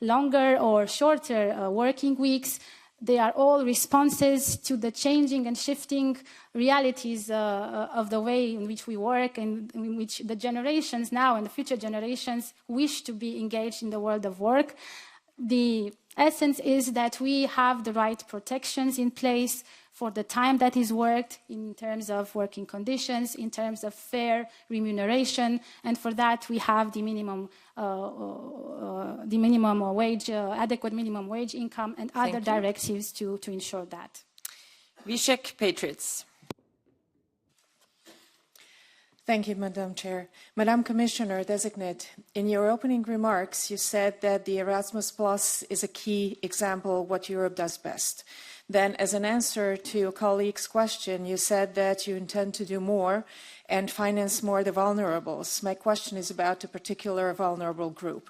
longer or shorter working weeks. They are all responses to the changing and shifting realities of the way in which we work and in which the generations now and the future generations wish to be engaged in the world of work. The essence is that we have the right protections in place for the time that is worked, in terms of working conditions, in terms of fair remuneration, and for that we have the minimum wage, adequate minimum wage income, and other directives to ensure that. Vishek, Patriots. Thank you, Madam Chair. Madam Commissioner Designate, in your opening remarks, you said that the Erasmus Plus is a key example of what Europe does best. Then, as an answer to your colleague's question, you said that you intend to do more and finance more the vulnerables. My question is about a particular vulnerable group,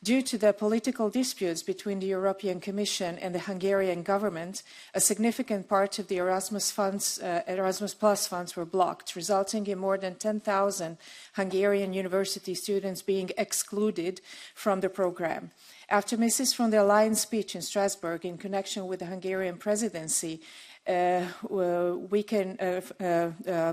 Due to the political disputes between the European Commission and the Hungarian government, a significant part of the Erasmus Plus funds were blocked, resulting in more than 10,000 Hungarian university students being excluded from the program. After Mrs. von der Leyen's speech in Strasbourg in connection with the Hungarian presidency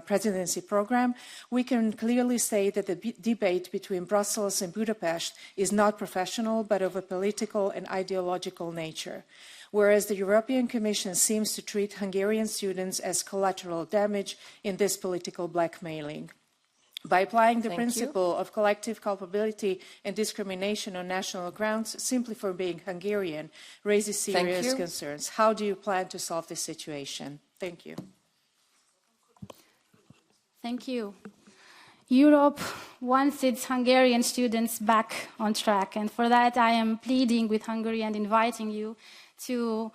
presidency program, we can clearly say that the debate between Brussels and Budapest is not professional, but of a political and ideological nature. Whereas the European Commission seems to treat Hungarian students as collateral damage in this political blackmailing. By applying the principle of collective culpability and discrimination on national grounds simply for being Hungarian raises serious concerns. How do you plan to solve this situation? Thank you. Thank you. Europe wants its Hungarian students back on track, and for that I am pleading with Hungary and inviting you to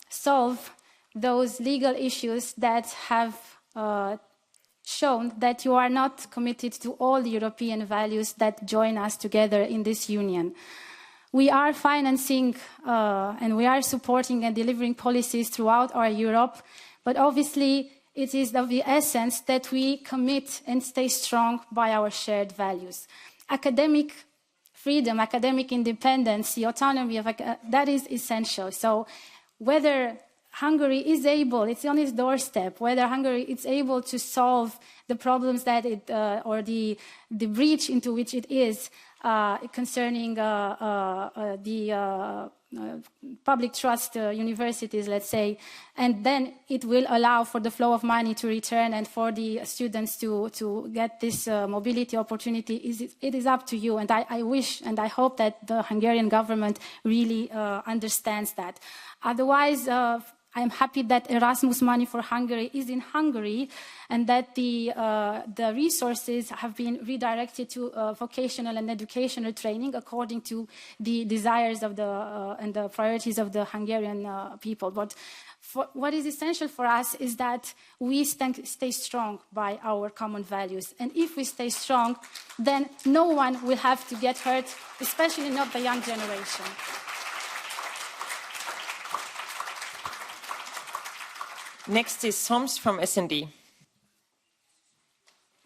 solve those legal issues that have shown that you are not committed to all the European values that join us together in this union. We are financing and we are supporting and delivering policies throughout our Europe, but obviously it is of the essence that we commit and stay strong by our shared values. Academic freedom, academic independence, the autonomy of that is essential. So whether Hungary is able, it's on its doorstep, whether Hungary is able to solve the problems that it, or the breach into which it is concerning the public trust universities, let's say, and then it will allow for the flow of money to return and for the students to get this mobility opportunity. It is up to you, and I wish and I hope that the Hungarian government really understands that. Otherwise, I'm happy that Erasmus money for Hungary is in Hungary and that the resources have been redirected to vocational and educational training according to the desires of and the priorities of the Hungarian people. But what is essential for us is that we stay strong by our common values. And if we stay strong, then no one will have to get hurt, especially not the young generation. Next is Soms from S&D.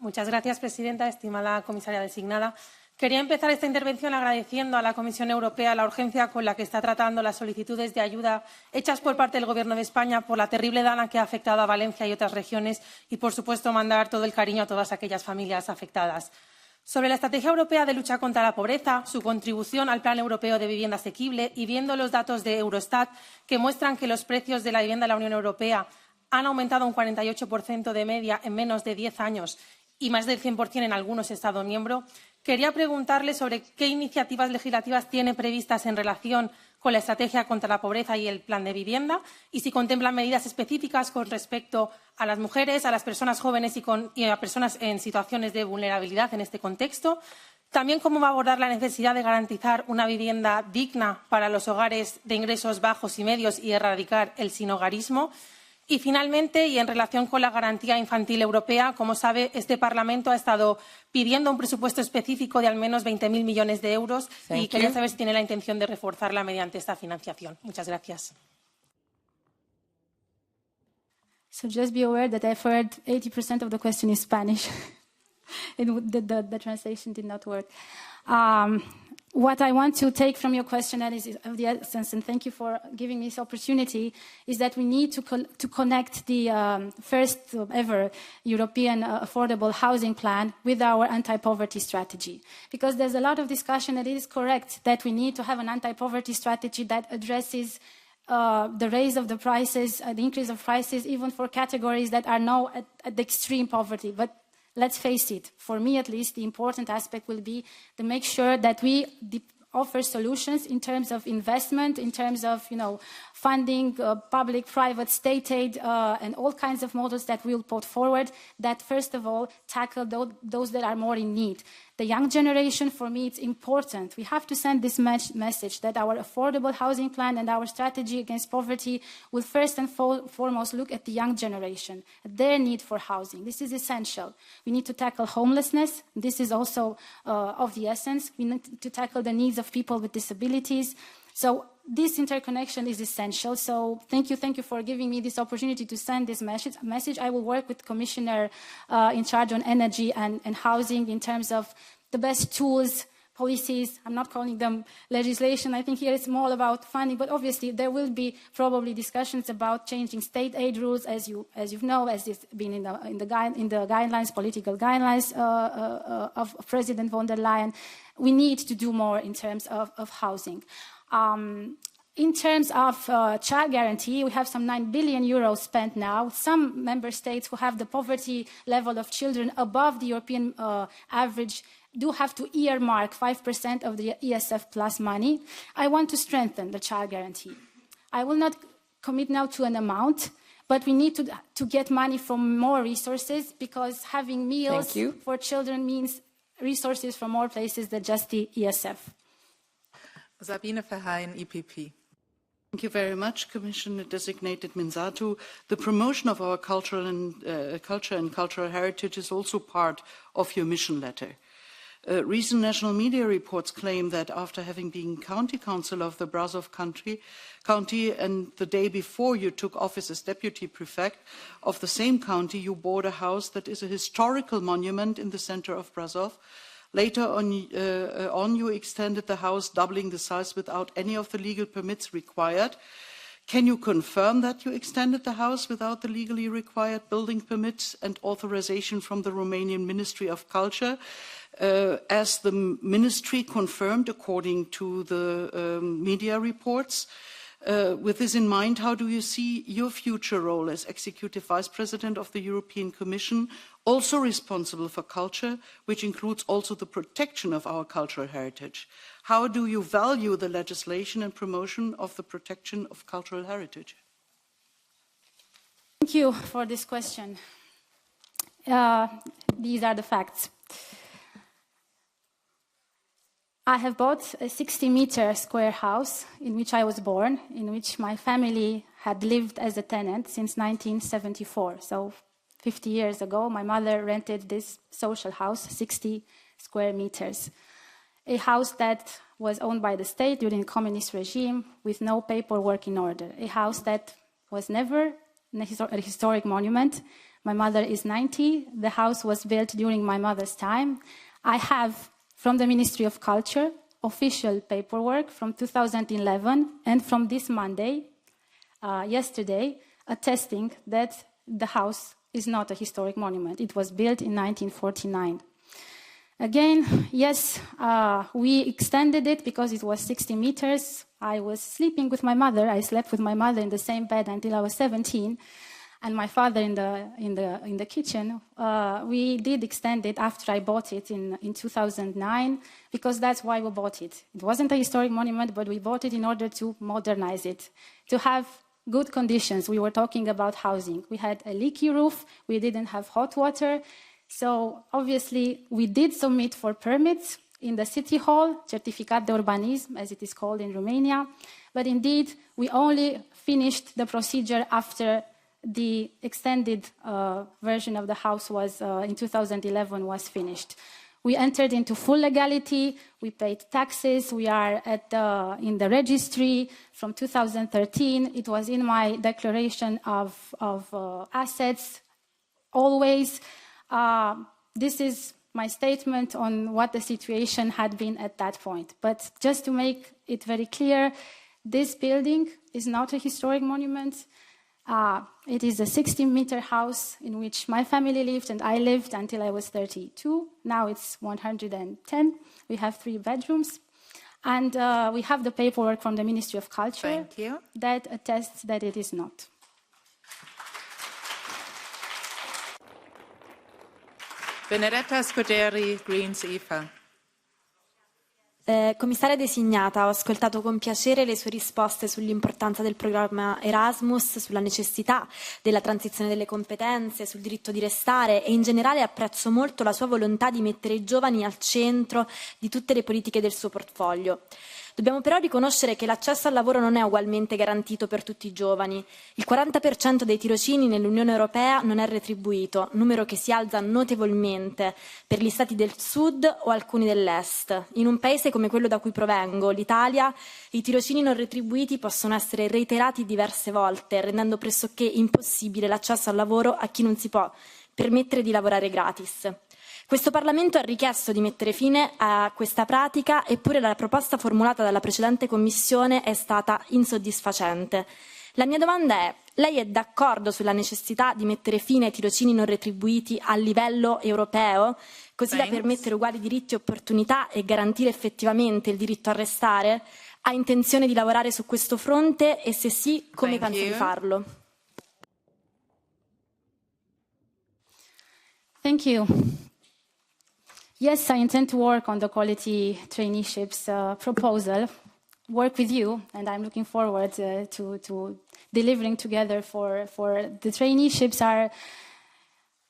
Muchas gracias, presidenta, estimada comisaria designada. Quería empezar esta intervención agradeciendo a la Comisión Europea la urgencia con la que está tratando las solicitudes de ayuda hechas por parte del Gobierno de España por la terrible dana que ha afectado a Valencia y otras regiones y, por supuesto, mandar todo el cariño a todas aquellas familias afectadas. Sobre la Estrategia Europea de Lucha contra la Pobreza, su contribución al Plan Europeo de Vivienda Asequible y viendo los datos de Eurostat que muestran que los precios de la vivienda en la Unión Europea han aumentado un 48% de media en menos de 10 años y más del 100% en algunos Estados miembros, quería preguntarle sobre qué iniciativas legislativas tiene previstas en relación con la estrategia contra la pobreza y el plan de vivienda y si contemplan medidas específicas con respecto a las mujeres, a las personas jóvenes y a personas en situaciones de vulnerabilidad en este contexto. También cómo va a abordar la necesidad de garantizar una vivienda digna para los hogares de ingresos bajos y medios y erradicar el sinhogarismo. Y, finalmente, y en relación con la garantía infantil europea, como sabe, este Parlamento ha estado pidiendo un presupuesto específico de al menos 20.000 millones de euros y quería saber si tiene la intención de reforzarla mediante esta financiación. Muchas gracias. So just be aware that I've heard 80% of the question in Spanish. The translation did not work. What I want to take from your question, that is of the essence, and thank you for giving me this opportunity, is that we need to connect the first ever European affordable housing plan with our anti-poverty strategy. Because there's a lot of discussion, and it is correct that we need to have an anti-poverty strategy that addresses the raise of the prices, the increase of prices, even for categories that are now at the extreme poverty. But let's face it, for me at least, the important aspect will be to make sure that we offer solutions in terms of investment, in terms of funding, public, private, state aid, and all kinds of models that we'll put forward that, first of all, tackle those that are more in need. the young generation, for me, it's important. We have to send this message that our affordable housing plan and our strategy against poverty will first and foremost look at the young generation, at their need for housing. This is essential. We need to tackle homelessness. This is also of the essence. We need to tackle the needs of people with disabilities. So this interconnection is essential. So thank you for giving me this opportunity to send this message. I will work with the Commissioner in charge on energy and housing in terms of the best tools, policies. I'm not calling them legislation. I think here it's more about funding, but obviously there will be probably discussions about changing state aid rules, as you know, as it's been in the guidelines, political guidelines of President von der Leyen. We need to do more in terms of housing. In terms of child guarantee, we have some 9 billion euros spent now. Some member states who have the poverty level of children above the European average do have to earmark 5% of the ESF plus money. I want to strengthen the child guarantee. I will not commit now to an amount, but we need to get money from more resources, because having meals for children means resources from more places than just the ESF. Sabine Verheyen, EPP. Thank you very much, Commissioner-designated Mînzatu. The promotion of our culture and cultural heritage is also part of your mission letter. Recent national media reports claim that after having been county councillor of the Brasov county and the day before you took office as deputy prefect of the same county, you bought a house that is a historical monument in the center of Brasov. Later on, you extended the house, doubling the size without any of the legal permits required. Can you confirm that you extended the house without the legally required building permits and authorization from the Romanian Ministry of Culture, as the ministry confirmed according to the media reports? With this in mind, how do you see your future role as Executive Vice President of the European Commission, also responsible for culture, which includes also the protection of our cultural heritage? How do you value the legislation and promotion of the protection of cultural heritage? Thank you for this question. These are the facts. I have bought a 60-meter square house in which I was born, in which my family had lived as a tenant since 1974. So 50 years ago, my mother rented this social house, 60 square meters. A house that was owned by the state during the communist regime with no paperwork in order. A house that was never a historic monument. My mother is 90. The house was built during my mother's time. I have, from the Ministry of Culture, official paperwork from 2011 and from this Monday, yesterday, attesting that the house is not a historic monument. It was built in 1949. Again, yes, we extended it because it was 60 meters. I was sleeping with my mother. I slept with my mother in the same bed until I was 17. And my father in the kitchen. We did extend it after I bought it in 2009, because that's why we bought it. It wasn't a historic monument, but we bought it in order to modernize it, to have good conditions. We were talking about housing. We had a leaky roof. We didn't have hot water. So obviously, we did submit for permits in the city hall, Certificat de Urbanism, as it is called in Romania. But indeed, we only finished the procedure after the extended version of the house was in 2011 was finished. We entered into full legality. We paid taxes. We are in the registry from 2013. It was in my declaration of assets always. This is my statement on what the situation had been at that point. But just to make it very clear, this building is not a historic monument. It is a 60-meter house in which my family lived and I lived until I was 32. Now it's 110. We have 3 bedrooms. And we have the paperwork from the Ministry of Culture that attests that it is not. Benedetta Scuderi, Greens, IFA. Commissaria designata, ho ascoltato con piacere le sue risposte sull'importanza del programma Erasmus, sulla necessità della transizione delle competenze, sul diritto di restare e in generale apprezzo molto la sua volontà di mettere i giovani al centro di tutte le politiche del suo portfolio. Dobbiamo però riconoscere che l'accesso al lavoro non è ugualmente garantito per tutti i giovani. Il 40% dei tirocini nell'Unione Europea non è retribuito, numero che si alza notevolmente per gli stati del sud o alcuni dell'est. In un paese come quello da cui provengo, l'Italia, i tirocini non retribuiti possono essere reiterati diverse volte, rendendo pressoché impossibile l'accesso al lavoro a chi non si può permettere di lavorare gratis. Questo Parlamento ha richiesto di mettere fine a questa pratica, eppure la proposta formulata dalla precedente Commissione è stata insoddisfacente. La mia domanda è: lei è d'accordo sulla necessità di mettere fine ai tirocini non retribuiti a livello europeo, così da permettere uguali diritti e opportunità e garantire effettivamente il diritto a restare? Ha intenzione di lavorare su questo fronte e se sì, come pensa di farlo? Thank you. Yes, I intend to work on the quality traineeships proposal, work with you, and I'm looking forward to delivering together for the traineeships are,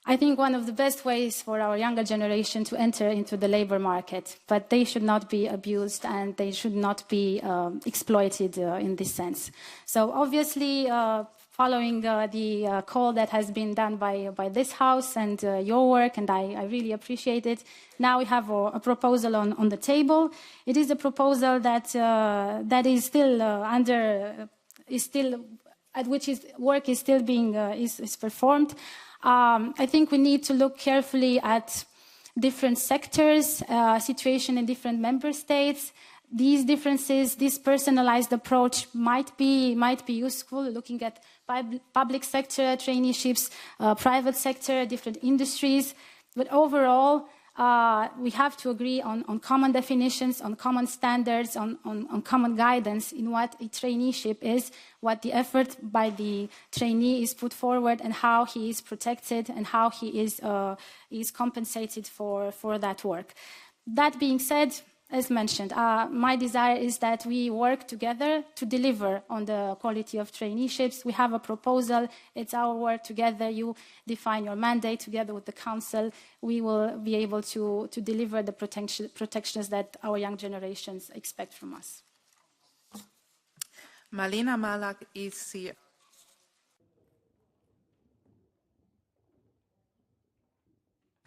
I think, one of the best ways for our younger generation to enter into the labor market, but they should not be abused and they should not be exploited in this sense. So obviously, following the call that has been done by this House and your work, and I really appreciate it. Now we have a proposal on the table. It is a proposal that is still at which work is still being is performed. I think we need to look carefully at different sectors, situation in different member states. These differences, this personalized approach might be useful, looking at public sector traineeships, private sector, different industries. But overall, we have to agree on common definitions, on common standards, on common guidance in what a traineeship is, what the effort by the trainee is put forward, and how he is protected and how he is compensated for that work. That being said, as mentioned, my desire is that we work together to deliver on the quality of traineeships. We have a proposal. It's our work together. You define your mandate together with the Council. We will be able to deliver the protections that our young generations expect from us. Malina Malak is here.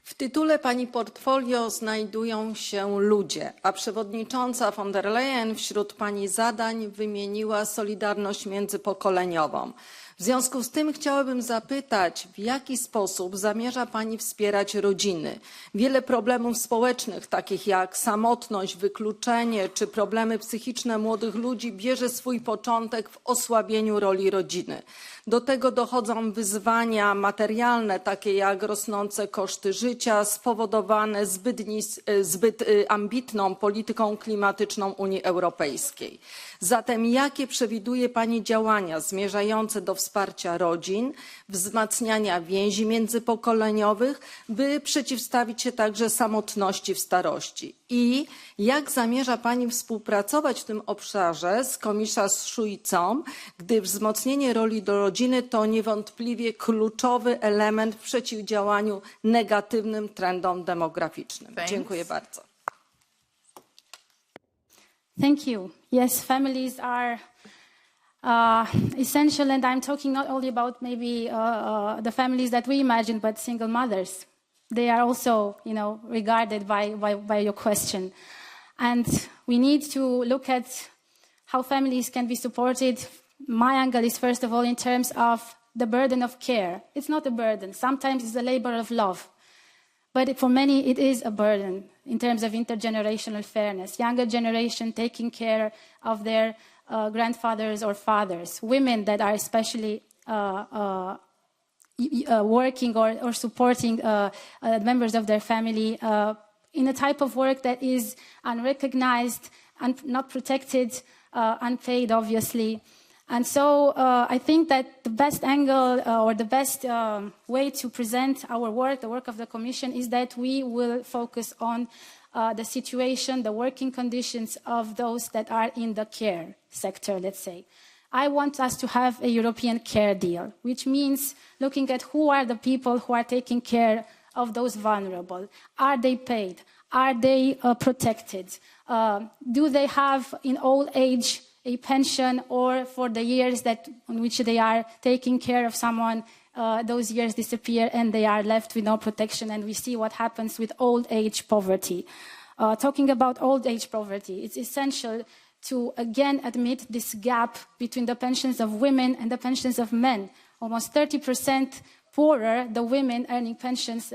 W tytule pani portfolio znajdują się ludzie, a przewodnicząca von der Leyen wśród pani zadań wymieniła solidarność międzypokoleniową. W związku z tym chciałabym zapytać, w jaki sposób zamierza pani wspierać rodziny? Wiele problemów społecznych, takich jak samotność, wykluczenie czy problemy psychiczne młodych ludzi, bierze swój początek w osłabieniu roli rodziny. Do tego dochodzą wyzwania materialne, takie jak rosnące koszty życia, spowodowane zbyt ambitną polityką klimatyczną Unii Europejskiej. Zatem jakie przewiduje pani działania zmierzające do wsparcia rodzin, wzmacniania więzi międzypokoleniowych, by przeciwstawić się także samotności w starości? I jak zamierza pani współpracować w tym obszarze z komisarz Šuicą, gdy wzmocnienie roli do rodziny to niewątpliwie kluczowy element w przeciwdziałaniu negatywnym trendom demograficznym? Dziękuję bardzo. Thank you. Yes, families are essential, and I'm talking not only about maybe the families that we imagine, but single mothers. They are also, regarded by your question. And we need to look at how families can be supported. My angle is, first of all, in terms of the burden of care. It's not a burden. Sometimes it's a labor of love. But for many, it is a burden in terms of intergenerational fairness. Younger generation taking care of their grandfathers or fathers. Women that are especially working or supporting members of their family in a type of work that is unrecognized, not protected, unpaid, obviously. And so I think that the best angle or the best way to present our work, the work of the Commission, is that we will focus on the situation, the working conditions of those that are in the care sector, let's say. I want us to have a European care deal, which means looking at who are the people who are taking care of those vulnerable. Are they paid? Are they protected? Do they have in old age a pension, or for the years that on which they are taking care of someone, those years disappear and they are left with no protection, and we see what happens with old age poverty. Talking about old age poverty, it's essential to again admit this gap between the pensions of women and the pensions of men. Almost 30% poorer the women earning pensions,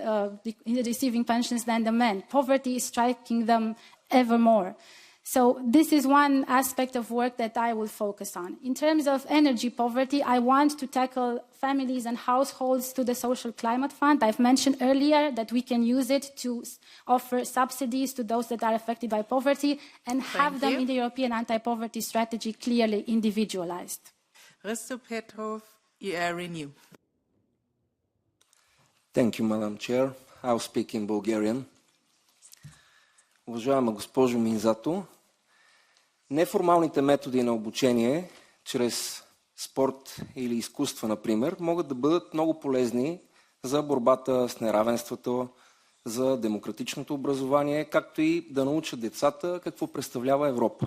receiving pensions than the men. Poverty is striking them ever more. So this is one aspect of work that I will focus on. In terms of energy poverty, I want to tackle families and households to the Social Climate Fund. I've mentioned earlier that we can use it to offer subsidies to those that are affected by poverty and have them in the European anti-poverty strategy clearly individualized. Risto Petrov, Renew. Thank you, Madam Chair. I'll speak in Bulgarian. Уважаема госпожо Мînzatu, неформалните методи на обучение, чрез спорт или изкуства, например, могат да бъдат много полезни за борбата с неравенството, за демократичното образование, както и да научат децата какво представлява Европа.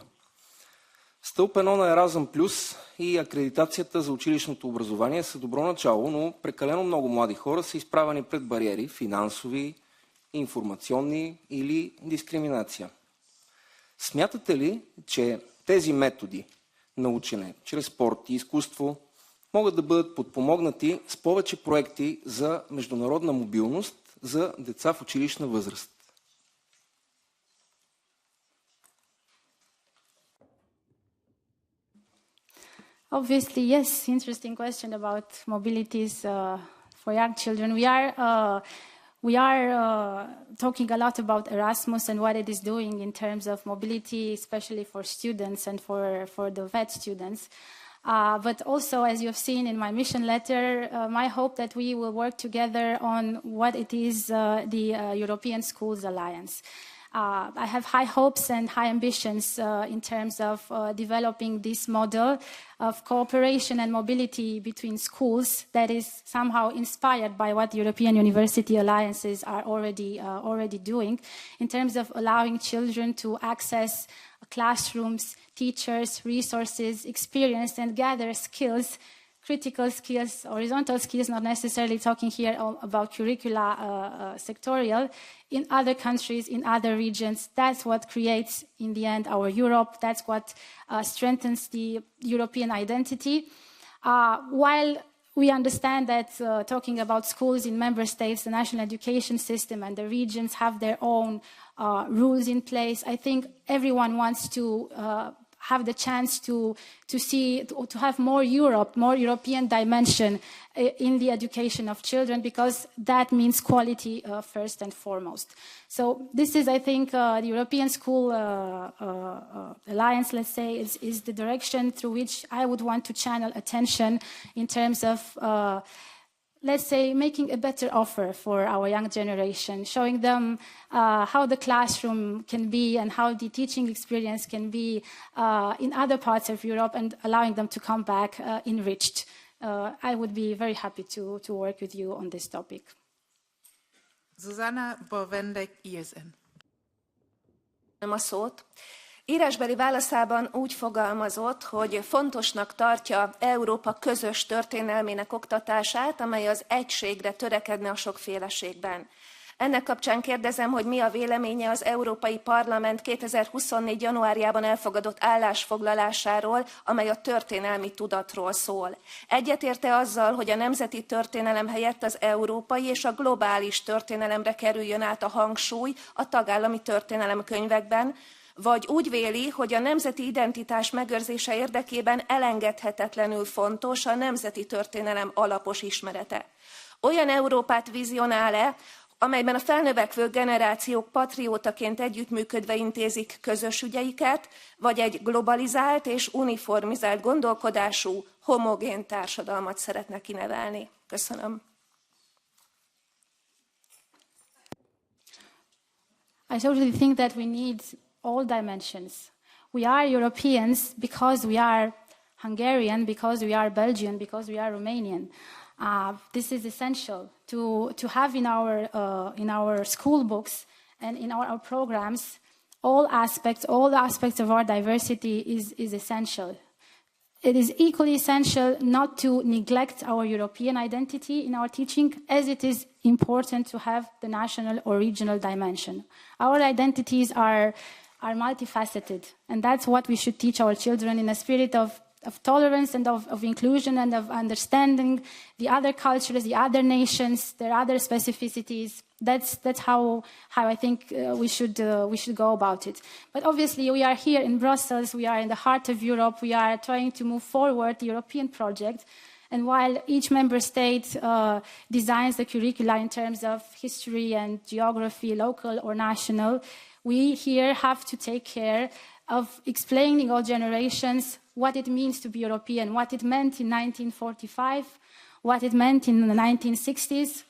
Стълб 1 на Еразъм Плюс и акредитацията за училищното образование са добро начало, но прекалено много млади хора са изправени пред бариери, финансови, информационни или дискриминация. Смятате ли, че тези методи на учене чрез спорт и изкуство могат да бъдат подпомогнати с повече проекти за международна мобилност за деца в училищна възраст? Obviously, yes, interesting question about mobilities for young children. We are talking a lot about Erasmus and what it is doing in terms of mobility, especially for students and for the VET students. But also, as you have seen in my mission letter, my hope that we will work together on what it is the European Schools Alliance. I have high hopes and high ambitions in terms of developing this model of cooperation and mobility between schools that is somehow inspired by what European University Alliances are already doing in terms of allowing children to access classrooms, teachers, resources, experience, and gather skills, critical skills, horizontal skills, not necessarily talking here about curricula sectorial, in other countries, in other regions. That's what creates, in the end, our Europe. That's what strengthens the European identity. While we understand that talking about schools in member states, the national education system and the regions have their own rules in place, I think everyone wants to have the chance to have more Europe, more European dimension in the education of children, because that means quality first and foremost. So this is, I think, the European School Alliance, let's say, is the direction through which I would want to channel attention in terms of let's say, making a better offer for our young generation, showing them how the classroom can be and how the teaching experience can be in other parts of Europe, and allowing them to come back enriched. I would be very happy to work with you on this topic. Susanna Borwendek, ISN. Nem a szót. Írásbeli válaszában úgy fogalmazott, hogy fontosnak tartja Európa közös történelmének oktatását, amely az egységre törekedne a sokféleségben. Ennek kapcsán kérdezem, hogy mi a véleménye az Európai Parlament 2024. januárjában elfogadott állásfoglalásáról, amely a történelmi tudatról szól. Egyetérte azzal, hogy a nemzeti történelem helyett az európai és a globális történelemre kerüljön át a hangsúly a tagállami történelemkönyvekben, vagy úgy véli, hogy a nemzeti identitás megőrzése érdekében elengedhetetlenül fontos a nemzeti történelem alapos ismerete. Olyan Európát vizionál-e, amelyben a felnövekvő generációk patriótaként együttműködve intézik közös ügyeiket, vagy egy globalizált és uniformizált gondolkodású, homogén társadalmat szeretne kinevelni? Köszönöm. I totally think that we need all dimensions. We are Europeans because we are Hungarian, because we are Belgian, because we are Romanian. This is essential to have in our school books and in our programs. All the aspects of our diversity is essential. It is equally essential not to neglect our European identity in our teaching, as it is important to have the national or regional dimension. Our identities are multifaceted, and that's what we should teach our children in a spirit of tolerance and of inclusion and of understanding the other cultures, the other nations, their other specificities. That's how I think we should go about it. But obviously, we are here in Brussels. We are in the heart of Europe. We are trying to move forward the European project. And while each member state designs the curricula in terms of history and geography, local or national, we here have to take care of explaining all generations what it means to be European, what it meant in 1945, what it meant in the 1960s,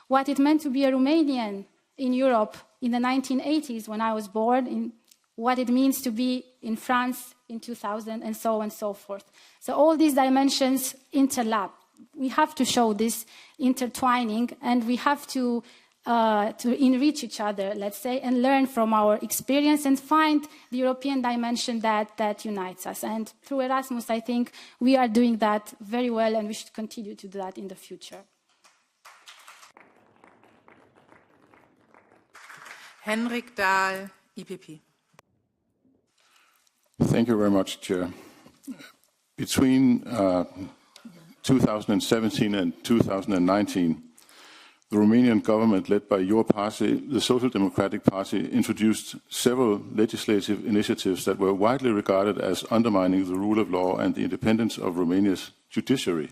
what it meant to be a Romanian in Europe in the 1980s when I was born, what it means to be in France in 2000, and so on and so forth. So all these dimensions interlap. We have to show this intertwining, and we have to enrich each other, let's say, and learn from our experience and find the European dimension that unites us. And through Erasmus, I think we are doing that very well, and we should continue to do that in the future. Henrik Dahl, EPP. Thank you very much, Chair. Between 2017 and 2019, the Romanian government, led by your party, the Social Democratic Party, introduced several legislative initiatives that were widely regarded as undermining the rule of law and the independence of Romania's judiciary,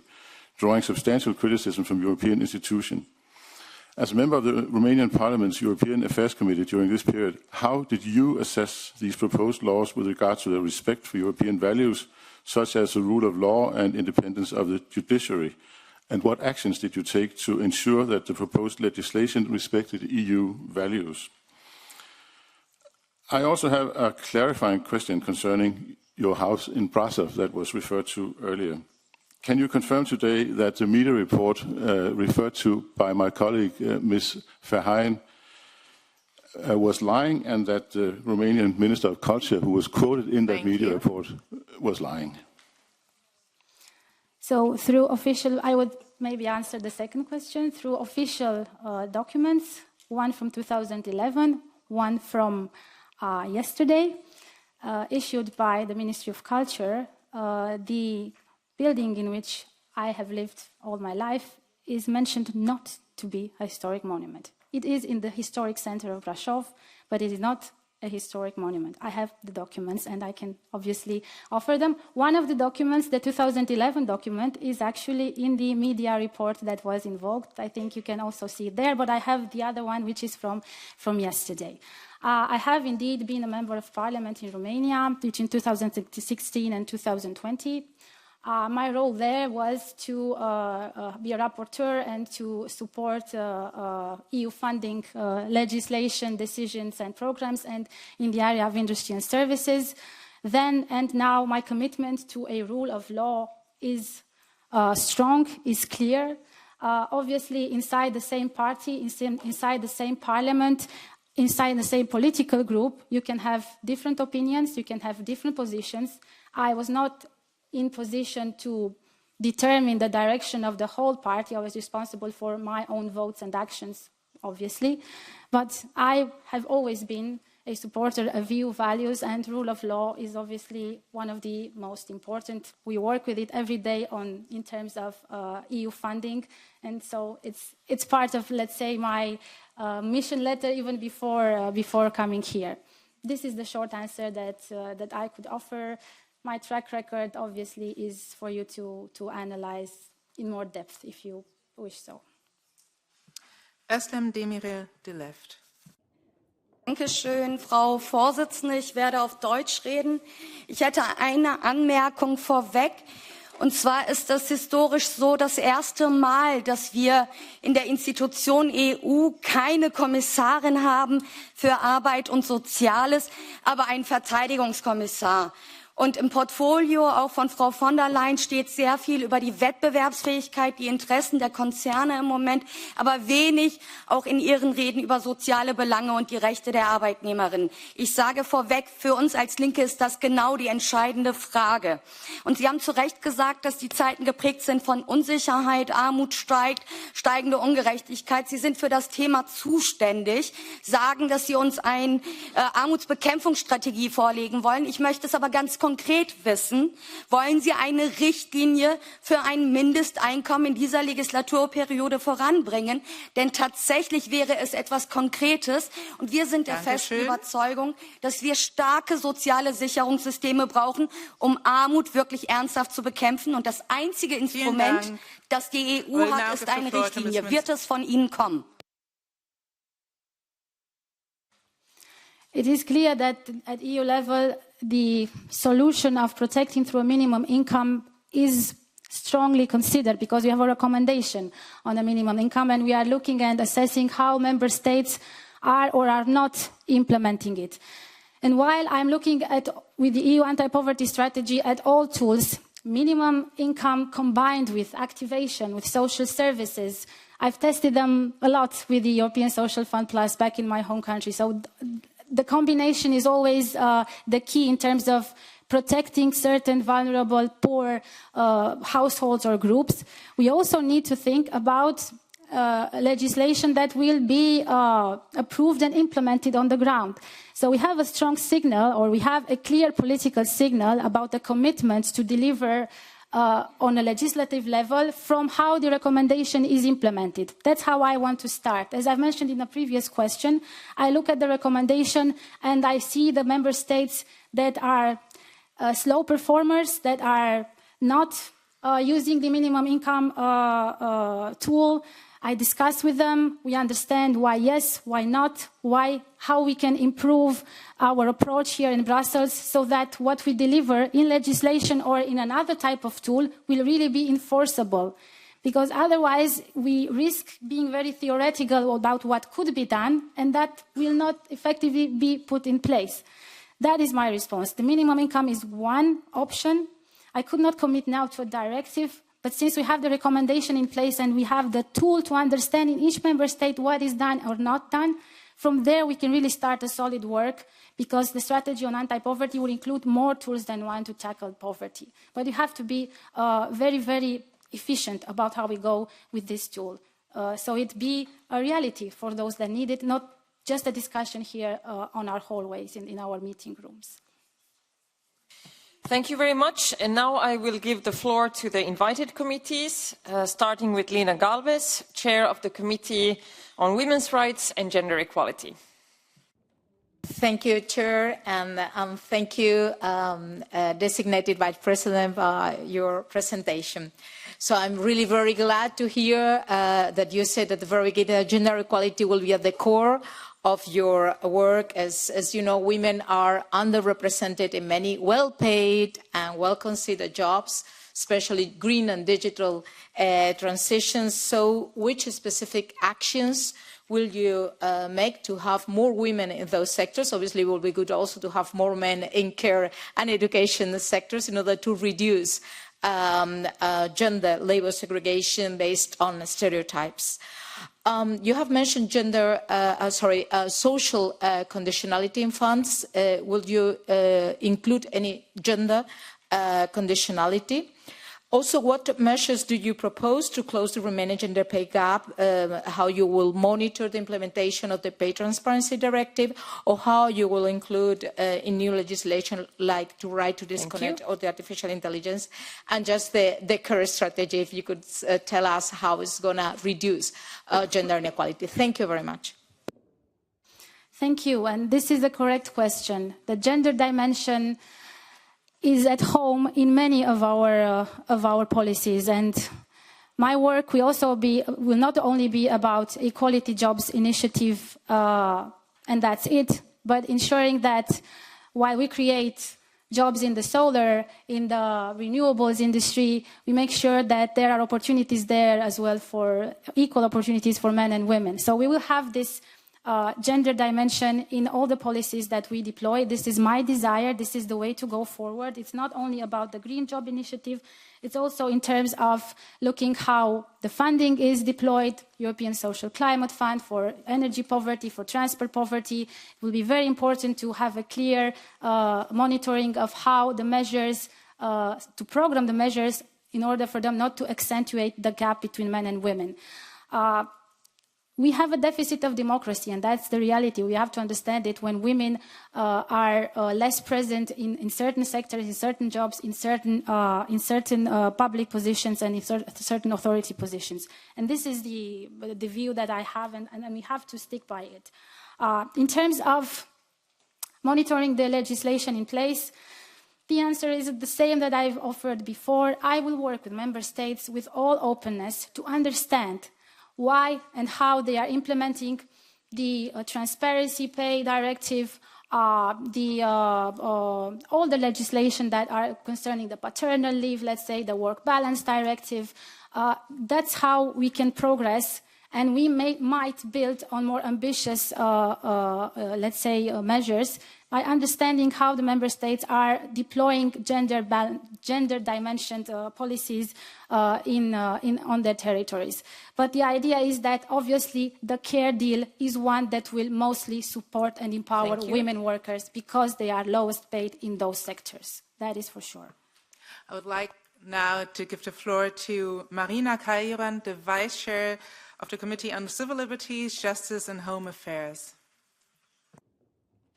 drawing substantial criticism from European institutions. As a member of the Romanian Parliament's European Affairs Committee during this period, how did you assess these proposed laws with regard to the respect for European values, such as the rule of law and independence of the judiciary? And what actions did you take to ensure that the proposed legislation respected EU values? I also have a clarifying question concerning your house in Brasov that was referred to earlier. Can you confirm today that the media report referred to by my colleague, Ms. Verheyen, was lying, and that the Romanian Minister of Culture, who was quoted in that media report, was lying? So through official, I would maybe answer the second question, through official documents, one from 2011, one from yesterday, issued by the Ministry of Culture. The building in which I have lived all my life is mentioned not to be a historic monument. It is in the historic center of Brașov, but it is not a historic monument. I have the documents and I can obviously offer them. One of the documents, the 2011 document, is actually in the media report that was invoked. I think you can also see it there, but I have the other one, which is from yesterday. I have indeed been a member of parliament in Romania between 2016 and 2020. My role there was to be a rapporteur and to support EU funding legislation, decisions and programs, and in the area of industry and services. Then and now my commitment to a rule of law is strong, is clear. Obviously inside the same party, inside the same parliament, inside the same political group, you can have different opinions, you can have different positions. I was not in position to determine the direction of the whole party. I was responsible for my own votes and actions, obviously. But I have always been a supporter of EU values, and rule of law is obviously one of the most important. We work with it every day in terms of EU funding, and so it's part of, let's say, my mission letter even before coming here. This is the short answer that I could offer. My track record, obviously, is for you to analyze in more depth, if you wish so. Özlem Demirel, The Left. Dankeschön, Frau Vorsitzende. Ich werde auf Deutsch reden. Ich hätte eine Anmerkung vorweg. Und zwar ist das historisch so das erste Mal, dass wir in der Institution EU keine Kommissarin haben für Arbeit und Soziales, aber einen Verteidigungskommissar. Und im Portfolio auch von Frau von der Leyen steht sehr viel über die Wettbewerbsfähigkeit, die Interessen der Konzerne im Moment, aber wenig auch in Ihren Reden über soziale Belange und die Rechte der Arbeitnehmerinnen. Ich sage vorweg, für uns als Linke ist das genau die entscheidende Frage. Und Sie haben zu Recht gesagt, dass die Zeiten geprägt sind von Unsicherheit, Armut steigt, steigende Ungerechtigkeit. Sie sind für das Thema zuständig, sagen, dass Sie uns eine Armutsbekämpfungsstrategie vorlegen wollen. Ich möchte es aber ganz konkret wissen, wollen Sie eine Richtlinie für ein Mindesteinkommen in dieser Legislaturperiode voranbringen? Denn tatsächlich wäre es etwas Konkretes und wir sind der festen Überzeugung, dass wir starke soziale Sicherungssysteme brauchen, um Armut wirklich ernsthaft zu bekämpfen. Und das einzige Instrument, das die EU hat, ist eine Richtlinie. Wird es von Ihnen kommen? It is clear that at EU level, the solution of protecting through a minimum income is strongly considered because we have a recommendation on a minimum income and we are looking and assessing how member states are or are not implementing it. And while I'm looking at, with the EU anti-poverty strategy, at all tools, minimum income combined with activation, with social services, I've tested them a lot with the European Social Fund Plus back in my home country. So the combination is always the key in terms of protecting certain vulnerable, poor households or groups. We also need to think about legislation that will be approved and implemented on the ground. So we have a strong signal, or we have a clear political signal about the commitment to deliver on a legislative level from how the recommendation is implemented. That's how I want to start. As I mentioned in a previous question, I look at the recommendation and I see the member states that are slow performers, that are not using the minimum income tool. I discuss with them, we understand why yes, why not, how we can improve our approach here in Brussels so that what we deliver in legislation or in another type of tool will really be enforceable. Because otherwise we risk being very theoretical about what could be done and that will not effectively be put in place. That is my response. The minimum income is one option. I could not commit now to a directive, but since we have the recommendation in place and we have the tool to understand in each member state what is done or not done, from there we can really start a solid work because the strategy on anti-poverty will include more tools than one to tackle poverty. But you have to be very, very efficient about how we go with this tool. So it be a reality for those that need it, not just a discussion here on our hallways in our meeting rooms. Thank you very much. And now I will give the floor to the invited committees, starting with Lina Galvez, Chair of the Committee on Women's Rights and Gender Equality. Thank you, Chair, and thank you, Designated Vice President, for your presentation. So I'm really very glad to hear that you said at the very beginning that gender equality will be at the core of your work. As you know, women are underrepresented in many well-paid and well-considered jobs, especially green and digital transitions. So which specific actions will you make to have more women in those sectors? Obviously, it will be good also to have more men in care and education sectors in order to reduce gender labor segregation based on stereotypes. You have mentioned social conditionality in funds. Will you include any gender conditionality? Also, what measures do you propose to close the remaining gender pay gap? How you will monitor the implementation of the Pay Transparency Directive, or how you will include in new legislation like the right to disconnect or the artificial intelligence, and just the current strategy, if you could tell us how it's going to reduce gender inequality. Thank you very much. Thank you, and this is a correct question. The gender dimension is at home in many of our policies, and my work will not only be about Equality Jobs Initiative, and that's it, but ensuring that while we create jobs in the solar, in the renewables industry, we make sure that there are opportunities there as well for equal opportunities for men and women. So we will have this gender dimension in all the policies that we deploy. This is my desire. This is the way to go forward. It's not only about the Green Job Initiative. It's also in terms of looking how the funding is deployed, European Social Climate Fund for energy poverty, for transport poverty. It will be very important to have a clear monitoring of how the measures, to program the measures in order for them not to accentuate the gap between men and women. We have a deficit of democracy, and that's the reality. We have to understand it when women are less present in certain sectors, in certain jobs, in certain public positions, and in certain authority positions. And this is the view that I have, and we have to stick by it. In terms of monitoring the legislation in place, the answer is the same that I've offered before. I will work with member states with all openness to understand why and how they are implementing the Transparency Pay Directive, all the legislation that are concerning the paternal leave, let's say, the Work Balance Directive. That's how we can progress, and we might build on more ambitious, let's say, measures by understanding how the member states are deploying gender-dimensioned policies on their territories. But the idea is that, obviously, the care deal is one that will mostly support and empower women workers because they are lowest paid in those sectors. That is for sure. I would like now to give the floor to Marina Kairan, the Vice Chair of the Committee on Civil Liberties, Justice and Home Affairs.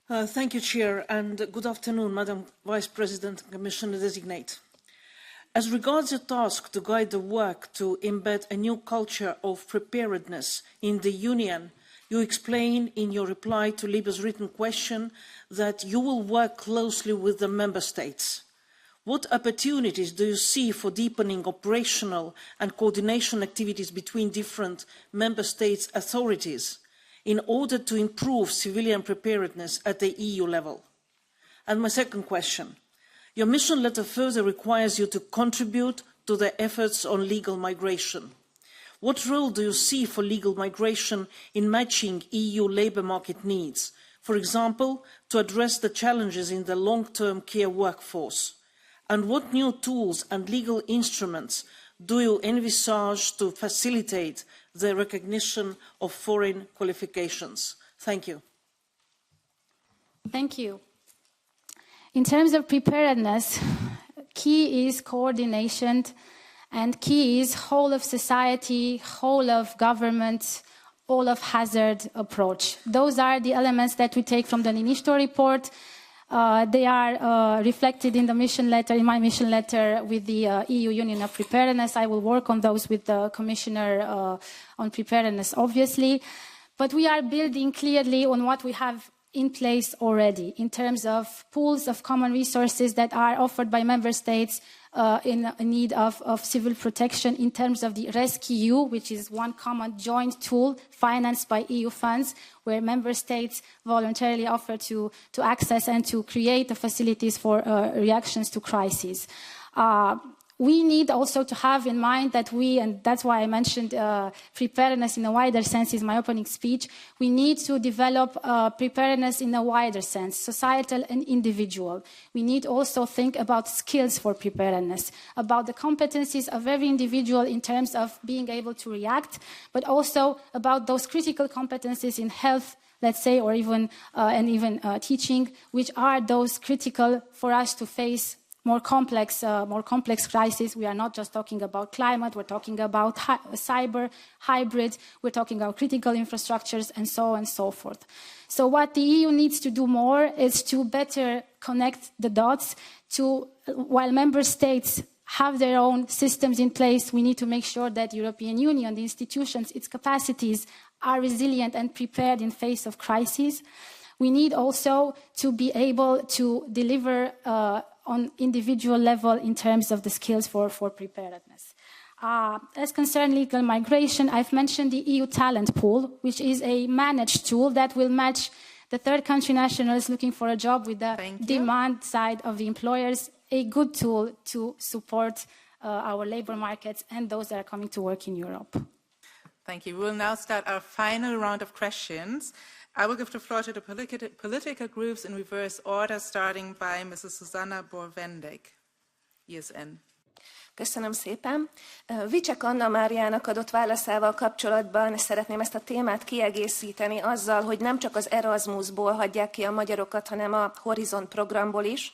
Thank you, Chair, and good afternoon, Madam Vice President and Commissioner Designate. As regards your task to guide the work to embed a new culture of preparedness in the Union, you explain in your reply to Libe's written question that you will work closely with the Member States. What opportunities do you see for deepening operational and coordination activities between different Member States' authorities in order to improve civilian preparedness at the EU level? And my second question, your mission letter further requires you to contribute to the efforts on legal migration. What role do you see for legal migration in matching EU labour market needs, for example, to address the challenges in the long-term care workforce? And what new tools and legal instruments do you envisage to facilitate the recognition of foreign qualifications? Thank you. Thank you. In terms of preparedness, key is coordination, and key is whole of society, whole of government, all of hazard approach. Those are the elements that we take from the Ninisto report. They are reflected in the mission letter, in my mission letter with the EU Union of Preparedness. I will work on those with the Commissioner on preparedness, obviously. But we are building clearly on what we have in place already in terms of pools of common resources that are offered by member states in need of civil protection, in terms of the rescue, which is one common joint tool financed by EU funds, where member states voluntarily offer to access and to create the facilities for reactions to crises. We need also to have in mind that and that's why I mentioned preparedness in a wider sense in my opening speech, we need to develop preparedness in a wider sense, societal and individual. We need also think about skills for preparedness, about the competencies of every individual in terms of being able to react, but also about those critical competencies in health, let's say, or even teaching, which are those critical for us to face more complex crises. We are not just talking about climate, we're talking about cyber, hybrid, we're talking about critical infrastructures, and so on and so forth. So what the EU needs to do more is to better connect the dots while member states have their own systems in place, we need to make sure that the European Union, the institutions, its capacities are resilient and prepared in face of crises. We need also to be able to deliver on individual level in terms of the skills for preparedness. As concerns legal migration, I've mentioned the EU talent pool, which is a managed tool that will match the third country nationals looking for a job with the demand side of the employers, a good tool to support our labor markets and those that are coming to work in Europe. Thank you. We'll now start our final round of questions. I will give the floor to the political groups in reverse order, starting by Mrs. Susanna Borvendek, ESN. Köszönöm szépen. Vicsek Anna Máriának adott válaszával kapcsolatban szeretném ezt a témát kiegészíteni azzal, hogy nem csak az Erasmusból hagyják ki a magyarokat, hanem a Horizon programból is.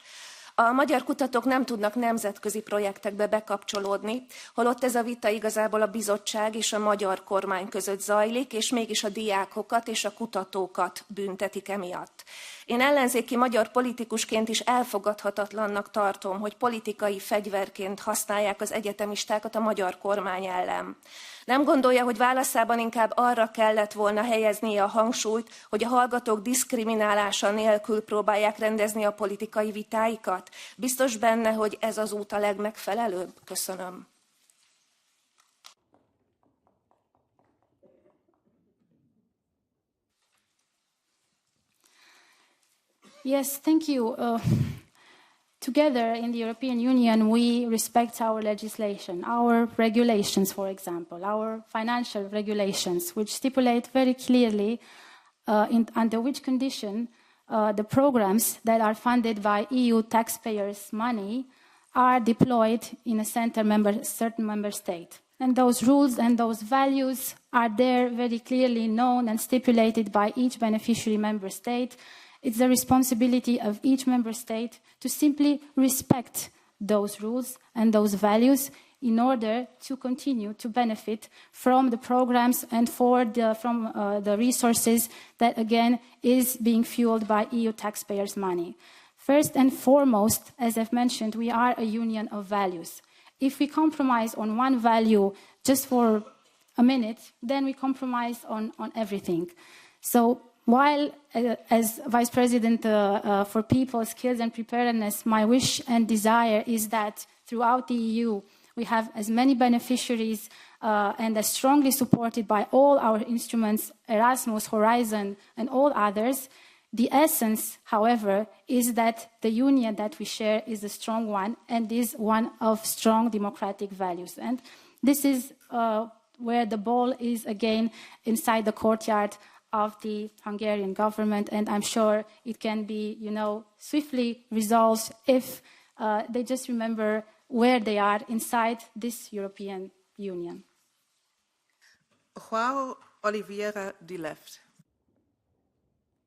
A magyar kutatók nem tudnak nemzetközi projektekbe bekapcsolódni, holott ez a vita igazából a bizottság és a magyar kormány között zajlik, és mégis a diákokat és a kutatókat büntetik emiatt. Én ellenzéki magyar politikusként is elfogadhatatlannak tartom, hogy politikai fegyverként használják az egyetemistákat a magyar kormány ellen. Nem gondolja, hogy válaszában inkább arra kellett volna helyeznie a hangsúlyt, hogy a hallgatók diszkriminálása nélkül próbálják rendezni a politikai vitáikat? Biztos benne, hogy ez az út a legmegfelelőbb? Köszönöm. Yes, thank you. Together in the European Union, we respect our legislation, our regulations, for example, our financial regulations, which stipulate very clearly under which condition the programs that are funded by EU taxpayers' money are deployed in a certain member state. And those rules and those values are there very clearly known and stipulated by each beneficiary member state. It's the responsibility of each member state to simply respect those rules and those values in order to continue to benefit from the programs and from the resources that, again, is being fueled by EU taxpayers' money. First and foremost, as I've mentioned, we are a union of values. If we compromise on one value just for a minute, then we compromise on everything. So while, as Vice President for People, Skills and Preparedness, my wish and desire is that throughout the EU we have as many beneficiaries and as strongly supported by all our instruments, Erasmus, Horizon, and all others, the essence, however, is that the union that we share is a strong one and is one of strong democratic values. And this is where the ball is, again, inside the courtyard of the Hungarian government, and I'm sure it can be, swiftly resolved if they just remember where they are inside this European Union. João Oliveira de Left.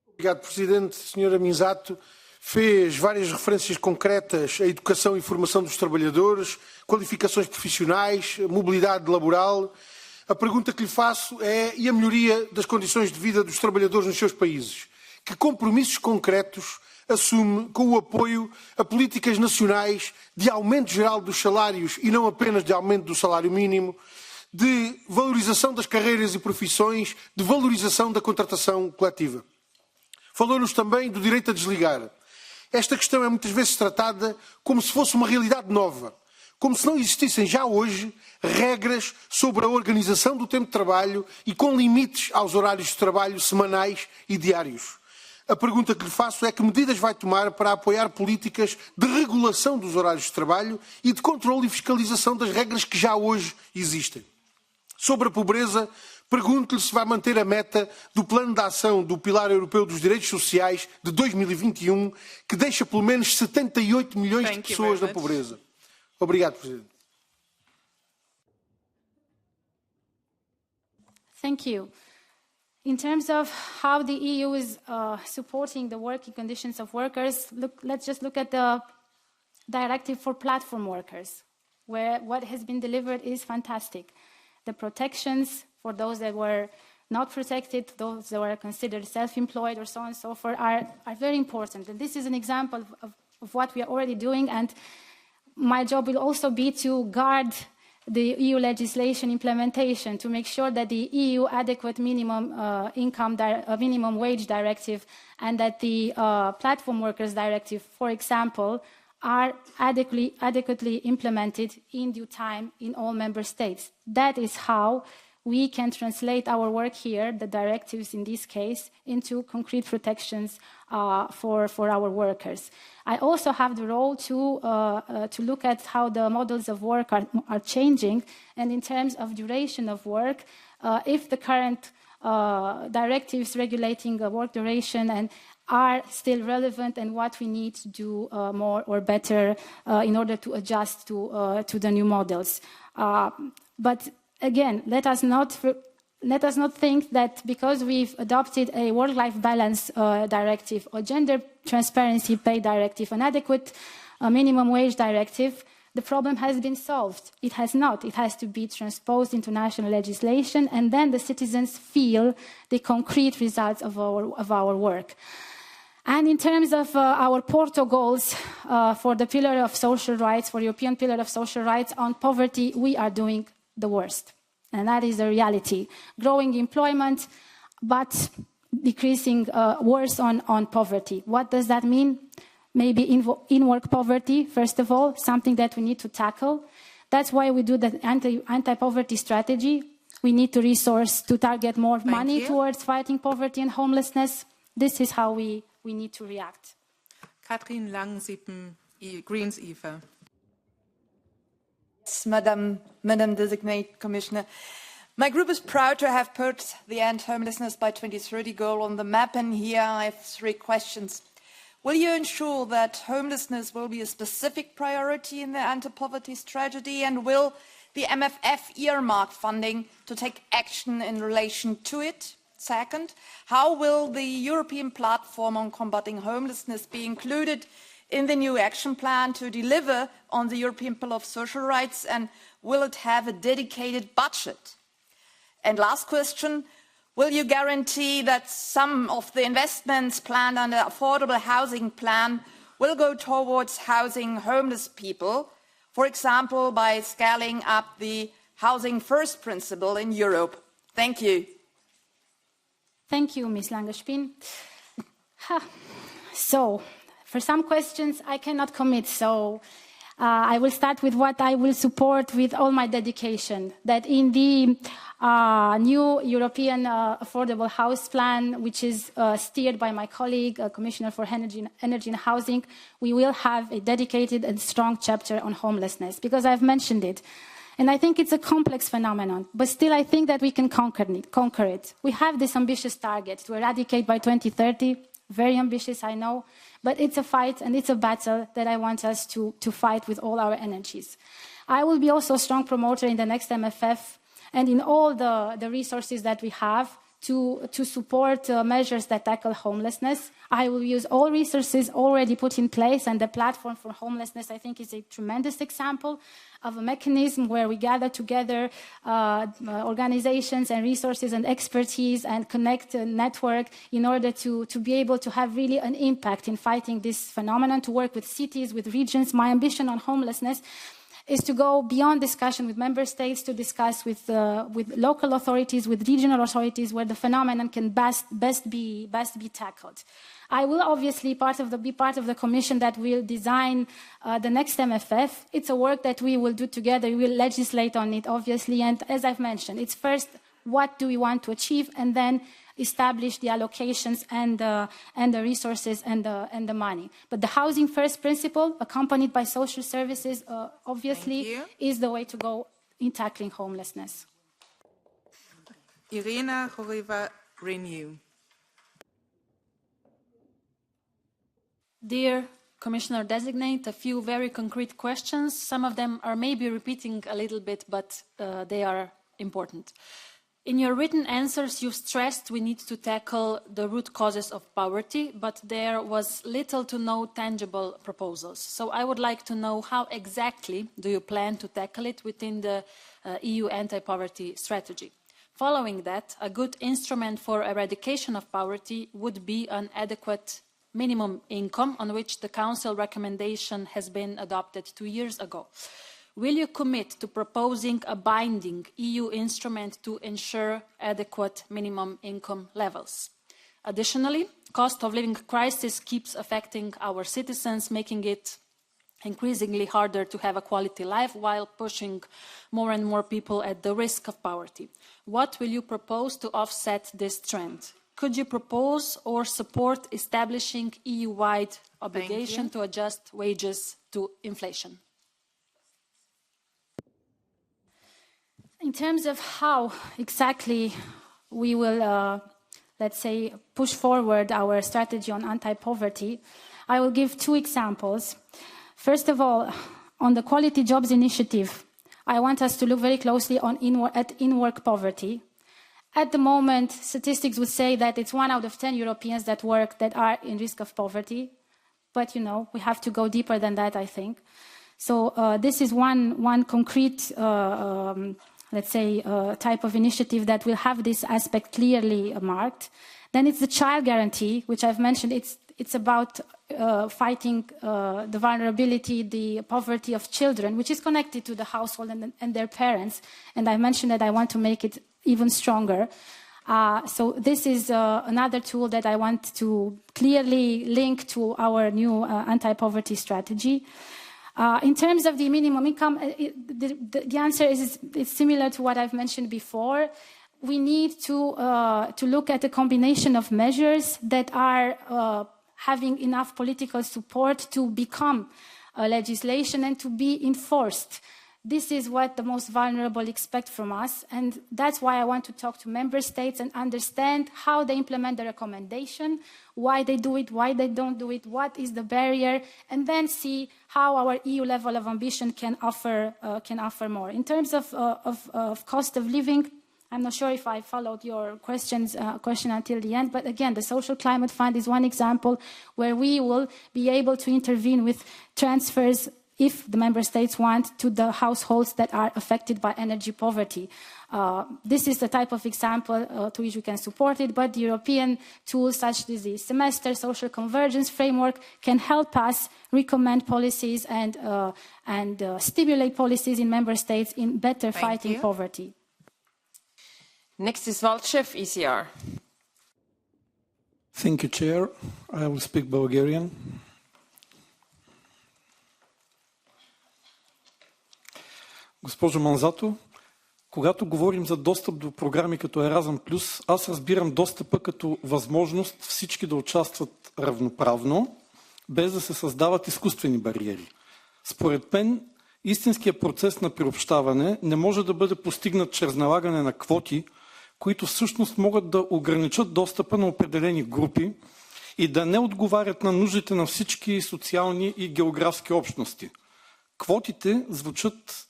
Obrigado, Presidente. Senhora Mînzatu, fez várias referências concretas à educação e formação dos trabalhadores, qualificações profissionais, mobilidade laboral. A pergunta que lhe faço é, e a melhoria das condições de vida dos trabalhadores nos seus países? Que compromissos concretos assume com o apoio a políticas nacionais de aumento geral dos salários e não apenas de aumento do salário mínimo, de valorização das carreiras e profissões, de valorização da contratação coletiva? Falou-nos também do direito a desligar. Esta questão é muitas vezes tratada como se fosse uma realidade nova, como se não existissem já hoje regras sobre a organização do tempo de trabalho e com limites aos horários de trabalho semanais e diários. A pergunta que lhe faço é que medidas vai tomar para apoiar políticas de regulação dos horários de trabalho e de controle e fiscalização das regras que já hoje existem. Sobre a pobreza, pergunto-lhe se vai manter a meta do Plano de Ação do Pilar Europeu dos Direitos Sociais de 2021, que deixa pelo menos 78 milhões de pessoas na pobreza. Obrigado, Presidente. Thank you. In terms of how the EU is supporting the working conditions of workers, let's just look at the directive for platform workers, where what has been delivered is fantastic. The protections for those that were not protected, those that were considered self-employed or so on and so forth are very important. And this is an example of what we are already doing, and my job will also be to guard the EU legislation implementation to make sure that the EU adequate minimum minimum wage directive and that the platform workers directive, for example, are adequately implemented in due time in all member states. That is how we can translate our work here, the directives in this case, into concrete protections for our workers. I also have the role to look at how the models of work are changing, and in terms of duration of work, if the current directives regulating work duration and are still relevant, and what we need to do more or better in order to adjust to the new models. But again, let us not think that because we've adopted a work-life balance directive, or gender transparency pay directive, an adequate minimum wage directive, the problem has been solved. It has not. It has to be transposed into national legislation, and then the citizens feel the concrete results of our work. And in terms of our Porto goals for the pillar of social rights, for European pillar of social rights on poverty, we are doing the worst. And that is the reality. Growing employment, but decreasing worse on poverty. What does that mean? Maybe in-work poverty, first of all, something that we need to tackle. That's why we do the anti-poverty strategy. We need to resource to target more money towards fighting poverty and homelessness. This is how we need to react. Katrin Langsiepen, Greens Eva. Yes, Madam Designate Commissioner. My group is proud to have put the End Homelessness by 2030 goal on the map, and here I have 3 questions. Will you ensure that homelessness will be a specific priority in the anti-poverty strategy, and will the MFF earmark funding to take action in relation to it? Second, how will the European platform on combating homelessness be included in the new action plan to deliver on the European Pillar of Social Rights, and will it have a dedicated budget? And last question, will you guarantee that some of the investments planned under the affordable housing plan will go towards housing homeless people, for example, by scaling up the Housing First principle in Europe? Thank you. Thank you, Ms. Langespin. So, for some questions, I cannot commit, so I will start with what I will support with all my dedication, that in the new European Affordable House Plan, which is steered by my colleague, Commissioner for Energy and Housing, we will have a dedicated and strong chapter on homelessness, because I've mentioned it. And I think it's a complex phenomenon, but still I think that we can conquer it. We have this ambitious target to eradicate by 2030, very ambitious, I know, but it's a fight and it's a battle that I want us to fight with all our energies. I will be also a strong promoter in the next MFF and in all the resources that we have to support measures that tackle homelessness. I will use all resources already put in place, and the platform for homelessness, I think, is a tremendous example of a mechanism where we gather together organizations and resources and expertise and connect a network in order to be able to have really an impact in fighting this phenomenon, to work with cities, with regions. My ambition on homelessness is to go beyond discussion with member states, to discuss with local authorities, with regional authorities, where the phenomenon can best be tackled. I will obviously be part of the commission that will design the next MFF. It's a work that we will do together. We will legislate on it, obviously. And as I've mentioned, it's first, what do we want to achieve, and then establish the allocations and the resources and the money. But the Housing First principle, accompanied by social services, obviously, is the way to go in tackling homelessness. Irina Horeva, Renew. Dear Commissioner Designate, a few very concrete questions. Some of them are maybe repeating a little bit, but they are important. In your written answers, you stressed we need to tackle the root causes of poverty, but there was little to no tangible proposals. So I would like to know, how exactly do you plan to tackle it within the EU anti-poverty strategy? Following that, a good instrument for eradication of poverty would be an adequate minimum income, on which the Council recommendation has been adopted 2 years ago. Will you commit to proposing a binding EU instrument to ensure adequate minimum income levels? Additionally, cost of living crisis keeps affecting our citizens, making it increasingly harder to have a quality life while pushing more and more people at the risk of poverty. What will you propose to offset this trend? Could you propose or support establishing EU-wide obligation to adjust wages to inflation? In terms of how exactly we will, let's say, push forward our strategy on anti-poverty, I will give two examples. First of all, on the Quality Jobs Initiative, I want us to look very closely at in-work poverty. At the moment, statistics would say that it's 1 out of 10 Europeans that work that are in risk of poverty. But, you know, we have to go deeper than that, I think. So this is one concrete, let's say, type of initiative that will have this aspect clearly marked. Then it's the child guarantee, which I've mentioned. It's about fighting the vulnerability, the poverty of children, which is connected to the household and their parents. And I mentioned that I want to make it even stronger. So this is another tool that I want to clearly link to our new anti-poverty strategy. In terms of the minimum income, the answer is similar to what I've mentioned before. We need to look at a combination of measures that are having enough political support to become legislation and to be enforced. This is what the most vulnerable expect from us, and that's why I want to talk to member states and understand how they implement the recommendation, why they do it, why they don't do it, what is the barrier, and then see how our EU level of ambition can offer more. In terms of cost of living, I'm not sure if I followed your question until the end, but again, the Social Climate Fund is one example where we will be able to intervene with transfers, if the member states want, to the households that are affected by energy poverty. This is the type of example to which we can support it, but the European tools such as the semester, social convergence framework can help us recommend policies and stimulate policies in member states in better fighting poverty. Next is Valchev, ECR. Thank you, Chair. I will speak Bulgarian. Госпожо Мînzatu, когато говорим за достъп до програми като Erasmus+, аз разбирам достъпа като възможност всички да участват равноправно, без да се създават изкуствени бариери. Според мен, истинският процес на приобщаване не може да бъде постигнат чрез налагане на квоти, които всъщност могат да ограничат достъпа на определени групи и да не отговарят на нуждите на всички социални и географски общности. Квотите звучат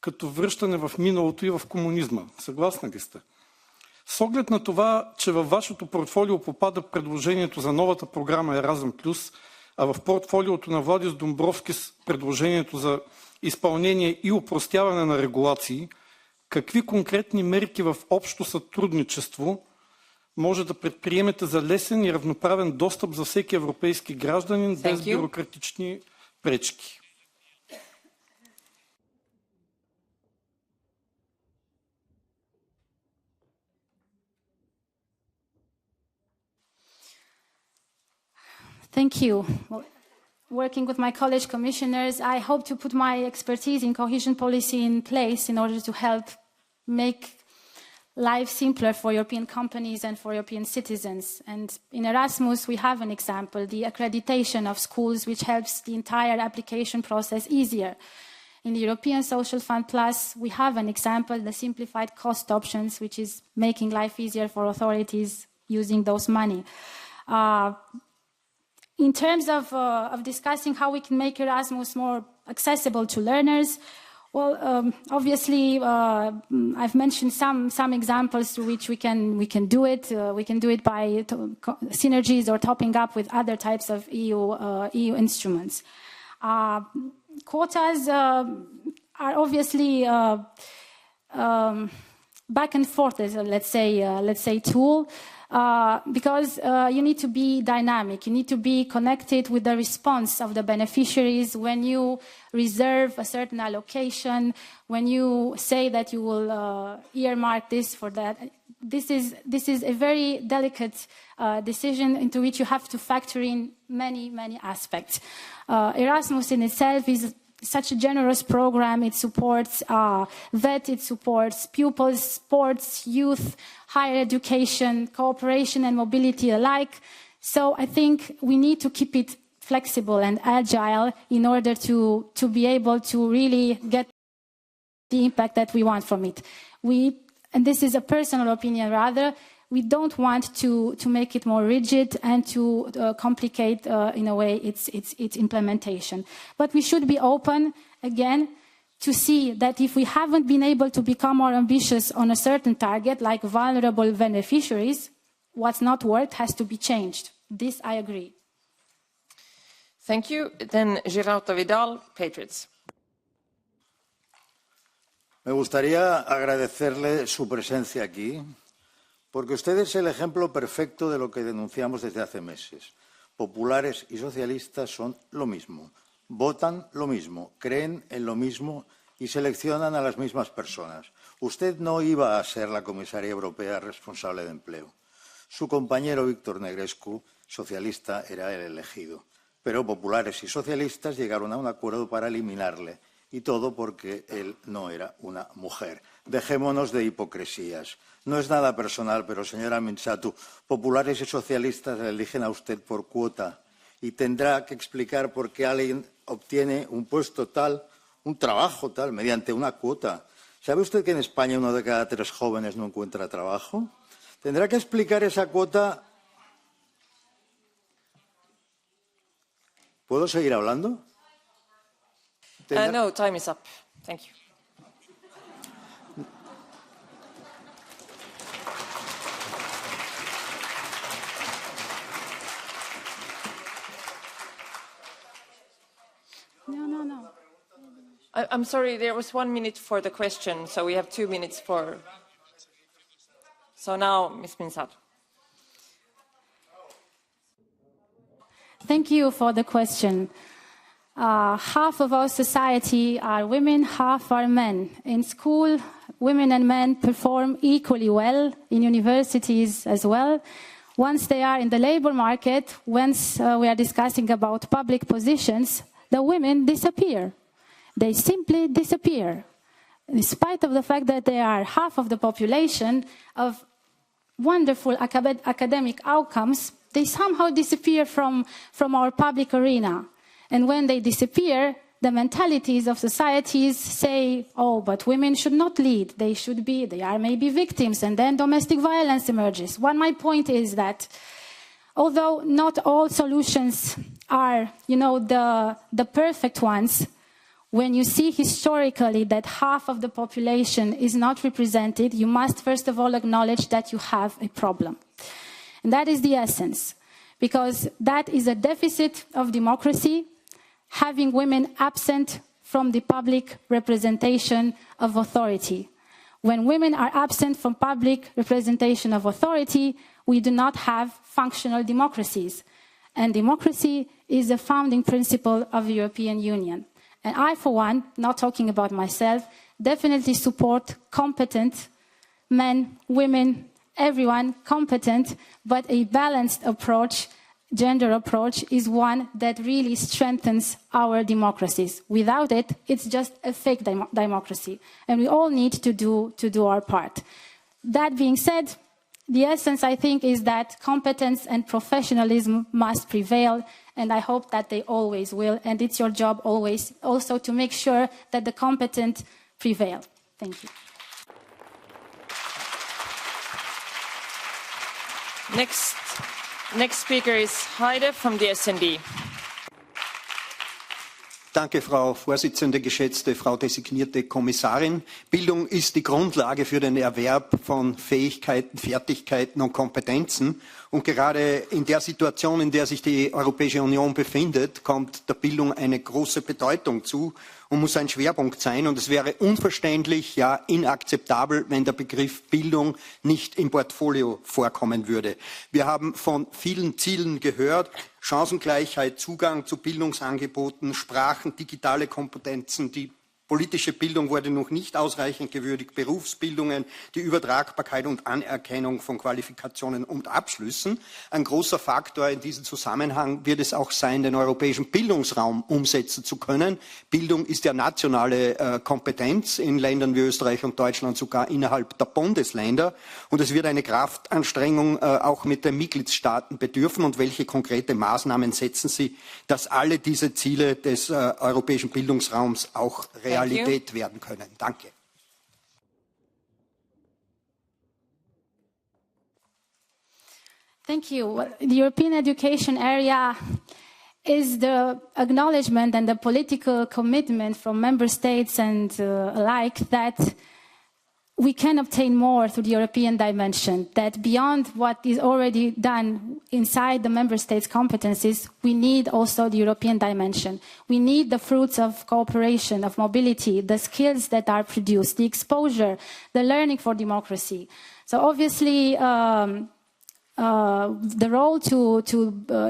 като връщане в миналото и в комунизма. Съгласни ли сте? С оглед на това, че във вашето портфолио попада предложението за новата програма Erasmus+, а в портфолиото на Владис Домбровскис предложението за изпълнение и опростяване на регулации, какви конкретни мерки в общо сътрудничество може да предприемете за лесен и равноправен достъп за всеки европейски гражданин без бюрократични пречки? Thank you. Well, working with my college commissioners, I hope to put my expertise in cohesion policy in place in order to help make life simpler for European companies and for European citizens. And in Erasmus, we have an example, the accreditation of schools, which helps the entire application process easier. In the European Social Fund Plus, we have an example, the simplified cost options, which is making life easier for authorities using those money. In terms of discussing how we can make Erasmus more accessible to learners, well, obviously, I've mentioned some examples through which we can do it. We can do it by synergies or topping up with other types of EU instruments. Quotas are obviously back and forth, let's say tool. Because you need to be dynamic, you need to be connected with the response of the beneficiaries when you reserve a certain allocation, when you say that you will earmark this for that. this is a very delicate decision into which you have to factor in many, many aspects. Erasmus in itself is such a generous program. It supports VET, it supports pupils, sports, youth, higher education, cooperation and mobility alike. So I think we need to keep it flexible and agile in order to be able to really get the impact that we want from it. And this is a personal opinion rather, we don't want to make it more rigid and to complicate in a way its implementation. But we should be open, again, to see that if we haven't been able to become more ambitious on a certain target, like vulnerable beneficiaries, what's not worked has to be changed. This I agree. Thank you. Then Gerardo Vidal, Patriots. Me gustaría agradecerle su presencia aquí, porque usted es el ejemplo perfecto de lo que denunciamos desde hace meses. Populares y socialistas son lo mismo, votan lo mismo, creen en lo mismo y seleccionan a las mismas personas. Usted no iba a ser la comisaria europea responsable de empleo. Su compañero Víctor Negrescu, socialista, era el elegido. Pero populares y socialistas llegaron a un acuerdo para eliminarle, y todo porque él no era una mujer. Dejémonos de hipocresías. No es nada personal, pero señora Mînzatu, populares y socialistas le eligen a usted por cuota y tendrá que explicar por qué alguien obtiene un puesto tal, un trabajo tal, mediante una cuota. ¿Sabe usted que en España 1 de cada 3 jóvenes no encuentra trabajo? Tendrá que explicar esa cuota. ¿Puedo seguir hablando? No, time is up. Thank you. No. I'm sorry, there was 1 minute for the question, so we have 2 minutes for... So now, Ms. Mînzatu. Thank you for the question. Half of our society are women, half are men. In school, women and men perform equally well, in universities as well. Once they are in the labor market, once we are discussing about public positions, the women disappear. They simply disappear. In spite of the fact that they are half of the population of wonderful academic outcomes, they somehow disappear from our public arena. And when they disappear, the mentalities of societies say, oh, but women should not lead. They are maybe victims, and then domestic violence emerges. My point is that although not all solutions are, the perfect ones, when you see historically that half of the population is not represented, you must first of all acknowledge that you have a problem. And that is the essence, because that is a deficit of democracy, having women absent from the public representation of authority. When women are absent from public representation of authority, we do not have functional democracies. And democracy is a founding principle of the European Union. And I, for one, not talking about myself, definitely support competent men, women, everyone competent, but a balanced approach, gender approach, is one that really strengthens our democracies. Without it, it's just a fake democracy. And we all need to do our part. That being said, the essence, I think, is that competence and professionalism must prevail, and I hope that they always will. And it's your job always also to make sure that the competent prevail. Thank you. Next speaker is Heide from the SD. Danke, Frau Vorsitzende, geschätzte Frau designierte Kommissarin. Bildung ist die Grundlage für den Erwerb von Fähigkeiten, Fertigkeiten und Kompetenzen. Und gerade in der Situation, in der sich die Europäische Union befindet, kommt der Bildung eine große Bedeutung zu und muss ein Schwerpunkt sein. Und es wäre unverständlich, ja inakzeptabel, wenn der Begriff Bildung nicht im Portfolio vorkommen würde. Wir haben von vielen Zielen gehört: Chancengleichheit, Zugang zu Bildungsangeboten, Sprachen, digitale Kompetenzen, die Politische Bildung wurde noch nicht ausreichend gewürdigt, Berufsbildungen, die Übertragbarkeit und Anerkennung von Qualifikationen und Abschlüssen. Ein großer Faktor in diesem Zusammenhang wird es auch sein, den europäischen Bildungsraum umsetzen zu können. Bildung ist ja nationale Kompetenz, in Ländern wie Österreich und Deutschland sogar innerhalb der Bundesländer. Und es wird eine Kraftanstrengung auch mit den Mitgliedstaaten bedürfen. Und welche konkrete Maßnahmen setzen Sie, dass alle diese Ziele des europäischen Bildungsraums auch Realität werden können? Danke. Thank you. Well, the European education area is the acknowledgement and the political commitment from member states and alike that we can obtain more through the European dimension, that beyond what is already done inside the member states' competencies, we need also the European dimension. We need the fruits of cooperation, of mobility, the skills that are produced, the exposure, the learning for democracy. So obviously, the role to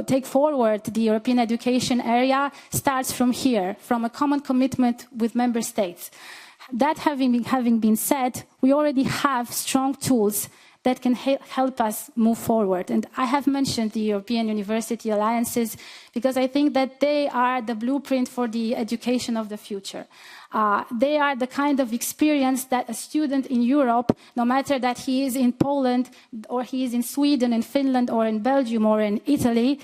take forward the European education area starts from here, from a common commitment with member states. That having been said, we already have strong tools that can help us move forward. And I have mentioned the European University Alliances because I think that they are the blueprint for the education of the future. They are the kind of experience that a student in Europe, no matter that he is in Poland or he is in Sweden, in Finland or in Belgium or in Italy,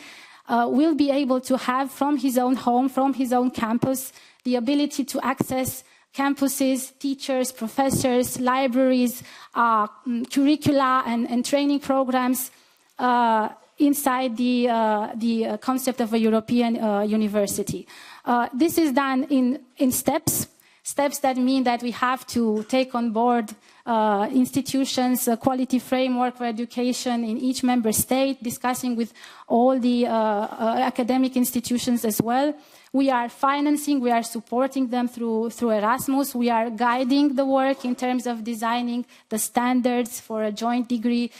will be able to have from his own home, from his own campus, the ability to access campuses, teachers, professors, libraries, curricula and training programs inside the concept of a European university. This is done in steps that mean that we have to take on board institutions, a quality framework for education in each member state, discussing with all the academic institutions as well. We are financing, we are supporting them through Erasmus. We are guiding the work in terms of designing the standards for a joint degree.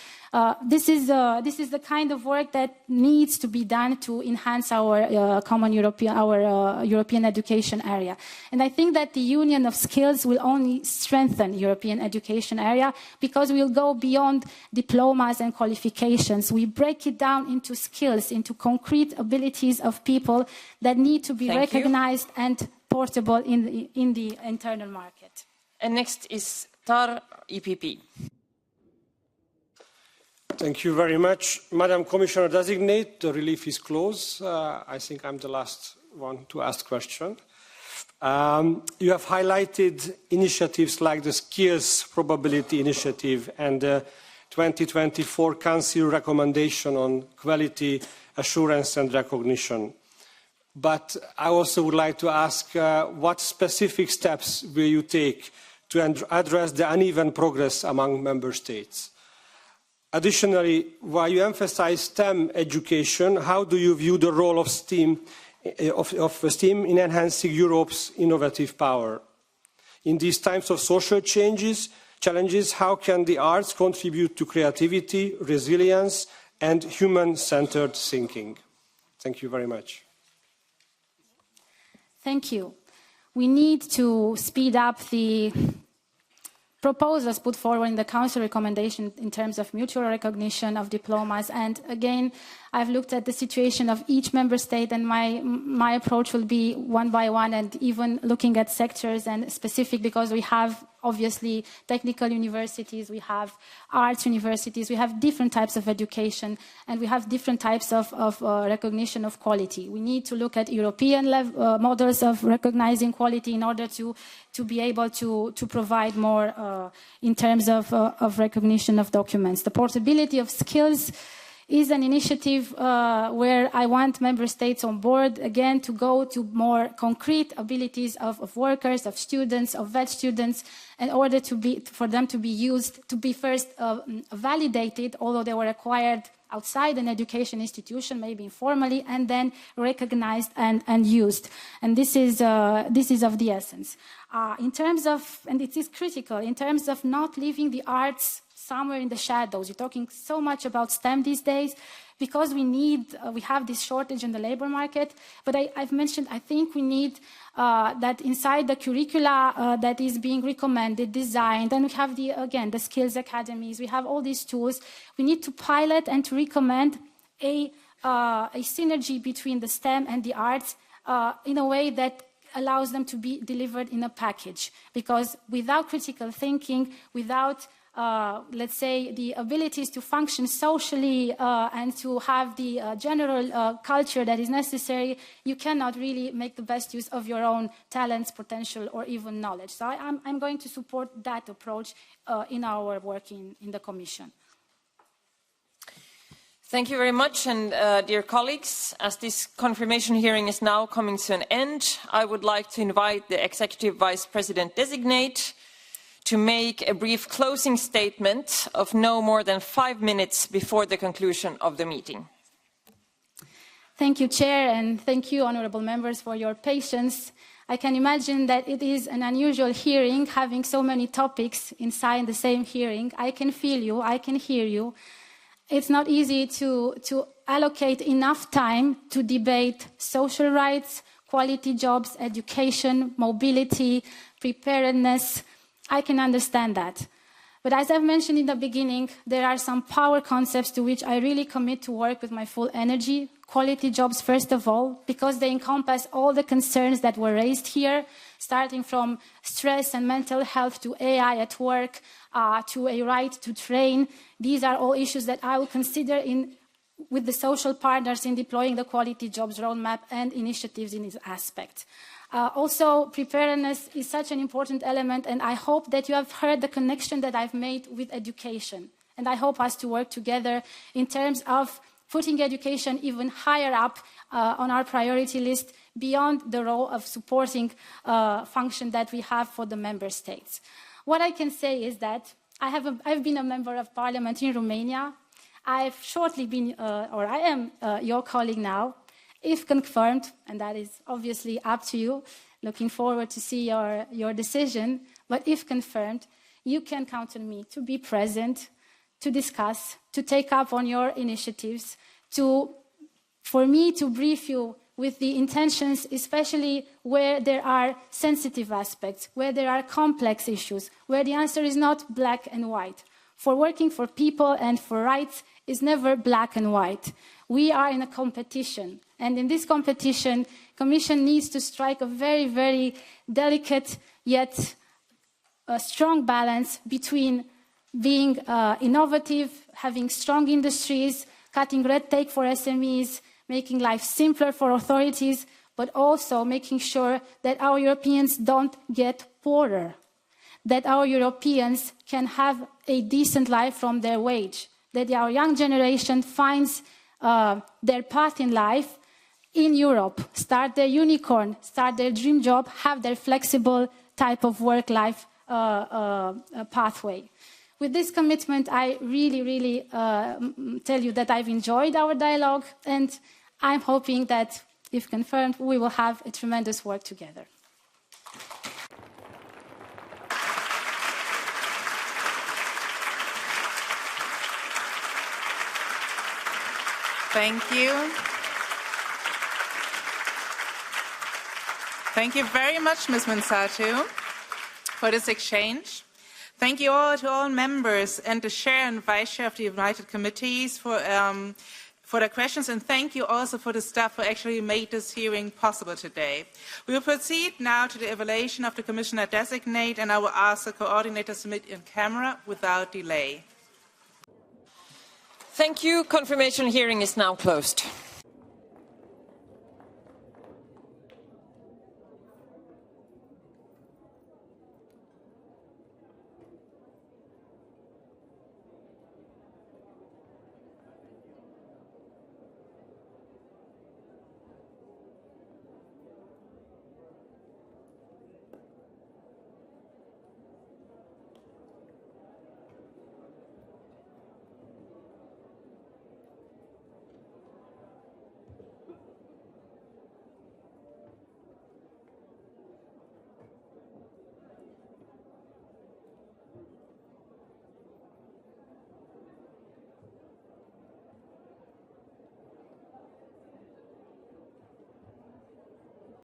This is the kind of work that needs to be done to enhance our common European education area. And I think that the union of skills will only strengthen European education area because we'll go beyond diplomas and qualifications. We break it down into skills, into concrete abilities of people that need to be recognized and portable in the internal market. And next is Tar, EPP. Thank you very much. Madam Commissioner Designate, the relief is close. I think I'm the last one to ask question. You have highlighted initiatives like the Skills Probability Initiative and the 2024 Council recommendation on quality assurance and recognition. But I also would like to ask what specific steps will you take to address the uneven progress among member states? Additionally, while you emphasize STEM education, how do you view the role of STEM in enhancing Europe's innovative power? In these times of social challenges, how can the arts contribute to creativity, resilience, and human-centered thinking? Thank you very much. Thank you. We need to speed up the proposals put forward in the Council recommendation in terms of mutual recognition of diplomas. And again, I've looked at the situation of each member state, and my approach will be one by one, and even looking at sectors and specific, because we have obviously technical universities, we have arts universities, we have different types of education, and we have different types of recognition of quality. We need to look at European models of recognizing quality in order to be able to provide more in terms of recognition of documents. The portability of skills is an initiative where I want member states on board, again, to go to more concrete abilities of workers, of students, of vet students, in order for them to be used, to be first validated, although they were acquired outside an education institution, maybe informally, and then recognized and used. And this is of the essence. In terms of, and it is critical, in terms of not leaving the arts somewhere in the shadows. You're talking so much about STEM these days because we have this shortage in the labor market. But I've mentioned, I think we need that inside the curricula that is being recommended, designed, and we have the skills academies, we have all these tools. We need to pilot and to recommend a synergy between the STEM and the arts in a way that allows them to be delivered in a package. Because without critical thinking, without, let's say, the abilities to function socially and to have the general culture that is necessary, you cannot really make the best use of your own talents, potential, or even knowledge. So I'm going to support that approach in our work in the Commission. Thank you very much, and dear colleagues, as this confirmation hearing is now coming to an end, I would like to invite the Executive Vice President Designate to make a brief closing statement of no more than 5 minutes before the conclusion of the meeting. Thank you, Chair, and thank you, honourable members, for your patience. I can imagine that it is an unusual hearing, having so many topics inside the same hearing. I can feel you, I can hear you. It's not easy to allocate enough time to debate social rights, quality jobs, education, mobility, preparedness. I can understand that. But as I've mentioned in the beginning, there are some power concepts to which I really commit to work with my full energy. Quality jobs, first of all, because they encompass all the concerns that were raised here, starting from stress and mental health to AI at work, to a right to train. These are all issues that I will consider with the social partners in deploying the quality jobs roadmap and initiatives in this aspect. Also, preparedness is such an important element, and I hope that you have heard the connection that I've made with education. And I hope us to work together in terms of putting education even higher up on our priority list beyond the role of supporting function that we have for the member states. What I can say is that I've been a member of parliament in Romania. I've shortly been, or I am your colleague now. If confirmed, and that is obviously up to you, looking forward to see your decision, but if confirmed, you can count on me to be present, to discuss, to take up on your initiatives, for me to brief you with the intentions, especially where there are sensitive aspects, where there are complex issues, where the answer is not black and white. For working for people and for rights is never black and white. We are in a competition, and in this competition, Commission needs to strike a very, very delicate yet a strong balance between being innovative, having strong industries, cutting red tape for SMEs, making life simpler for authorities, but also making sure that our Europeans don't get poorer, that our Europeans can have a decent life from their wage, that our young generation finds their path in life in Europe, start their unicorn, start their dream job, have their flexible type of work-life pathway. With this commitment, I really tell you that I've enjoyed our dialogue, and I'm hoping that, if confirmed, we will have a tremendous work together. Thank you. Thank you very much, Ms. Mînzatu, for this exchange. Thank you all to all members and the chair and vice chair of the United Committees for their questions, and thank you also for the staff who actually made this hearing possible today. We will proceed now to the evaluation of the Commissioner designate, and I will ask the coordinator to submit in camera without delay. Thank you. Confirmation hearing is now closed.